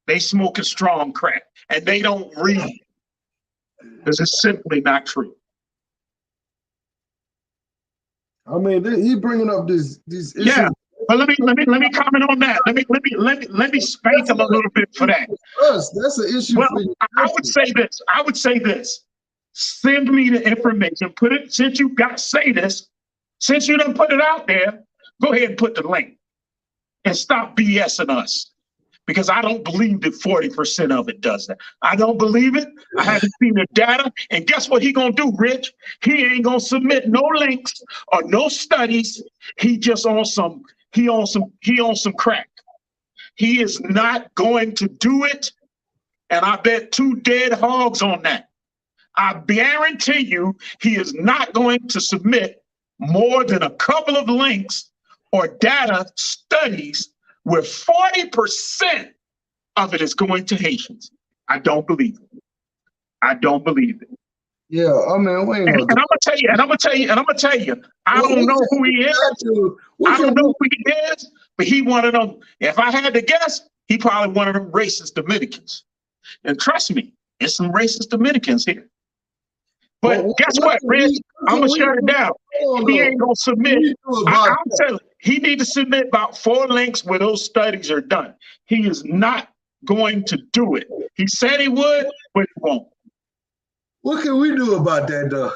They smoking strong crack, and they don't read because it's simply not true. I mean, he bringing up these issues. Yeah, but let me comment on that. Let me spank him a little bit for that. That's an issue well, for you. I would say this. Send me the information. Put it since you got to say this. Since you done put it out there, go ahead and put the link and stop BSing us. Because I don't believe that 40% of it does that. I don't believe it. I haven't seen the data. And guess what he gonna do, Rich? He ain't gonna submit no links or no studies. He just on some crack. He is not going to do it. And I bet 2 dead hogs on that. I guarantee you he is not going to submit more than a couple of links or data studies where 40% of it is going to Haitians. I don't believe it. I don't believe it. Yeah, I mean, we ain't and I'm gonna tell you, I don't know who he is. I don't know who he is, but he one of them. If I had to guess, he probably one of them racist Dominicans. And trust me, there's some racist Dominicans here. But guess what, Rich? I'm gonna shut it down. He ain't gonna submit. I'll tell you, he need to submit about 4 links where those studies are done. He is not going to do it. He said he would, but he won't. What can we do about that, though?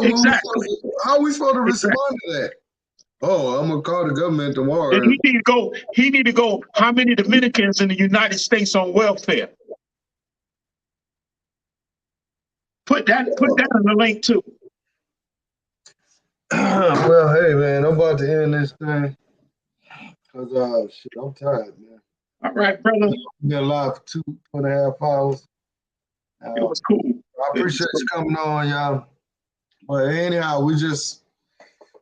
Exactly. How are we supposed to respond to that? Oh, I'm gonna call the government tomorrow. And he need to go. How many Dominicans in the United States on welfare? Put that in the link too. Well, hey man, I'm about to end this thing because shit, I'm tired, man. All right, brother. Been live for 2.5 hours. It was cool. I appreciate you coming on, y'all. But anyhow, we just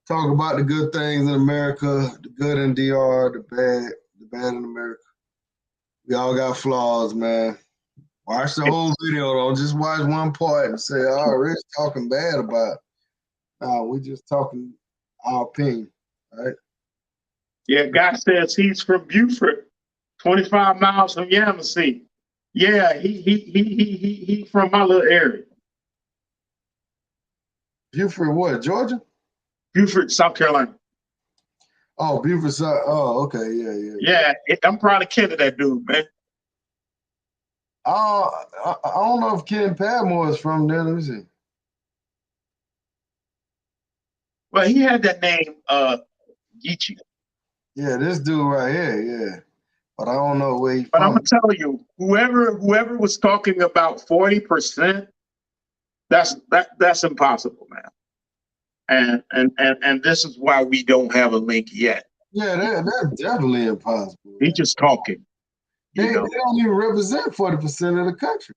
talk about the good things in America, the good in DR, the bad in America. We all got flaws, man. Watch the whole video, don't just watch one part and say, oh, Rich talking bad about it. No, we just talking our opinion, right? Yeah, guy says he's from Beaufort, 25 miles from Yamasee. Yeah, he from my little area. Beaufort, what, Georgia? Beaufort, South Carolina. Oh, Beaufort, South. Oh, okay, yeah. Yeah, I'm probably kin of that dude, man. I don't know if Ken Padmore is from there. Let me see. Well, he had that name, Geechee. Yeah, this dude right here, yeah. But I don't know where he's But from. I'm gonna tell you, whoever was talking about 40%, that's impossible, man. And this is why we don't have a link yet. Yeah, that's definitely impossible. He's just talking. They don't even represent 40% of the country.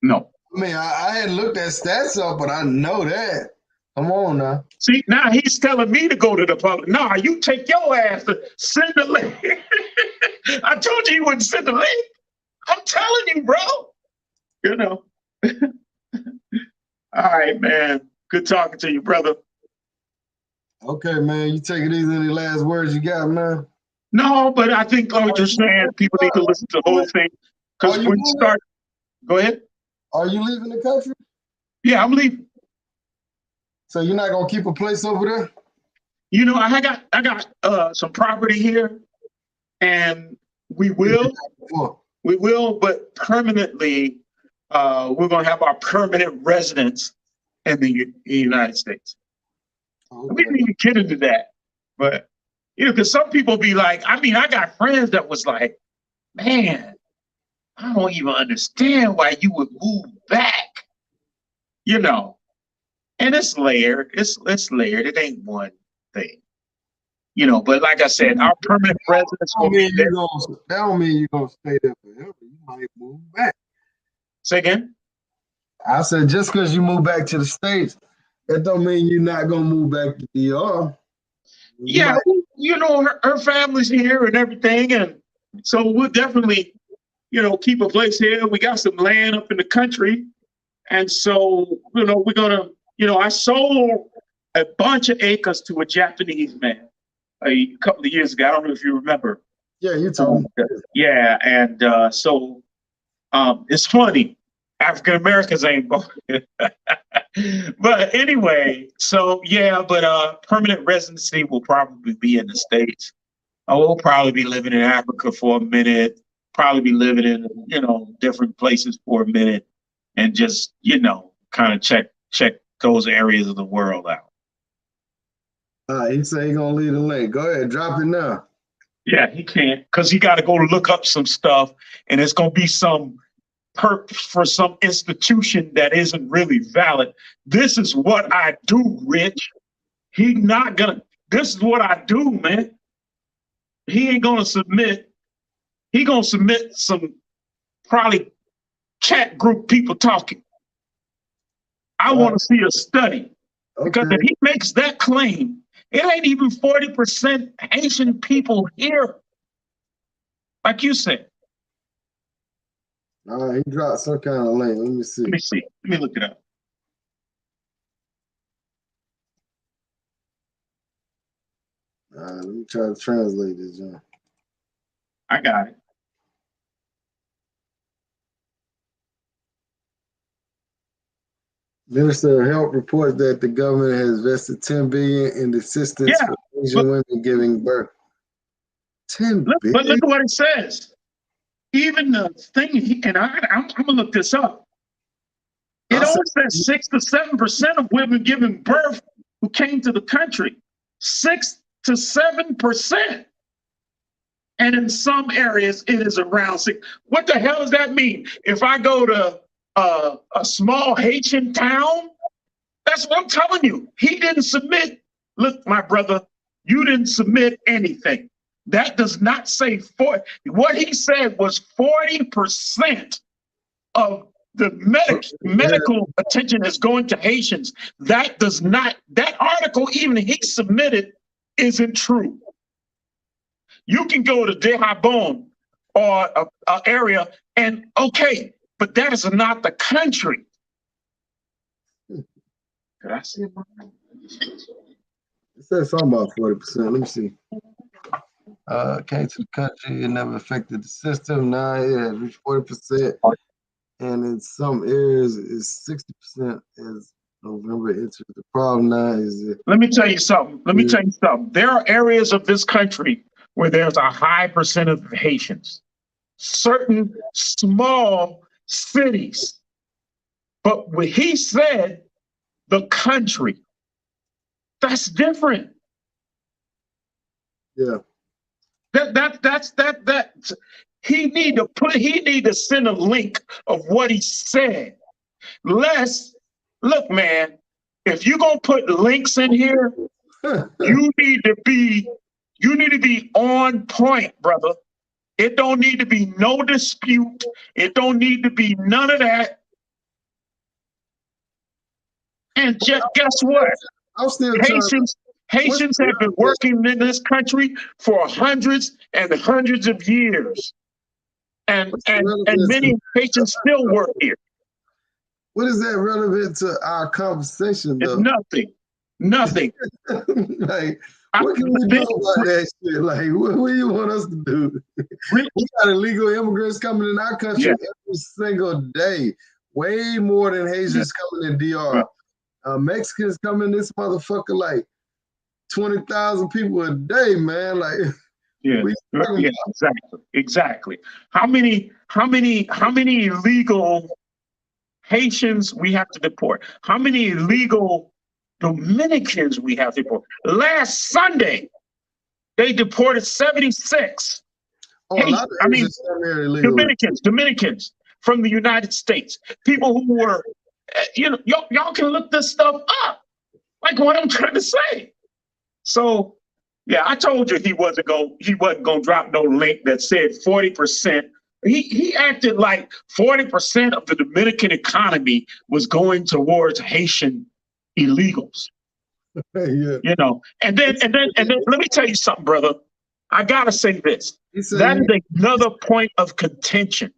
No. I mean, I hadn't looked at stats up, but I know that. Come on now. See, now he's telling me to go to the public. No, you take your ass to send the link. I told you you wouldn't send the link. I'm telling you, bro. You know. All right, man. Good talking to you, brother. Okay, man. You take it easy. Any last words you got, man? No, but I think I'm just saying people need to listen to the whole thing. Because when you start, go ahead. Are you leaving the country? Yeah, I'm leaving. So you're not gonna keep a place over there? You know, I got some property here, and we will, but permanently, we're gonna have our permanent residence in the United States. Okay. We didn't even get into that. But, because some people be like, I got friends that was like, man, I don't even understand why you would move back, and it's layered. It's layered. It ain't one thing, but like I said, our permanent residence will be there. That don't mean you're going to stay there forever. You might move back. Say again? I said, just because you move back to the States, that don't mean you're not going to move back to DR. Yeah, her family's here and everything. And so we'll definitely, keep a place here. We got some land up in the country. And so, we're going to, I sold a bunch of acres to a Japanese man a couple of years ago. I don't know if you remember. Yeah, you told me. Yeah. And so it's funny. African Americans ain't born. But anyway, so yeah, but permanent residency will probably be in the States. I will probably be living in Africa for a minute, probably be living in, different places for a minute, and just, kind of check those areas of the world out. He said he's gonna leave the link. Go ahead, drop it now. Yeah, he can't, because he got to go look up some stuff, and it's gonna be some perk for some institution that isn't really valid. This is what I do, Rich. This is what I do, man. He ain't gonna submit. He gonna submit some probably chat group people talking. I want to see a study. Because if he makes that claim, it ain't even 40% Haitian people here. Like you said. He dropped some kind of link. Let me see. Let me look it up. Let me try to translate this, John. I got it. Minister of Health reports that the government has invested $10 billion in assistance for Asian women giving birth. $10 billion. But look at what it says. Even the thing, and I'm gonna look this up. It only says 6 to 7% of women giving birth who came to the country. 6 to 7%. And in some areas, it is around 6. What the hell does that mean? If I go to a small Haitian town, that's what I'm telling you. He didn't submit. Look, my brother, you didn't submit anything. That does not say 40. What he said was 40% of the medical attention is going to Haitians. That article, even he submitted, isn't true. You can go to Dehabon or an area and okay, but that is not the country. Did I see it? It says something about 40%. Let me see. Came to the country, it never affected the system. Now it has reached 40%. And in some areas, it's 60% as November enters. The problem now is that. Let me tell you something. There are areas of this country where there's a high percent of Haitians. Certain small cities. But when he said the country, that's different. Yeah. He need to send a link of what he said. Look, man, if you're gonna put links in here, you need to be on point, brother. It don't need to be no dispute. It don't need to be none of that. And just guess what? Haitians have been working in this country for hundreds and hundreds of years. And many Haitians still work here. What is that relevant to our conversation, though? It's nothing. Like, what can we do about that shit? Like, what do you want us to do? We got illegal immigrants coming in our country every single day. Way more than Haitians coming in DR. Mexicans coming this motherfucker like 20,000 people a day, man. Like, exactly. How many illegal Haitians we have to deport? How many illegal Dominicans we have to deport? Last Sunday, they deported 76. Oh, a lot of I mean, Asians come here illegally. Dominicans from the United States, people who were, y'all can look this stuff up, like what I'm trying to say. So, yeah, I told you he wasn't gonna drop no link that said 40%. He acted like 40% of the Dominican economy was going towards Haitian illegals. Yeah. And then let me tell you something, brother. I gotta say this. That is another point of contention.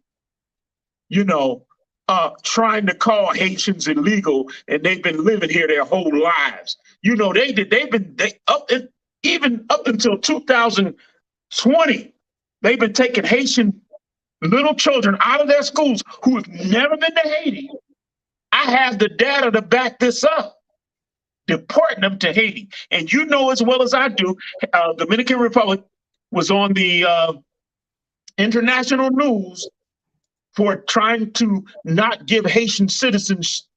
Trying to call Haitians illegal, and they've been living here their whole lives. Even up until 2020, they've been taking Haitian little children out of their schools who have never been to Haiti. I have the data to back this up. Deporting them to Haiti. And you know as well as I do, Dominican Republic was on the international news for trying to not give Haitian citizens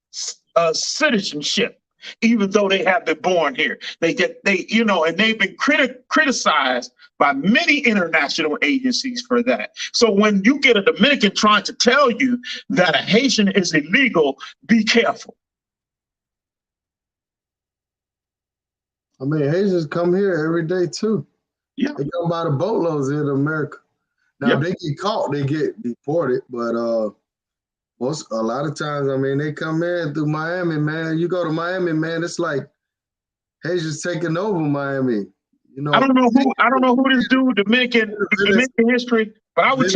citizenship, even though they have been born here. And they've been criticized by many international agencies for that. So when you get a Dominican trying to tell you that a Haitian is illegal, be careful. I mean, Haitians come here every day too. Yeah. They come by the boatloads here to America. Now, if they get caught, they get deported. But a lot of times, I mean, they come in through Miami, man. You go to Miami, man, it's like Haitians taking over Miami. I don't know who this dude, Dominican history, but I would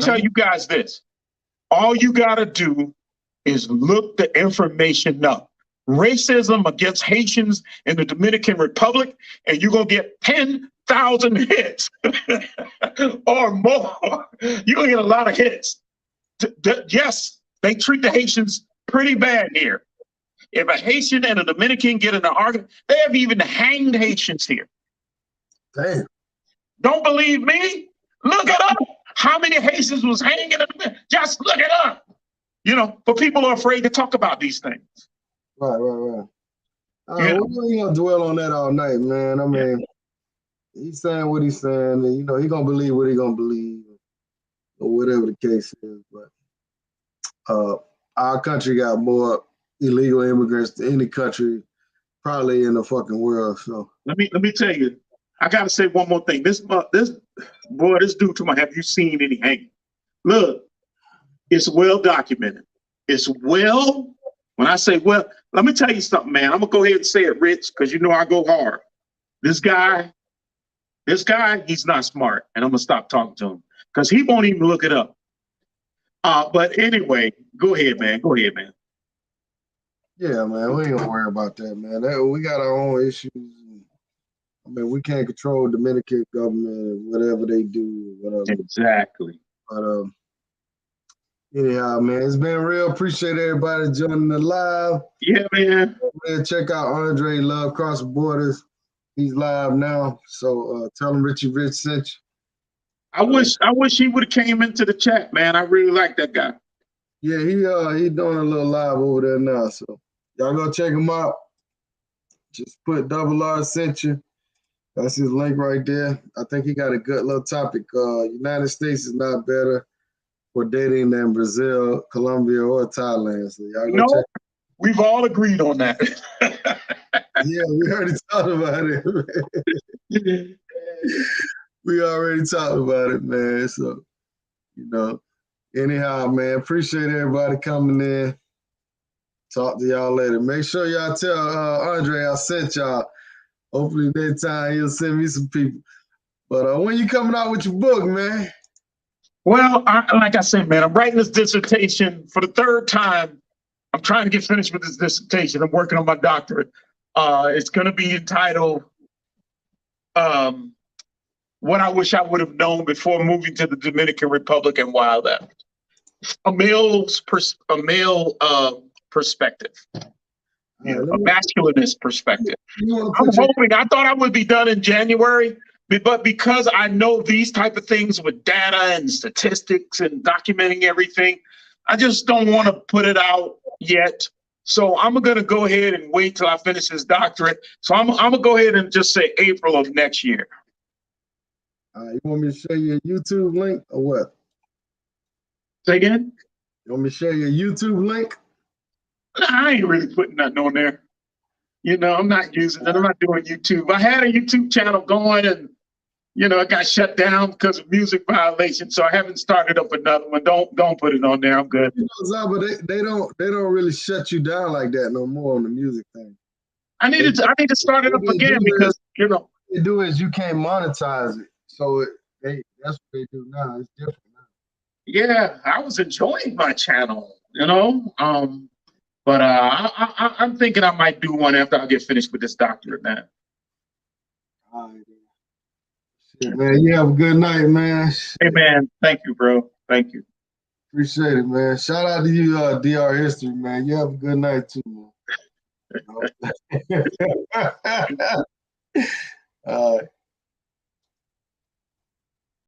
tell you guys this. All you gotta do is look the information up. Racism against Haitians in the Dominican Republic, and you're gonna get 10,000 hits or more. You're gonna get a lot of hits. Yes, they treat the Haitians pretty bad here. If a Haitian and a Dominican get in an argument, they have even hanged Haitians here. Damn. Don't believe me? Look it up. How many Haitians was hanging? Just look it up. But people are afraid to talk about these things. Right. We ain't gonna dwell on that all night, man. I mean, he's saying what he's saying, and he gonna believe what he gonna believe, or whatever the case is. But our country got more illegal immigrants than any country probably in the fucking world. So let me tell you, I gotta say one more thing. This dude to my, have you seen any hanging? Look, it's well documented. When I say well, let me tell you something, man. I'm gonna go ahead and say it, Rich, because I go hard. This guy, he's not smart, and I'm gonna stop talking to him because he won't even look it up. But anyway, go ahead, man. Yeah, man, we ain't gonna worry about that, man. We got our own issues. I mean, we can't control the Dominican government, whatever they do, whatever. Exactly. But anyhow, man, it's been real. Appreciate everybody joining the live. Yeah, man. Check out Andre Love Cross Borders. He's live now. So tell him Richie Rich sent you. I wish he would have came into the chat, man. I really like that guy. Yeah, he doing a little live over there now. So y'all go check him out. Just put Double R sent you. That's his link right there. I think he got a good little topic. United States is not better for dating than Brazil, Colombia, or Thailand. So y'all go check. We've all agreed on that. Yeah, we already talked about it. We already talked about it, man. So, anyhow, man, appreciate everybody coming in. Talk to y'all later. Make sure y'all tell Andre I sent y'all. Hopefully next time he'll send me some people. But when you coming out with your book, man? Well, like I said, man, I'm writing this dissertation for the third time. I'm trying to get finished with this dissertation. I'm working on my doctorate. It's going to be entitled What I Wish I Would Have Known Before Moving to the Dominican Republic and Why I Left. A male perspective. A masculinist perspective. I thought I would be done in January, but because I know these type of things with data and statistics and documenting everything, I just don't want to put it out yet. So I'm going to go ahead and wait till I finish this doctorate. So I'm going to go ahead and just say April of next year. You want me to share your YouTube link or what? Say again? You want me to share your YouTube link? Nah, I ain't really putting nothing on there. You know, I'm not using it. I'm not doing YouTube. I had a YouTube channel going and, you know, it got shut down because of music violations. So I haven't started up another one. Don't put it on there. I'm good. You know, Szaba, they don't really shut you down like that no more on the music thing. I need to start it up again because, you know. What they do is you can't monetize it. So that's what they do now. It's different now. Yeah, I was enjoying my channel, you know. But I'm thinking I might do one after I get finished with this doctorate, man. All right. Shit, man, you have a good night, man. Hey, man, thank you, bro. Thank you. Appreciate it, man. Shout out to you, DR History, man. You have a good night, too, man. All right.